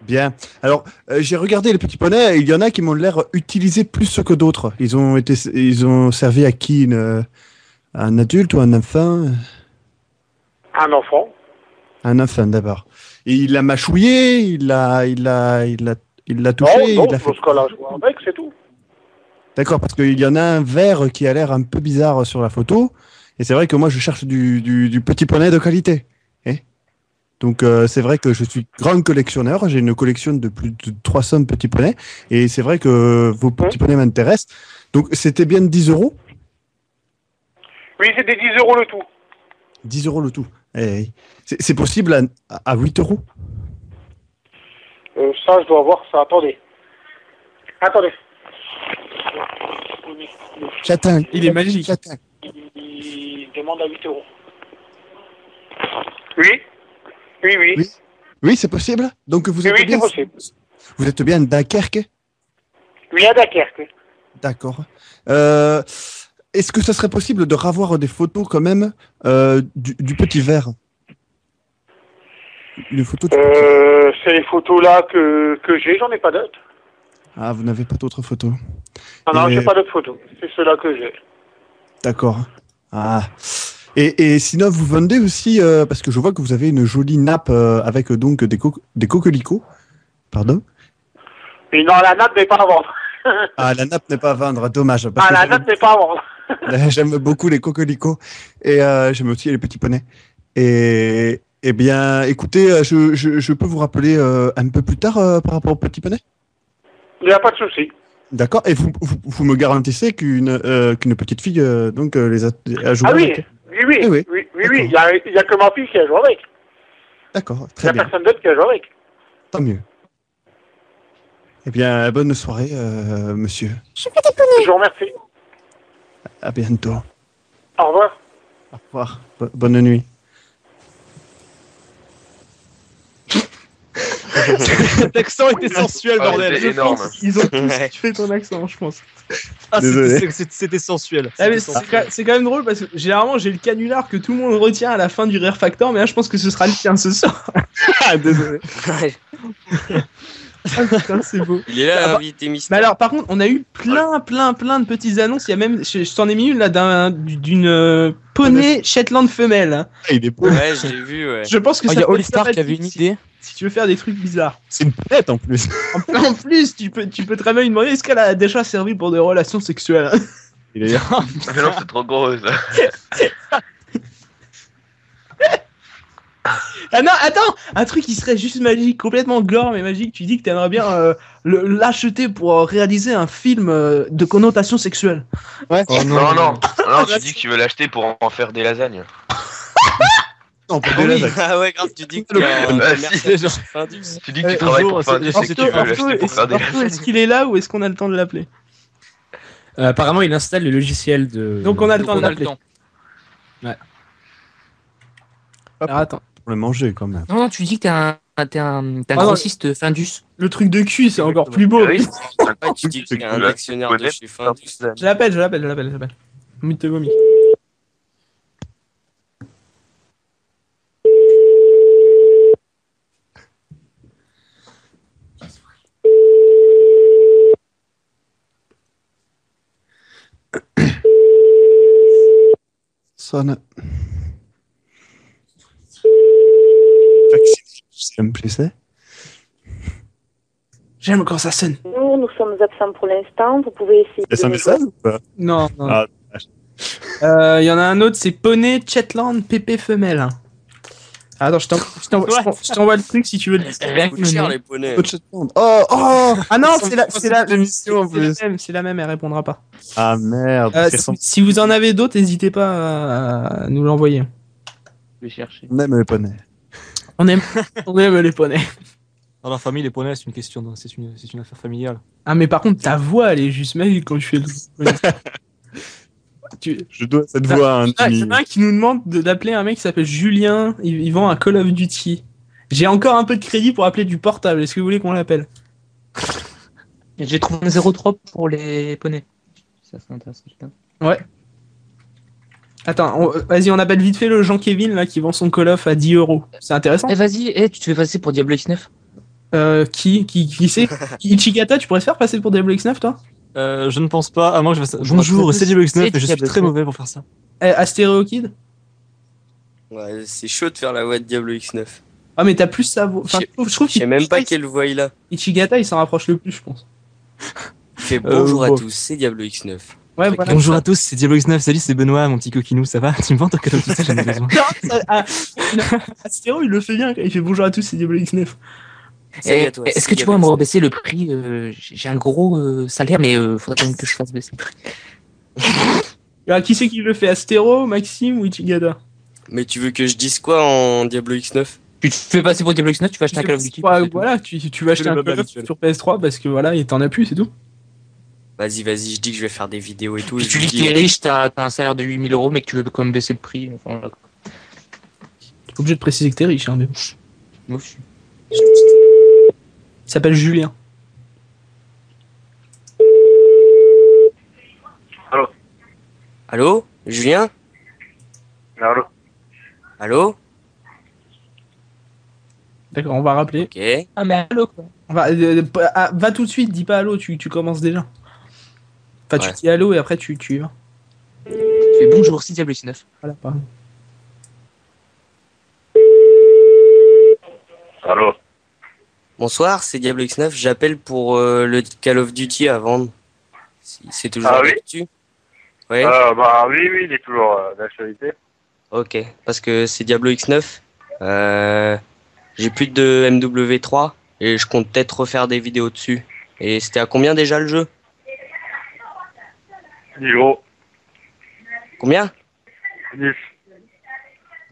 Bien. Alors, j'ai regardé les petits poneys, et il y en a qui m'ont l'air utilisés plus que d'autres. Ils ont servi à qui? Un adulte ou un enfant? Un enfant. Un enfant, d'abord. Et il l'a mâchouillé, il l'a touché. Non, il a dans ce cas-là, je vois avec, c'est tout. D'accord, parce qu'il y en a un vert qui a l'air un peu bizarre sur la photo. Et c'est vrai que moi, je cherche du petit poney de qualité. Donc, c'est vrai que je suis grand collectionneur. J'ai une collection de plus de 300 petits poneys. Et c'est vrai que vos petits poneys m'intéressent. Donc, c'était bien 10 €? Oui, c'était 10 € le tout. 10 € le tout. C'est possible à 8 €? Ça, je dois voir ça. Attendez. J'attends. Il est magique. J'attends. Il demande à 8 €. Oui. Oui, c'est possible? Donc, vous êtes Oui, bien... c'est possible. Vous êtes bien à Dunkerque? Oui, à Dunkerque. D'accord. Est-ce que ça serait possible de revoir des photos quand même du petit verre? Une photo du petit... C'est les photos là que j'ai, j'en ai pas d'autres. Ah, vous n'avez pas d'autres photos? Non, Et- j'ai pas d'autres photos. C'est ceux-là que j'ai. D'accord. Ah. Et sinon, vous vendez aussi, parce que je vois que vous avez une jolie nappe avec donc des coquelicots. Pardon? Mais non, la nappe n'est pas à vendre. Ah, la nappe n'est pas à vendre, dommage. Parce que La nappe n'est pas à vendre. j'aime beaucoup les coquelicots et j'aime aussi les petits poneys. Et bien, écoutez, je peux vous rappeler un peu plus tard par rapport aux petits poneys? Il n'y a pas de souci. D'accord. Et vous me garantissez qu'une petite fille donc les a joué Ah oui, avec? oui. Il y a que ma fille qui a joué avec. D'accord, Il très n'y a bien. personne d'autre qui a joué avec. Tant mieux. Eh bien, bonne soirée, monsieur. Je vous remercie. À bientôt. Au revoir. Au revoir. Bonne nuit. Cet accent était sensuel, bordel. c'était énorme. Ils ont tous fait ton accent, je pense. Ah, Désolé. c'était sensuel. Ah, mais C'était sensuel. c'est quand même drôle parce que généralement j'ai le canular que tout le monde retient à la fin du Rare Factor, mais là je pense que ce sera le tien ce soir. Ah, désolé. Ah putain, c'est beau. Il est là, l'invité mystère. Mais alors, par contre, on a eu plein de petites annonces. Il y a même, je t'en ai mis une là d'une poney Shetland femelle. Hein. Il est beau. Ouais, je l'ai vu, ouais. Je pense que Il ça y a peut All être Star qui sympathique avait une idée. si tu veux faire des trucs bizarres. C'est une planète en plus. En plus, tu peux très bien lui demander est-ce qu'elle a déjà servi pour des relations sexuelles. Il est... Mais non, c'est trop gros ça. Ah non, attends, un truc qui serait juste magique, complètement gore mais magique. Tu dis que t'aimerais bien l'acheter pour réaliser un film de connotation sexuelle. Ouais. Oh non, tu dis que tu veux l'acheter pour en faire des lasagnes. Non, pas Ah de oui, lasagne. ah ouais, grave, tu dis que t'es un Bah, commerçant si, chez Findus. Tu dis que tu travailles pour Findus et que tu veux l'acheter pour faire des lasagnes. Est-ce qu'il est là ou est-ce qu'on a le temps de l'appeler? Apparemment, il installe le logiciel de. Donc on a le temps de l'appeler. Ouais. Alors attends. Pour le manger quand même. Non, tu dis que t'es un non. grossiste Findus. Le truc de cul, c'est encore plus beau. Oui, ouais, tu dis que t'es un actionnaire de chez Findus. Je l'appelle. Mute te vomi. Sonne. C'est tu sais. J'aime quand ça sonne. Nous sommes absents pour l'instant. Vous pouvez essayer. Est-ce un message ou pas? Non. Ah, Il y en a un autre, c'est Poney Chetland Pépé Femelle. Attends, je t'envoie le truc si tu veux. Rien que cher, les poneys. Oh Ah non, c'est la émission en plus. C'est la même, elle répondra pas. Ah merde. Si vous en avez d'autres, n'hésitez pas à nous l'envoyer. Je vais chercher. On aime les poneys. On aime les poneys. Dans la famille, les poneys, c'est une question, c'est une affaire familiale. Ah mais par contre, ta voix, elle est juste magique quand tu fais le... Je dois cette voix à un Il y en a un qui nous demande d'appeler un mec qui s'appelle Julien. Il vend un Call of Duty. J'ai encore un peu de crédit pour appeler du portable. Est-ce que vous voulez qu'on l'appelle? J'ai trouvé un 03 pour les poneys. Ça intéressant. Ouais. Attends, vas-y, on appelle vite fait le Jean-Kevin là qui vend son Call of à 10 €. C'est intéressant. Eh vas-y, tu te fais passer pour Diablo X9. Qui c'est? Ichigata, tu pourrais te faire passer pour Diablo X9 toi? Je ne pense pas, à moins que je fasse ça. Bonjour, c'est Diablo X9 et je suis très mauvais pour faire ça. Astéréo Kid? Ouais, c'est chaud de faire la voix de Diablo X9. Ah mais t'as plus sa voix. Enfin, je trouve Je sais même pas quelle voix il a. Ichigata il s'en rapproche le plus, je pense. Il fait bonjour à tous, c'est Diablo X9. Ouais, voilà. Bonjour à tous, c'est Diablo X9. Salut, c'est Benoît, mon petit coquinou, ça va? Tu me vends ton cadeau tout ça, j'en ai besoin. Astéro il le fait bien quand il fait bonjour à tous, c'est Diablo X9. Est-ce que tu pourrais me rebaisser le prix? J'ai un gros salaire, mais faudrait quand même que je fasse baisser le prix. Qui c'est qui le fait? Astéro, Maxime ou Ichigata? Mais tu veux que je dise quoi en Diablo X9? Tu te fais passer pour Diablo X9, tu vas acheter un Call of Duty. Voilà, tu vas acheter un Call of sur PS3 parce que voilà, il t'en a plus, c'est tout. Vas-y, je dis que je vais faire des vidéos et tout. Tu dis que t'es riche, t'as un salaire de 8 000 €, mais que tu veux quand même baisser le prix. Enfin, voilà. T'es obligé de préciser que t'es riche, hein, mais bon. Moi aussi. Il s'appelle Julien. Allô? Allô? Julien? Allô? Allô? D'accord, on va rappeler. Ok. Ah mais allô quoi. Va tout de suite, dis pas allô, tu commences déjà. Enfin, tu dis allô et après tu y vas. Tu fais bonjour, c'est Diablo X9. Voilà, pardon. Allô? Bonsoir, c'est Diablo X9. J'appelle pour le Call of Duty à vendre. C'est toujours d'actu? Ouais. Bah oui, il est toujours d'actualité. Ok, parce que c'est Diablo X9. J'ai plus de MW3 et je compte peut-être refaire des vidéos dessus. Et c'était à combien déjà le jeu? 10 €. Combien? 10.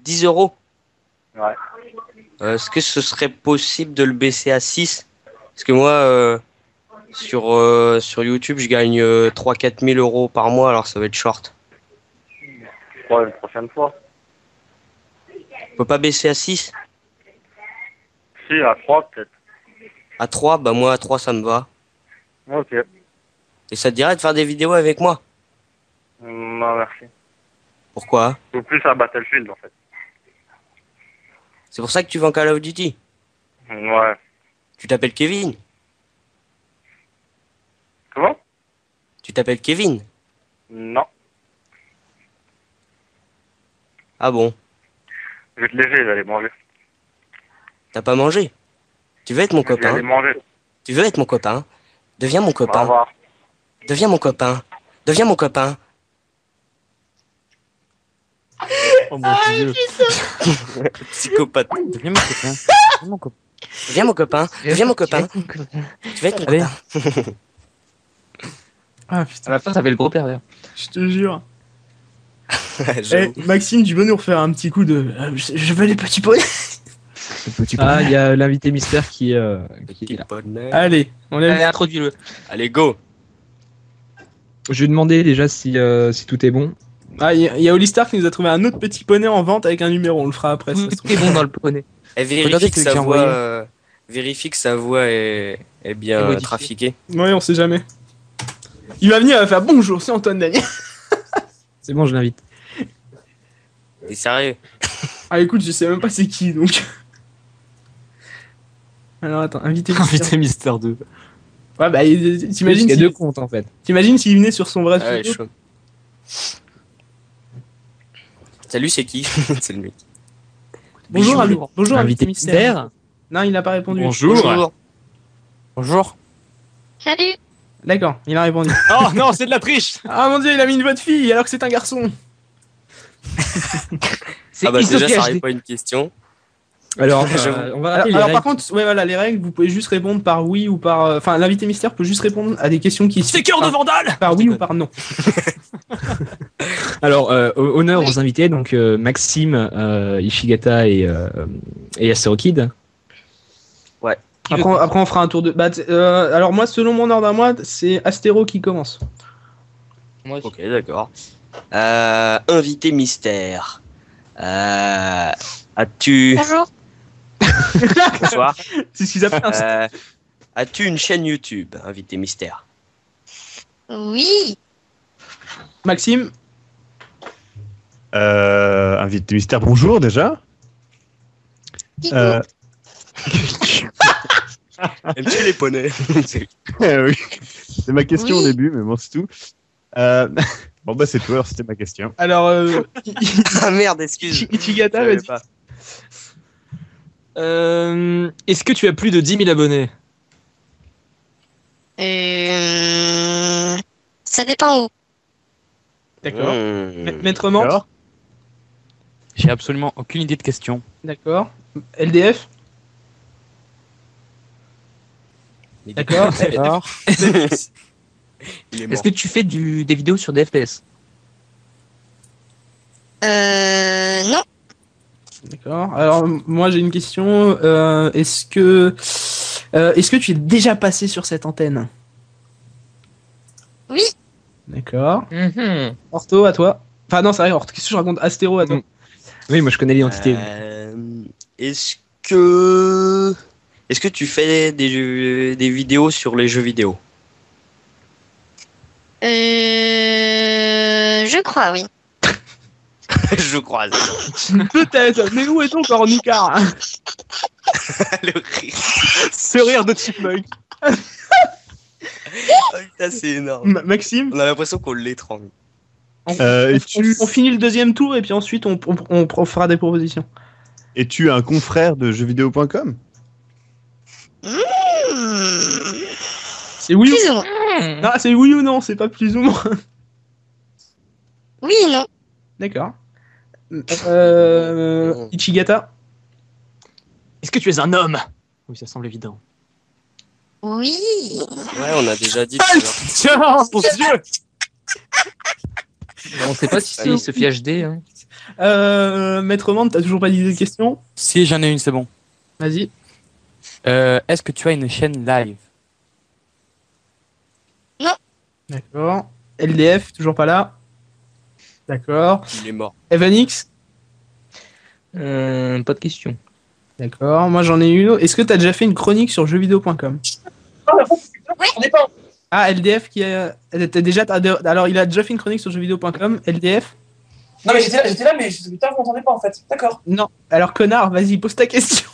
10 €? Ouais. Est-ce que ce serait possible de le baisser à 6? Parce que moi, sur YouTube, je gagne 3-4 000 € par mois, alors ça va être short. Ouais, une prochaine fois. On peut pas baisser à 6? Si, à 3 peut-être. À 3? Bah moi à 3 ça me va. Ok. Et ça te dirait de faire des vidéos avec moi? Non, merci. Pourquoi? Ou plus à Battlefield en fait. C'est pour ça que tu vends Call of Duty? Ouais. Tu t'appelles Kevin? Comment? Tu t'appelles Kevin? Non. Ah bon? Je vais te laisser, j'allais manger. T'as pas mangé? Tu veux être mon copain? J'allais manger. Tu veux être mon copain? Deviens mon Au copain. revoir. Deviens mon copain. Deviens mon copain. Oh mon dieu. Psychopathe. Deviens mon copain. Deviens mon copain. Deviens mon copain. Tu veux être mon Allez. copain. Ah putain. À la fin, ça fait le gros pervers. Je te jure. J'avoue. Maxime, tu veux nous refaire un petit coup de. Je veux les petits poneys. Ah, il y a l'invité mystère qui est là. Allez, Allez, introduis-le. Allez, go. Je vais demander déjà si tout est bon. Ah, il y a Holistar qui nous a trouvé un autre petit poney en vente avec un numéro, on le fera après. Tout est bon dans le poney. Et vérifie que sa voix est bien trafiquée. Ouais, on sait jamais. Il va venir, il va faire bonjour, c'est Antoine Daniel. C'est bon, je l'invite. T'es sérieux? Ah, écoute, je sais même pas c'est qui donc. Alors attends, invité Mystère 2. Ouais, bah, t'imagines. Il y a deux comptes en fait. T'imagines s'il venait sur son vrai Ouais, pseudo. chaud. Salut, c'est qui? C'est le mec. Bonjour, bonjour, invité mystère. Non, il n'a pas répondu. Bonjour. Bonjour. Salut. D'accord, il a répondu. Oh non, c'est de la triche. Ah mon dieu, il a mis une voix de fille alors que c'est un garçon. Ah bah déjà, ça IsoPHD. répond à une question. Alors, on va rappeler les Alors règles. par contre, ouais voilà, les règles, vous pouvez juste répondre par oui ou par... Enfin, l'invité mystère peut juste répondre à des questions qui... C'est cœur de Vandale. Par oui ou par non. Alors, honneur aux invités, donc Maxime, Ishigata et Astero Kid. Ouais. Après, on fera un tour de... alors moi, selon mon ordre à moi, c'est Astéro qui commence. Ok, d'accord. Invité mystère. As-tu... Bonjour. Bonsoir. C'est ce qu'ils appellent As-tu une chaîne YouTube, invité mystère? Oui. Maxime. Invité mystère, bonjour déjà. Aimes-tu les poneys? Oui, c'est ma question au début, mais bon, c'est tout. Bon, bah, c'est tout, alors c'était ma question. Alors, ah merde, excuse. Ichigata, Je savais vas-y. pas. Est-ce que tu as plus de 10 000 abonnés? Ça dépend où. D'accord. Maître Mante. J'ai absolument aucune idée de question. D'accord. LDF. D'accord. Est-ce que tu fais des vidéos sur des FPS? Non. D'accord. Alors moi j'ai une question. Est-ce que tu es déjà passé sur cette antenne? Oui. D'accord. Orto, à toi. Enfin non, c'est vrai, Orto. Qu'est-ce que je raconte? Astéro, à toi. Oui, moi je connais l'identité. Est-ce que tu fais des vidéos sur les jeux vidéo? Je crois, oui. Je crois. Peut-être, mais où est ton cornicard? Le rire. Ce rire de Chipmunk. Oh, putain, c'est énorme. Maxime. On a l'impression qu'on l'étrangle. On finit le deuxième tour et puis ensuite on fera des propositions. Es-tu un confrère de jeuxvideo.com? C'est oui Plus ou ou moins. non? C'est oui ou non, c'est pas plus ou moins. Oui et non. D'accord. Ichigata. Est-ce que tu es un homme? Oui, ça semble évident. Oui. Ouais, on a déjà dit. tout à l'heure. Tiens, mon Dieu. On sait pas si c'est Sophie HD. Hein. Maître Mante, t'as toujours pas d'idée de question? Si, j'en ai une, c'est bon. Vas-y. Est-ce que tu as une chaîne live? Non. D'accord. LDF, toujours pas là. D'accord. Il est mort. Evanix. Pas de question. D'accord. Moi j'en ai une autre. Est-ce que t'as déjà fait une chronique sur jeuxvideo.com? Ah, LDF qui a. Alors il a déjà fait une chronique sur jeuxvideo.com. LDF. Non, mais j'étais là, mais putain, vous m'entendez pas en fait. D'accord. Non. Alors connard, vas-y, pose ta question.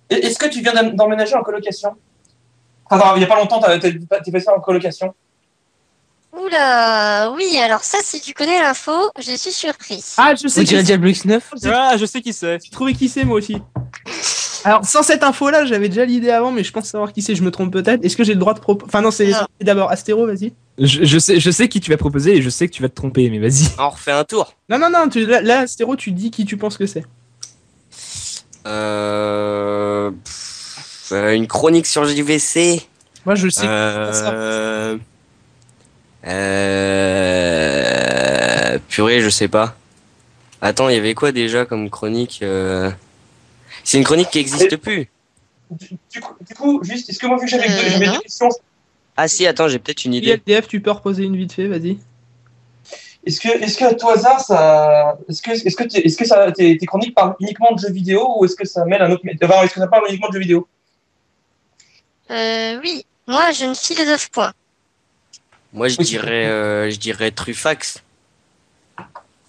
Est-ce que tu viens d'emménager en colocation? Enfin, il y a pas longtemps, t'es passé en colocation. Oula, oui, alors ça, si tu connais l'info, je suis surpris. Ah, je sais Vous direz Diablo X9? Ah, je sais qui c'est. J'ai trouvé qui c'est moi aussi. Alors, sans cette info-là, j'avais déjà l'idée avant, mais je pense savoir qui c'est, je me trompe peut-être. Est-ce que j'ai le droit de proposer? Enfin, non, c'est d'abord Astéro, vas-y. Je sais qui tu vas proposer et je sais que tu vas te tromper, mais vas-y. On refait un tour. Non, là, Astéro, tu dis qui tu penses que c'est. Une chronique sur JVC. Moi, je sais Purée, je sais pas. Attends, il y avait quoi déjà comme chronique C'est une chronique qui existe plus. Du coup, juste, est-ce que moi, vu que j'avais deux questions. Ah si, attends, j'ai peut-être une idée. LDF, tu peux reposer une vite fait, vas-y. Est-ce que à tout hasard, ça, est-ce que ça, tes chroniques parlent uniquement de jeux vidéo ou est-ce que ça mêle un autre, enfin, est-ce que ça parle uniquement de jeux vidéo? Oui, moi je ne philosophe point. Moi, je dirais Truffax.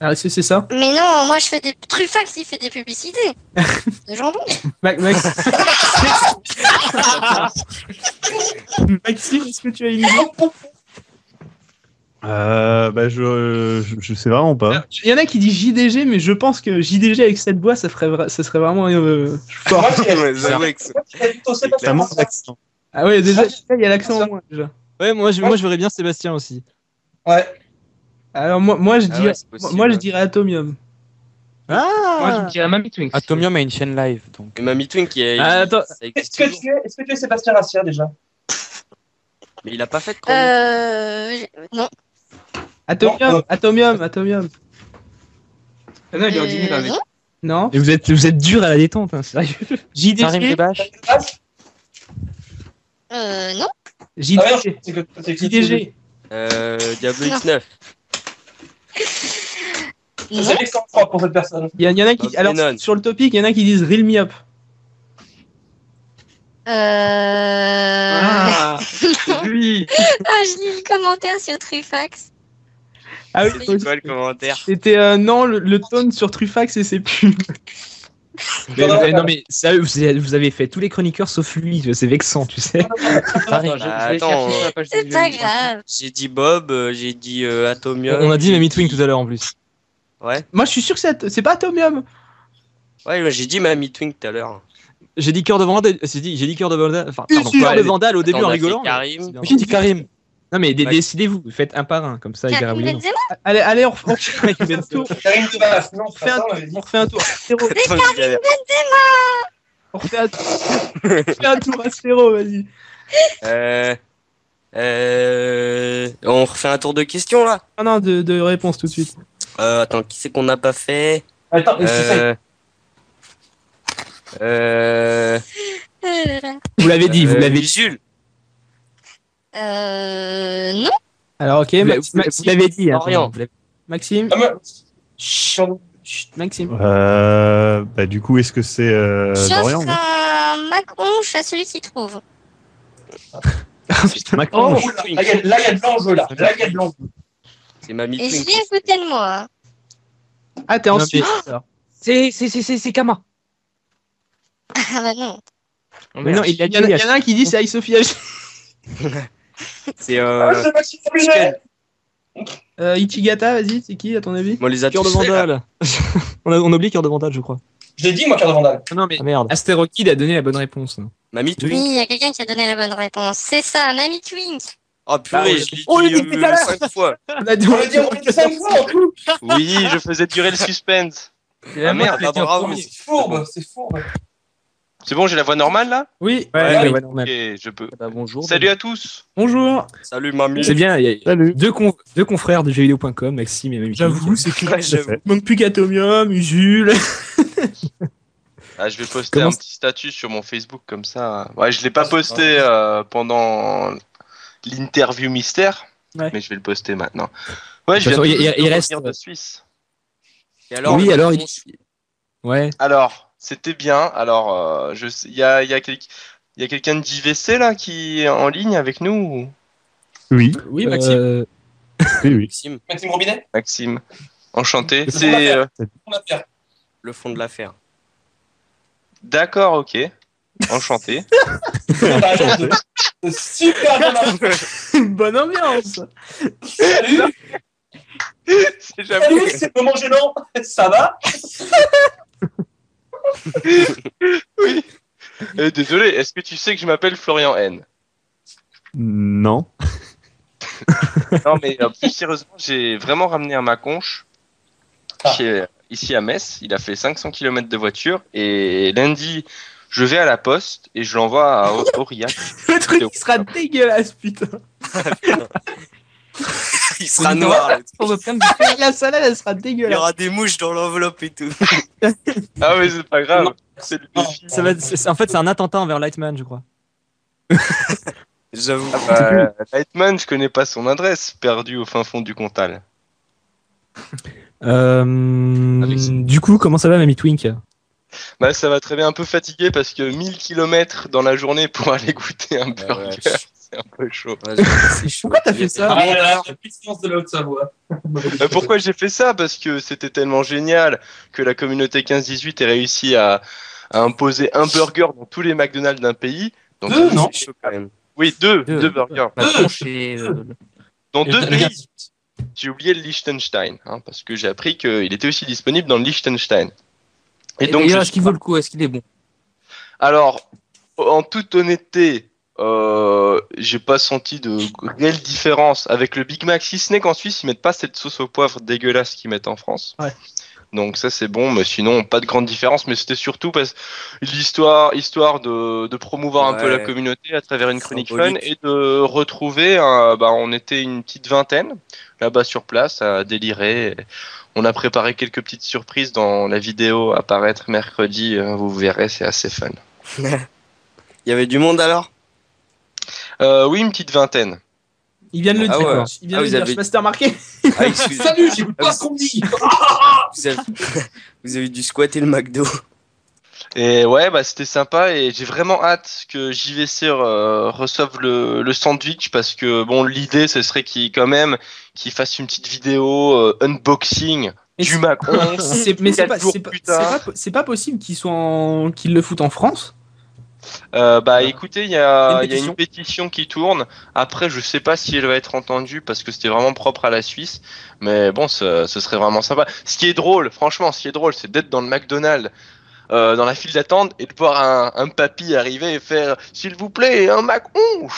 Ah, c'est ça? Mais non, moi je fais des Truffax, il fait des publicités. De jambon. Maxime, est-ce que tu as une idée? Je sais vraiment pas. Il y en a qui disent JDG, mais je pense que JDG avec cette voix, ça serait vraiment fort. Ça manque d'accent. Ah ouais, déjà, il y a l'accent en moins déjà. Ouais, moi je verrais bien Sébastien aussi. Ouais. Alors moi je Ah dirais, ouais, c'est possible, moi je ouais. dirais Atomium. Moi, je me dirais Mamie Twinks. Atomium a une chaîne live, donc. Et Mamie Twink, Attends. ça existe Est-ce toujours. que tu es Sébastien Rassia déjà? Mais il a pas fait de chronique. Non. Atomium. Ah non, il est ordinaire avec. Non. Et vous êtes dur à la détente, hein, sérieux. Karim JDG. Debache. Non. JDG. JDG. Diablo X9. Ça c'est l'exemple propre pour cette personne. Il y en a qui, alors Venom. sur le topic, il y en a qui disent Reel Me Up. Ah, c'est lui. Ah, je lis le commentaire sur Trufax. Ah oui, C'est quoi le commentaire? c'était non le tone sur Trufax et c'est plus. Non mais sérieux, vous avez fait tous les chroniqueurs sauf lui, c'est vexant, tu sais. Attends, je vais Attends, chercher sur la page de C'est pas vidéo. grave. j'ai dit Bob, j'ai dit Atomium. On a dit Mamie Twink tout à l'heure en plus. Ouais, Moi je suis sûr que c'est pas Atomium. ouais, j'ai dit Mamie Twink tout à l'heure. J'ai dit cœur de Vandale, j'ai dit cœur de Vandale, enfin Bien pardon, sûr. cœur de Vandale au début Attends, en on a rigolant. fait Karim. mais- J'ai dit Karim. Non mais décidez-vous, faites un par un, comme ça il verra oui ou non. Benzema. Allez, on refait un tour. Karim Debache, non, On refait un tour. Astéro. Attends, je galère. On refait un tour. On refait un tour Astéro, vas-y. On refait un tour de questions là. Ah non, de réponse tout de suite. Attends, qui c'est qu'on n'a pas fait? Attends, mais c'est ça. Vous l'avez dit, vous l'avez dit. Jules. Non. Alors ok, Vous Maxime. l'avez dit. hein, Orient. vous l'avez- Maxime. Ah, mais- Chut, Maxime. Du coup, est-ce que c'est Dorian? J'offre un Macron à celui qui trouve. Macron. Oh, là, il y a de l'enjeu là. Là, il y a de l'enjeu. C'est Mamie Et je Twink. viens à côté de moi. Ah, t'es en Non, Suisse. mais- alors. C'est Kama. Ah bah non. Mais non, il l'a Il dit. y en a un qui dit c'est Aïe-Sophie H. C'est C'est Maxime Robinet. Ichigata, vas-y, c'est qui à ton avis? Moi les a Cœur de tous fait, là. Vandale. on oublie cœur de Vandale, je crois. Je l'ai dit, moi, Cœur de Vandale. Non mais Ah merde. Astéroïde a donné la bonne réponse. Mamie Oui, Twink. il y a quelqu'un qui a donné la bonne réponse. C'est ça, Mamie Twink. Oh purée, je On l'ai l'a dit dit tout à l'heure. 5 fois. On a dit On l'a dit en fait 5 fois en tout. Oui, je faisais durer le suspense. Ah merde, bah bravo. C'est fourbe, c'est fourbe. C'est bon, j'ai la voix normale là? Oui. Ouais, oui. ouais, normal. Ok, je peux. Bah, bonjour. Salut à tous. Bonjour. Salut mamie. C'est bien, il y a Salut. deux confrères de jeuxvideo.com, Maxime et Mamie Twink. J'avoue, c'est cool. Ouais, j'avoue. Il manque plus qu'Atomium, Usul. Ah, je vais poster Comment un petit statut sur mon Facebook comme ça. Ouais, je l'ai pas posté pendant l'interview mystère, Ouais. mais je vais le poster maintenant. Ouais, De je toute viens façon, tout juste il de reste- revenir de Suisse. Et alors, Oui, le alors réponse- Ouais. Alors, c'était bien. Alors, il y a quelqu'un de JVC là qui est en ligne avec nous ou- Oui. Oui, Maxime. Oui, oui. Maxime, Maxime Robinet. Maxime. Enchanté. Le fond de C'est l'affaire. On va faire. le fond de l'affaire. d'accord, ok. Enchanté. Super bien marché. Une bonne ambiance. Salut. C'est jamais. Salut, c'est le moment gênant. Ça va? Oui. Désolé, est-ce que tu sais que je m'appelle Florian N? Non. Non, mais plus sérieusement, j'ai vraiment ramené un Maconche ici à Metz. Il a fait 500 km de voiture et lundi, je vais à la poste et je l'envoie à Aurillac. Le truc il sera dégueulasse, putain. Il sera noir. La salade, elle sera Il y dégueulasse. aura des mouches dans l'enveloppe et tout. Ah oui, c'est pas grave. C'est le défi. En fait, c'est un attentat envers Lightman, je crois. J'avoue. Lightman, je connais pas son adresse, perdu au fin fond du Comtal. Du coup, comment ça va, Mamie Twink? Bah, ça va très bien, un peu fatigué parce que 1000 km dans la journée pour aller goûter un burger, c'est un peu chaud. Pourquoi t'as fait ça? Ah là, la puissance de la Haute-Savoie. Pourquoi j'ai fait ça? Parce que c'était tellement génial que la communauté 15-18 ait réussi à imposer un burger dans tous les McDonald's d'un pays. Donc, Deux, non? c'est chaud quand même. Oui, deux burgers. La tronche et dans 2 pays. J'ai oublié le Liechtenstein, hein, parce que j'ai appris qu'il était aussi disponible dans le Liechtenstein. Et donc, est-ce qu'il vaut le coup? Est-ce qu'il est bon? Alors, en toute honnêteté, j'ai pas senti de réelle différence avec le Big Mac, si ce n'est qu'en Suisse, ils mettent pas cette sauce au poivre dégueulasse qu'ils mettent en France. Ouais. Donc ça c'est bon, mais sinon pas de grande différence. Mais c'était surtout parce histoire de promouvoir un peu la communauté à travers une chronique fun et de retrouver. On était une petite vingtaine là-bas sur place à délirer. On a préparé quelques petites surprises dans la vidéo à paraître mercredi. Vous verrez, c'est assez fun. Il y avait du monde alors? Oui, une petite vingtaine. Il vient de le dire. Ouais. Il vient de le dire. Je sais pas si t'as remarqué. Salut, j'écoute pas ce qu'on me dit. Vous avez dû squatter le McDo. Et ouais, c'était sympa et j'ai vraiment hâte que JVC reçoive le sandwich parce que bon, l'idée ce serait qu'il fasse une petite vidéo unboxing du Mac 11. Mais c'est pas possible qu'ils le foutent en France. Écoutez, il y a une pétition qui tourne. Après, je sais pas si elle va être entendue parce que c'était vraiment propre à la Suisse. Mais bon, ce serait vraiment sympa. Ce qui est drôle, c'est d'être dans le McDonald's, dans la file d'attente et de voir un papy arriver et faire s'il vous plaît, un Mac 11.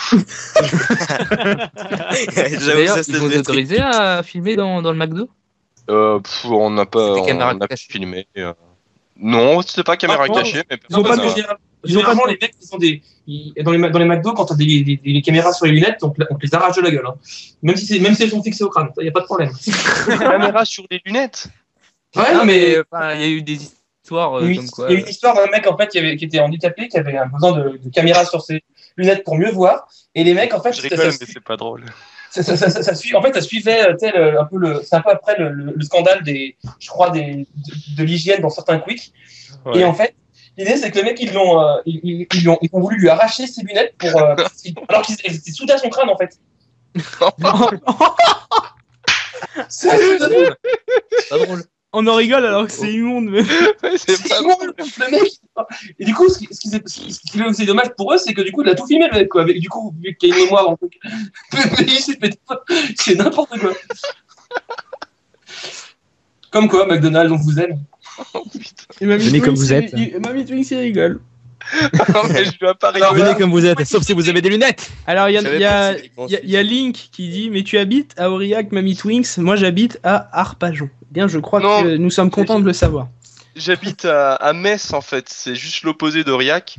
D'ailleurs, ils vous autorisé à filmer dans le McDo? On n'a pas filmé. Non, c'était pas caméra cachée. Mais généralement, les mecs qui sont dans les McDo, quand t'as des caméras sur les lunettes, on te les arrache de la gueule. Hein. Même si elles sont fixées au crâne, il n'y a pas de problème. Des caméras sur les lunettes? Ouais, non, mais. Il y a eu des histoires comme quoi. Il y a eu une histoire d'un mec en fait, qui était handicapé, qui avait besoin de caméras sur ses lunettes pour mieux voir. Et les mecs, en fait. Je rigole, mais c'est pas drôle. Ça suivait un peu c'est un peu après le scandale de l'hygiène dans certains quicks. Ouais. Et en fait, l'idée c'est que les mecs ils ont voulu lui arracher ses lunettes alors qu'ils étaient soudés à son crâne en fait. C'est pas drôle. On en rigole alors que c'est immonde. Mais... c'est immonde, le mec. Et du coup, ce qui est aussi dommage pour eux, c'est que du coup, il a tout filmé le mec, quoi. Du coup, vu qu'il y a une mémoire, c'est n'importe quoi. Comme quoi, McDonald's, on vous aime. Oh, venez comme vous êtes. Mamie Twinks, il rigole. Non, mais je dois pas rigoler. Venez comme vous êtes, sauf si vous avez des lunettes. Alors, il y a Link qui dit mais tu habites à Aurillac, Mamie Twinks. Moi, j'habite à Arpajon. Bien, je crois que nous sommes contents de le savoir. J'habite à Metz, en fait. C'est juste l'opposé d'Aurillac.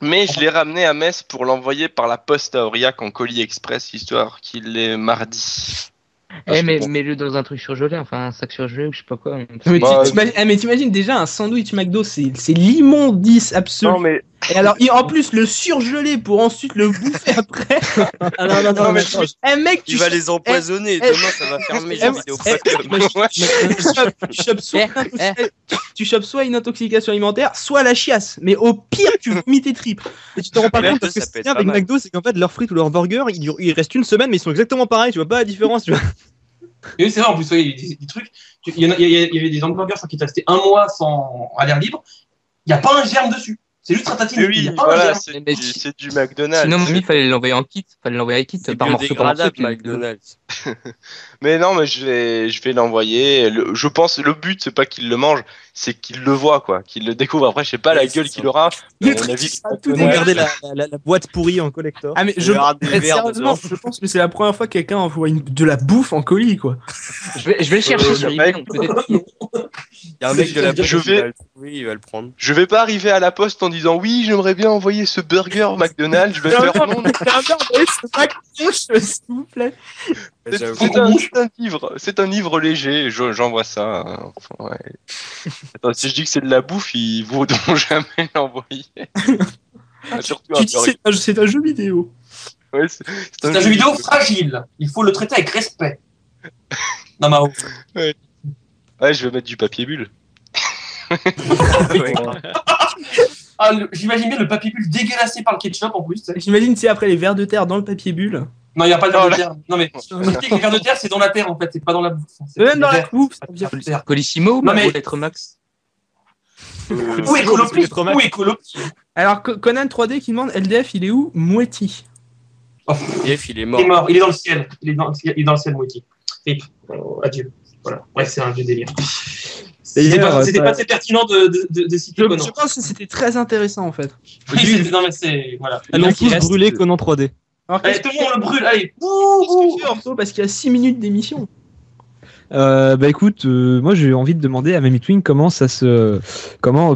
Mais je l'ai ramené à Metz pour l'envoyer par la poste à Aurillac en colis express, histoire qu'il l'ait mardi. Mais mets-le dans un truc surgelé, enfin un sac surgelé ou je sais pas quoi. Mais t'imagines déjà un sandwich McDo, c'est l'immondice absolu. Non, mais... Et alors, en plus, le surgeler pour ensuite le bouffer après. Non, mais mec, tu vas les empoisonner. Demain, ça va fermer Tu chopes soit une intoxication alimentaire, soit la chiasse. Mais au pire, tu vomis tes tripes. Et tu te rends pas compte parce que ce qui est bien avec McDo, c'est qu'en fait, leurs frites ou leurs burgers, ils restent une semaine, mais ils sont exactement pareils. Tu vois pas la différence, tu vois. Et oui, c'est vrai, en plus, il y a des trucs. Il y avait des hamburgers qui étaient restés un mois à l'air libre. Il n'y a pas un germe dessus. C'est juste ratatine. Oui, voilà, c'est du McDonald's. Sinon, il fallait l'envoyer en kit. Fallait l'envoyer à kit par morceau par morceau. McDonald's. Mais non, mais je vais l'envoyer. Je pense le but c'est pas qu'il le mange, c'est qu'il le voit quoi, qu'il le découvre. Après, je sais pas la gueule qu'il aura. Regardez la boîte pourrie en collector. Ah mais sérieusement, je pense que c'est la première fois que quelqu'un envoie de la bouffe en colis quoi. Je vais le chercher sur eBay. Il y a un mec de la poste, il va le prendre. Je vais pas arriver à la poste en disant oui, j'aimerais bien envoyer ce burger McDonald's. Je vais faire non. S'il vous plaît. C'est un livre léger, j'envoie ça. Enfin, ouais. Attends, si je dis que c'est de la bouffe, ils voudront jamais l'envoyer. Tu dis c'est un jeu vidéo. Ouais, c'est un jeu vidéo fragile. Il faut le traiter avec respect. Namao. Ouais, je vais mettre du papier bulle. J'imagine bien le papier bulle dégueulassé par le ketchup en plus. J'imagine c'est après les vers de terre dans le papier bulle. Non, il n'y a pas de vers de terre. Non, mais les vers de terre, c'est dans la terre en fait, c'est pas dans la bouffe. Même dans la bouffe, c'est Colissimo ou lettre max. Où est Colopli? Alors, Conan 3D qui demande LDF, il est où? Mouetti. Jeff, il est Il mort. est mort, il est dans le ciel. Il est dans le ciel, Moiti. Rip. Adieu. Voilà. Bref, c'est un vieux délire. C'était pas assez pertinent de citer Conan. Je pense que c'était très intéressant en fait. Oui, non, mais c'est. Voilà. Allons tous brûler Conan 3D. Alors, Allez, tout le monde le brûle, allez. Parce qu'il y a 6 minutes d'émission. Bah écoute, moi j'ai envie de demander à Mamitwing comment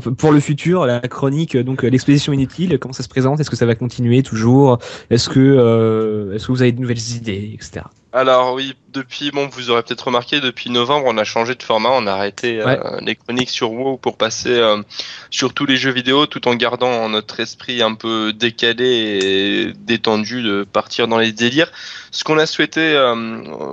pour le futur la chronique, donc l'exposition inutile, comment ça se présente, est-ce que ça va continuer toujours, est-ce que vous avez de nouvelles idées, etc. Alors oui, vous aurez peut-être remarqué, depuis novembre, on a changé de format, on a arrêté les chroniques sur WoW pour passer sur tous les jeux vidéo, tout en gardant notre esprit un peu décalé et détendu de partir dans les délires. Ce qu'on a souhaité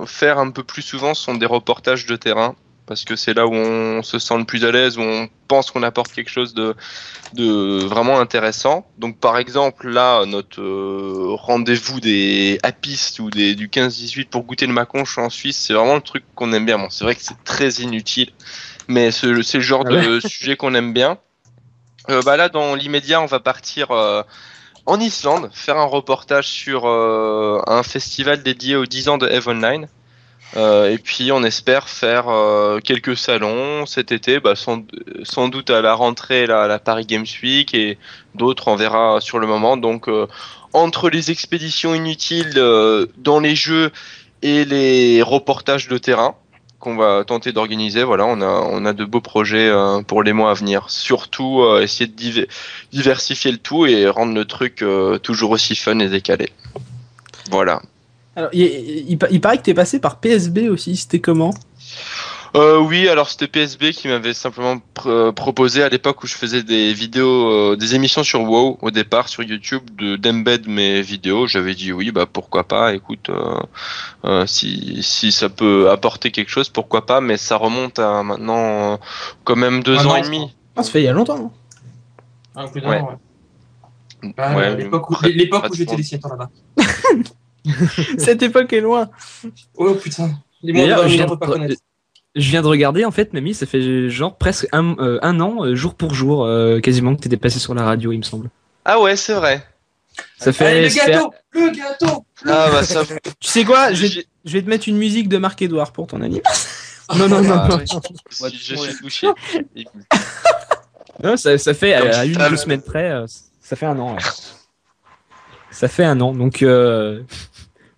faire un peu plus souvent sont des reportages de terrain, parce que c'est là où on se sent le plus à l'aise, où on pense qu'on apporte quelque chose de vraiment intéressant. Donc par exemple là, notre rendez-vous des Appistes ou du 15-18 pour goûter le maconche en Suisse, c'est vraiment le truc qu'on aime bien. Bon, c'est vrai que c'est très inutile, mais c'est le genre de sujet qu'on aime bien. Là, dans l'immédiat, on va partir en Islande, faire un reportage sur un festival dédié aux 10 ans de EVE Online. Et puis on espère faire quelques salons cet été, sans doute à la rentrée à la Paris Games Week, et d'autres on verra sur le moment. Donc entre les expéditions inutiles dans les jeux et les reportages de terrain qu'on va tenter d'organiser, voilà, on a de beaux projets pour les mois à venir. Surtout essayer de diversifier le tout et rendre le truc toujours aussi fun et décalé. Voilà. Alors, il paraît que t'es passé par PSB aussi, c'était comment ? Oui, alors c'était PSB qui m'avait simplement proposé à l'époque où je faisais des vidéos, des émissions sur WoW au départ sur YouTube, d'embed mes vidéos. J'avais dit oui, pourquoi pas, écoute, si ça peut apporter quelque chose, pourquoi pas, mais ça remonte à maintenant quand même 2 ans et demi. Ah, ça fait il y a longtemps. Plus d'un an, ouais. L'époque où j'étais dessinateur là-bas. Cette époque est loin. Oh putain. Je viens de regarder, en fait, Mamie, ça fait genre presque un an, jour pour jour, quasiment, que t'étais passé sur la radio, il me semble. Ah ouais, c'est vrai. Ça fait. Le gâteau. Ah bah ça. Tu sais quoi, je vais te mettre une musique de Marc-Edouard pour ton anniversaire. Non. Je suis touché. Non, ça fait à 1 ou 2 semaines près, ça fait un an. Ouais. Ça fait un an, donc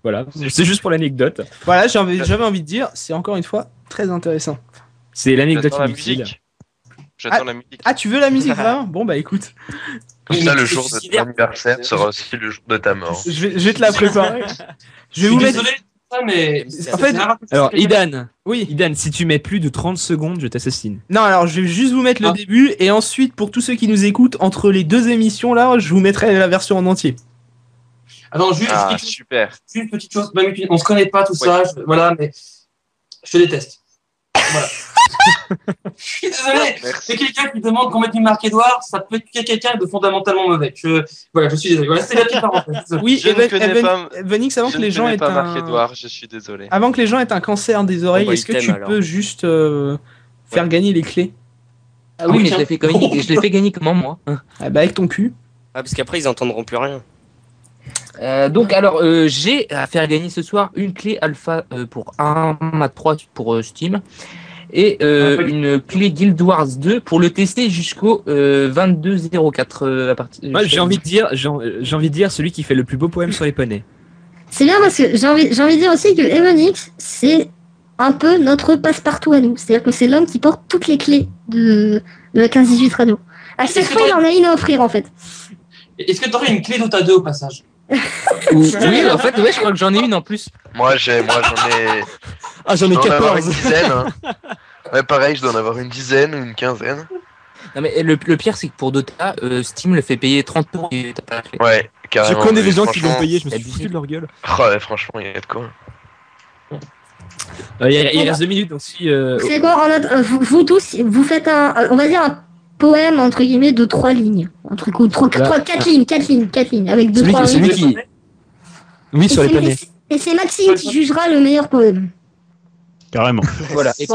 voilà, c'est juste pour l'anecdote. Voilà, j'avais envie de dire, c'est encore une fois très intéressant. C'est l'anecdote inutile. J'attends la musique. Ah, tu veux la musique vraiment ? Bon bah écoute. Comme ça, le jour de ton anniversaire sera aussi le jour de ta mort. Je vais te la préparer. Je vais vous mettre. Désolé, mais en fait, alors Idan, si tu mets plus de 30 secondes, je t'assassine. Non, alors je vais juste vous mettre le début et ensuite pour tous ceux qui nous écoutent, entre les 2 émissions là, je vous mettrai la version en entier. Attends, super. Juste une petite chose, on se connaît pas tout ça, voilà, mais je te déteste. Voilà. Je suis désolé, c'est quelqu'un qui demande qu'on mette du Marc-Edouard, ça peut être quelqu'un de fondamentalement mauvais. Je suis désolé. Voilà, c'était la petite parenthèse. Oui, Evanix, avant que les gens aient Marc-Edouard, je suis désolé. Avant que les gens aient un cancer des oreilles, est-ce que tu peux juste faire gagner les clés ? Ah oui, mais je l'ai fait gagner comment moi ? Ah bah avec ton cul. Ah, parce qu'après ils entendront plus rien. Donc alors j'ai à faire gagner ce soir une clé alpha pour un Mat 3 pour Steam et une clé Guild Wars 2 pour le tester jusqu'au 22/04 à partir. Moi j'ai envie de dire celui qui fait le plus beau poème sur les poneys. C'est bien parce que j'ai envie de dire aussi que Evanix c'est un peu notre passe-partout à nous. C'est-à-dire que c'est l'homme qui porte toutes les clés de la 15-18 radio. À chaque fois il en a une à offrir en fait. Est-ce que tu aurais une clé Dota 2 au passage? Oui, en fait, ouais, je crois que j'en ai une en plus. Moi, j'en ai. Ah, j'en ai 14. Une dizaine, hein. Ouais, pareil, je dois en avoir une dizaine ou une quinzaine. Non, mais le pire, c'est que pour Dota, Steam le fait payer 30 € et t'as pas la clé. Ouais, carrément. Je connais des gens qui l'ont payé, je me suis foutu de leur gueule. Oh, ouais, franchement, il y a de quoi. Il reste 2 minutes, donc si. C'est quoi, vous tous, vous faites on va dire un poème entre guillemets de 3 lignes, un truc ou 4 lignes avec 2-3 lignes. Oui, sur les poneys. Et c'est Maxime qui jugera le meilleur poème. Carrément. Voilà. Et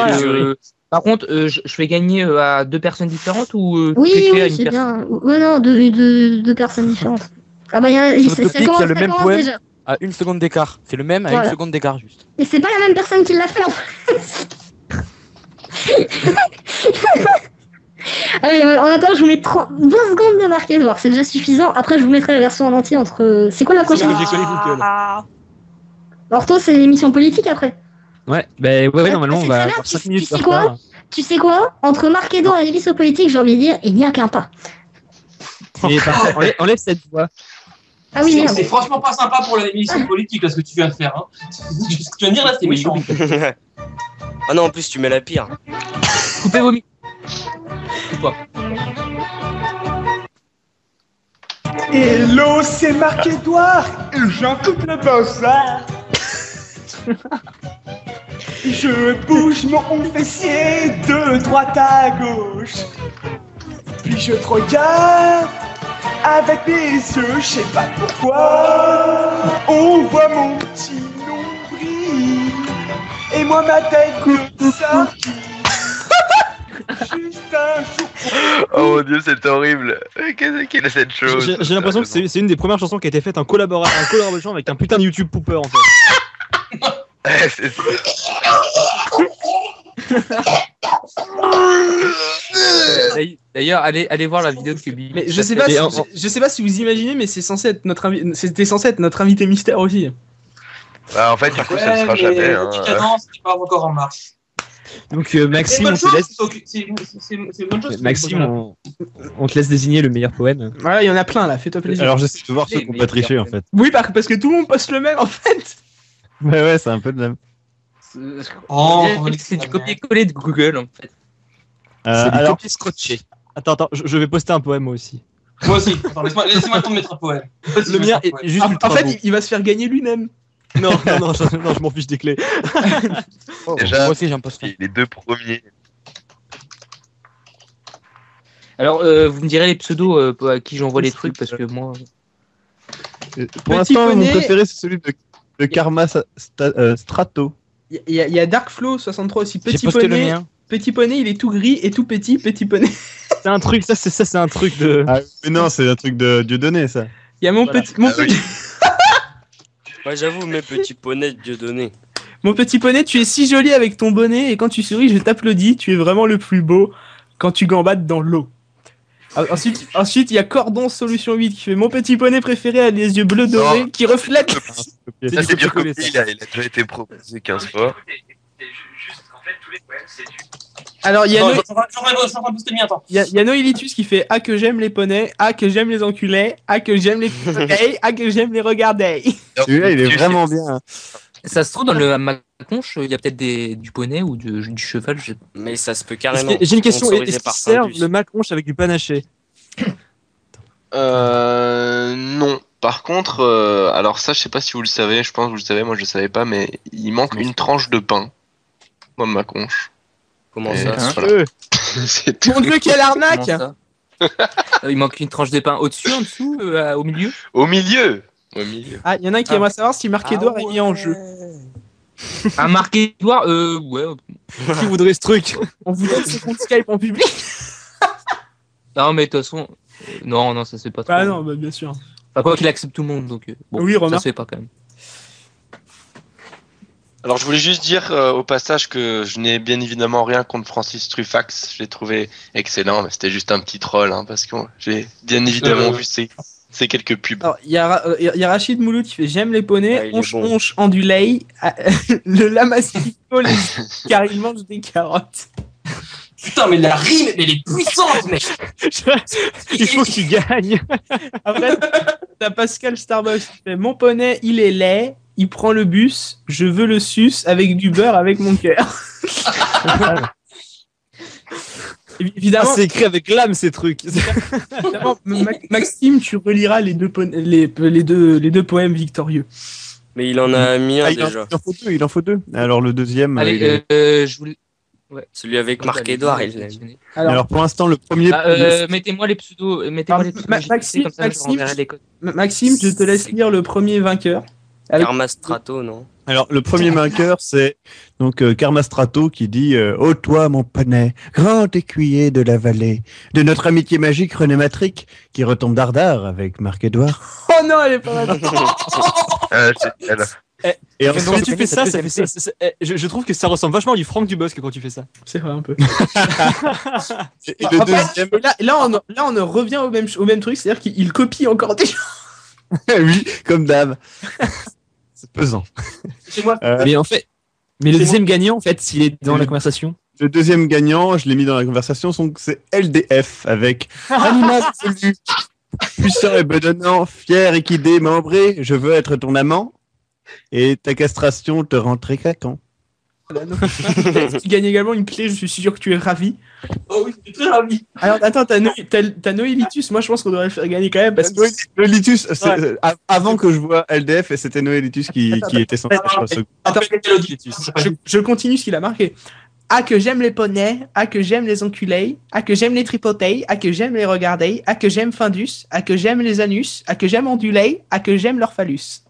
par contre, je fais gagner à 2 personnes différentes ou oui, c'est bien. Ouais, non, 2 personnes différentes. Ah bah ça commence le même poème. Déjà. à 1 seconde d'écart. C'est le même à Voilà. 1 seconde d'écart juste. Et c'est pas la même personne qui l'a fait en fait. Allez, en attendant, je vous mets 2 secondes de Marc-Edouard, c'est déjà suffisant. Après, je vous mettrai la version en entier entre. C'est quoi la prochaine? Orto, c'est l'émission politique après. Ouais, ouais, normalement, on va très bien, avoir 5 tu minutes de sais quoi retard. Tu sais quoi? Entre Marc-Edouard et l'émission politique, j'ai envie de dire, il n'y a qu'un pas. Et parfait, enlève cette voix. Ah oui, c'est franchement pas sympa pour l'émission politique, là, ce que tu viens de faire. Hein. Ce que tu viens de dire, là, c'est méchant. Ah non, en plus, tu mets la pire. Coupez vos micros. Hello, c'est Marc-Edouard, j'en coupe le bonsoir. Je bouge mon fessier de droite à gauche. Puis je te regarde avec mes yeux, je sais pas pourquoi. On voit mon petit nombril et moi ma tête de sortie. Juste un jour. Oh mon dieu, c'est horrible. Quelle est cette chose? J'ai l'impression que c'est une des premières chansons qui a été faite en collaboration avec un putain de YouTube pooper en fait. C'est ça. D'ailleurs, allez voir la vidéo de Kubi. Mais je sais pas si vous imaginez, mais c'était censé être notre invité mystère aussi. Bah, en fait, du coup, ça ne sera jamais. Hein. C'est pas encore en marche. Donc Maxime, on te laisse. C'est une bonne chose. Maxime, on te laisse désigner le meilleur poème. Voilà, il y en a plein là, fais-toi plaisir. Alors j'essaie de voir ceux qui n'ont pas triché en fait. Oui, parce que tout le monde poste le même en fait. Ouais, c'est un peu de même. C'est du copier-coller de Google en fait. C'est du alors, copier scotché. Attends, je vais poster un poème moi aussi. Moi aussi. Attends, laissez-moi le temps de mettre un poème. Le mien est juste En fait, il va se faire gagner lui-même. Non, je m'en fiche des clés. Déjà, moi aussi, j'en poste les 2 premiers. Alors, vous me direz les pseudos à qui j'envoie les trucs parce que moi. Pour l'instant, mon préféré c'est celui de Karma Strato. Il y a Darkflow 63 aussi. J'ai posté le mien. Petit poney, il est tout gris et tout petit poney. C'est un truc, c'est un truc de. Ah, mais non, c'est un truc de Dieudonné ça. Il y a mon petit. Ouais, j'avoue, mes petits poneys de Dieudonné. Mon petit poney, tu es si joli avec ton bonnet et quand tu souris, je t'applaudis. Tu es vraiment le plus beau quand tu gambades dans l'eau. Ensuite, il y a Cordon Solution 8 qui fait mon petit poney préféré a des yeux bleus dorés qui reflètent. Ça, c'est bien copié, il a déjà été proposé 15 fois. Alors, il y a il y a Noélitus qui fait que j'aime les poneys, que j'aime les enculés, que j'aime les gays, que j'aime les regarder. Celui-là, il est vraiment bien. Ça se trouve dans ma conche, il y a peut-être du poney ou du cheval. Mais ça se peut carrément. J'ai une question, Sponsorisé est-ce qu'il par sert Findus. le maconche avec du panaché? Non. Par contre, alors ça, je sais pas si vous le savez, je pense que vous le savez, moi je le savais pas, mais il manque une tranche de pain dans ma conche. Comment Et ça voilà. C'est tout. Mon dieu, quelle arnaque! Comment ça Il manque une tranche de pain au-dessus, en dessous, au milieu. Au milieu. Au milieu. Ah, il y en a un qui aimerait savoir si Marc-Edouard est mis en jeu. Un Marc-Edouard, ouais. Qui voudrait ce truc? On vous donne ce compte Skype en public? Non, mais de toute façon, non, ça se fait pas trop. Ah non, bah, bien sûr. Enfin, quoi qu'il accepte tout le monde, donc bon, Oui, ça remarque. se fait pas quand même. Alors je voulais juste dire au passage que je n'ai bien évidemment rien contre Francis Truffax, je l'ai trouvé excellent, mais c'était juste un petit troll, hein, parce que j'ai bien évidemment vu ces quelques pubs. Alors, il y a Rachid Mouloud qui fait j'aime les poneys, Ah, il est onche bon. onche ondulé, le lamastico car il mange des carottes. Putain, mais la rime, elle est puissante, mec. Il faut qu'il gagne. Après, t'as Pascal Starbucks qui fait mon poney, il est laid, il prend le bus, je veux le sus avec du beurre avec mon cœur. Évidemment, c'est écrit avec l'âme ces trucs. évidemment, Maxime, tu reliras les deux poèmes victorieux. Mais il en a mis un déjà. Il en faut deux. Alors le deuxième. il Allez, est- je voulais. Ouais. Celui avec Marc-Edouard, il l'a mis. Alors pour l'instant, le premier. Mettez-moi les pseudos. Mettez-moi les pseudos. Maxime, comme ça, je renverrai les codes. Maxime, je te laisse lire le premier vainqueur. Karma Strato, non? Alors le premier vainqueur, c'est donc Karma Strato qui dit ô toi mon poney, grand écuyer de la vallée, de notre amitié magique René Matric, qui retombe dardard avec Marc-Edouard. Oh Oh non, elle est pas mal. Et quand tu fais ça, je trouve que ça ressemble vachement à du Franck Dubosc quand tu fais ça. C'est vrai un peu. Et le deuxième. Là, on en revient au même truc, c'est-à-dire qu'il copie encore des gens. Oui, comme d'hab. C'est pesant. Mais en fait, le deuxième gagnant, en fait, s'il est dans la conversation. Le deuxième gagnant, je l'ai mis dans la conversation, c'est LDF avec animal absolu, puissant et bedonnant, fier et qui démembré, je veux être ton amant, et ta castration te rend très craquant. Voilà, tu gagnes également une clé, je suis sûr que tu es ravi. Oh oui, je suis très ravi. Alors attends, t'as Noélitus, moi je pense qu'on devrait le faire gagner quand même parce que... Noélitus, avant que je vois LDF, c'était Noélitus qui était censé faire ce... Attends, je continue ce qu'il a marqué. Ah que j'aime les poneys, ah que j'aime les enculés, ah que j'aime les tripotés, ah que j'aime les regarder, ah que j'aime Findus, ah que j'aime les anus, ah que j'aime onduler, ah que j'aime leur phallus.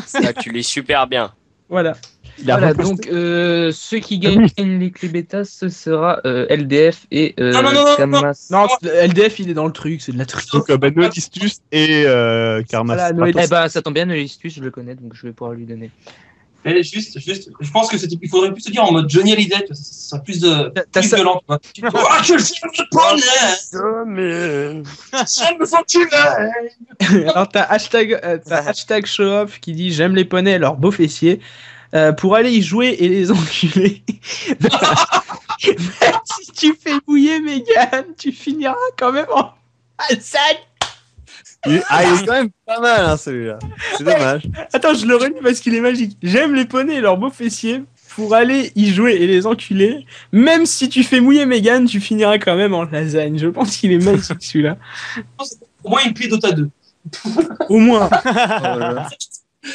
Ça, tu lis super bien. Voilà. Voilà, donc ceux qui gagnent les clés bêta, ce sera LDF et Kamas. Non, LDF il est dans le truc, c'est de la truc. Donc Noélistus et Karmas. Voilà, bah ça tombe bien, Noélistus, je le connais, donc je vais pouvoir lui donner. Et juste, je pense que il faudrait plus se dire en mode Johnny Hallyday, ça sera plus violent. Ah, que j'aime le poney! J'aime les enculés! Alors t'as hashtag show-off qui dit j'aime les poneys et leurs beaux fessiers. Pour aller y jouer et les enculer. Même si tu fais bouiller Mégane, tu finiras quand même en Alsace. Il est quand même pas mal, hein, celui-là. C'est dommage. Attends, je le relis parce qu'il est magique. J'aime les poneys et leurs beaux fessiers. Pour aller y jouer et les enculer, même si tu fais mouiller Mégane, tu finiras quand même en lasagne. Je pense qu'il est magique celui-là. Au moins une clé Dota 2. Au moins.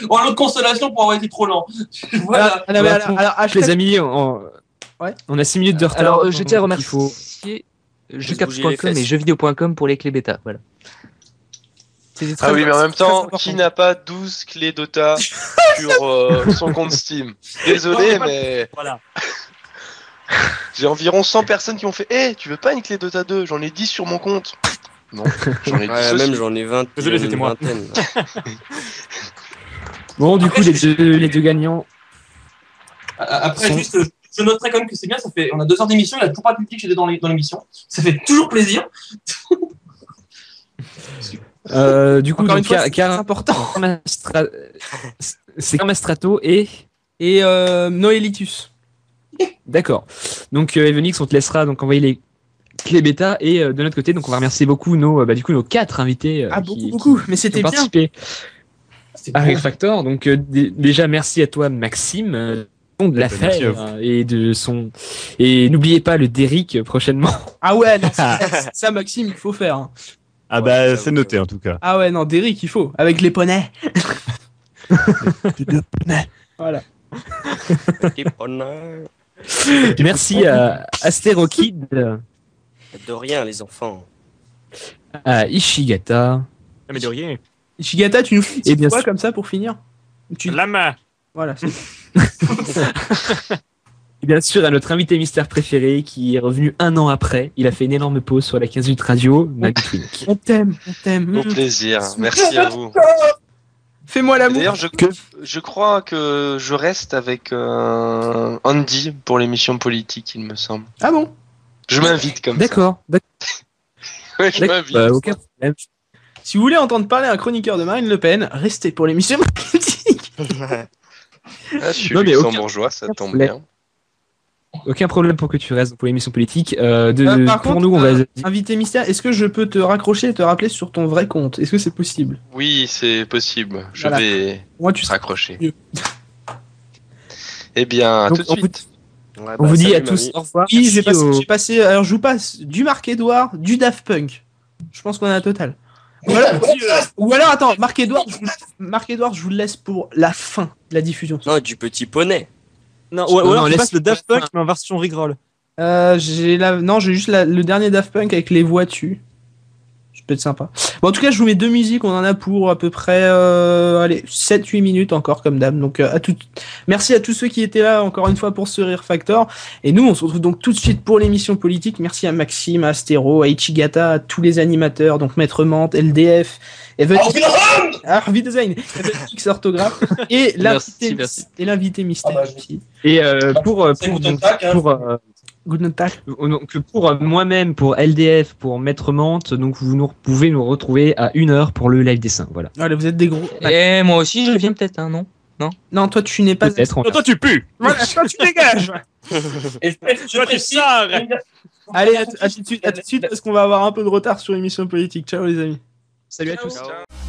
Oh, l'autre consolation pour avoir été trop lent. Voilà. Alors, les amis, on a 6 minutes de retard. Alors, je tiens à remercier jeucaps.com et jeuxvideo.com pour les clés bêta. Voilà. Ah oui, mais en même temps, qui n'a pas 12 clés Dota sur son compte Steam? Désolé, mais... Voilà. J'ai environ 100 personnes qui m'ont fait « Eh, tu veux pas une clé Dota 2 ? J'en ai 10 sur mon compte. » Non, j'en ai 10 aussi. Même j'en ai 20. Désolé, c'était moi. Bon, du coup, les deux gagnants. Après, juste, je noterai quand même que c'est bien, on a 2 heures d'émission, il n'y a toujours pas de public chez dans l'émission. Ça fait toujours plaisir. Du coup, donc, c'est important. C'est Karmastrato et Noélitus. D'accord. Donc, Evenix, on te laissera donc envoyer les clés bêta et de notre côté, donc on va remercier beaucoup nos 4 invités. Beaucoup. Mais c'était bien. À Rex Factor. Donc déjà merci à toi Maxime de l'affaire et n'oubliez pas le Derrick prochainement. Ah ouais, non, ça Maxime il faut faire. Hein. Ah bah c'est noté en tout cas. Ah ouais non Derrick il faut avec les poneys. Les poneys. Voilà. Les poneys. Merci à Astérokid. De rien les enfants. À Ishigata. Mais de rien. Ishigata, tu nous fais quoi comme ça pour finir? Lama. Voilà. Et bien sûr à notre invité mystère préféré qui est revenu 1 an après. Il a fait une énorme pause sur la 15 minutes radio. On t'aime. Mon plaisir. Merci à vous. Fais-moi l'amour. D'ailleurs, je crois que je reste avec Andy pour l'émission politique, il me semble. Ah bon? Je m'invite comme ça. D'accord. Ouais, je m'invite. Aucun problème. Si vous voulez entendre parler un chroniqueur de Marine Le Pen, restez pour l'émission politique. Je suis luxembourgeois, ça tombe bien. Aucun problème pour que tu restes pour l'émission politique. Par contre, invité mystère, est-ce que je peux te raccrocher et te rappeler sur ton vrai compte? Est-ce que c'est possible? Oui, c'est possible. Je vais raccrocher. Eh bien, à tout de suite. On vous dit à tous au revoir. Oui, j'ai passé. Alors, je vous passe du Marc-Edouard, du Daft Punk. Je pense qu'on a un total. Ou alors, attends, Marc-Edouard, je vous le laisse pour la fin de la diffusion. Non, du petit poney. Non, ou alors tu passes le Daft Punk, mais en version Rigroll. J'ai juste le dernier Daft Punk avec les voix dessus. peut être sympa. Bon, en tout cas, je vous mets 2 musiques. On en a pour à peu près 7-8 minutes encore comme d'hab. Donc merci à tous ceux qui étaient là encore une fois pour ce Rire Factor. Et nous, on se retrouve donc tout de suite pour l'émission politique. Merci à Maxime, à Astéro, à Ichigata, à tous les animateurs, donc Maître Mante, LDF, Harvey Design, X Orthographe et l'invité mystère aussi. Et pour moi-même, pour LDF, pour Maître Mante, donc vous pouvez nous retrouver à 1h pour le live dessin. Voilà. Allez, vous êtes des gros. Et moi aussi, je viens peut-être, hein, non? Non, toi tu n'es pas. Peut-être. Toi tu pues. Voilà, toi tu dégages. Toi tu sors. Allez, à tout de suite parce qu'on va avoir un peu de retard sur l'émission politique. Ciao les amis. Salut à tous. Ciao.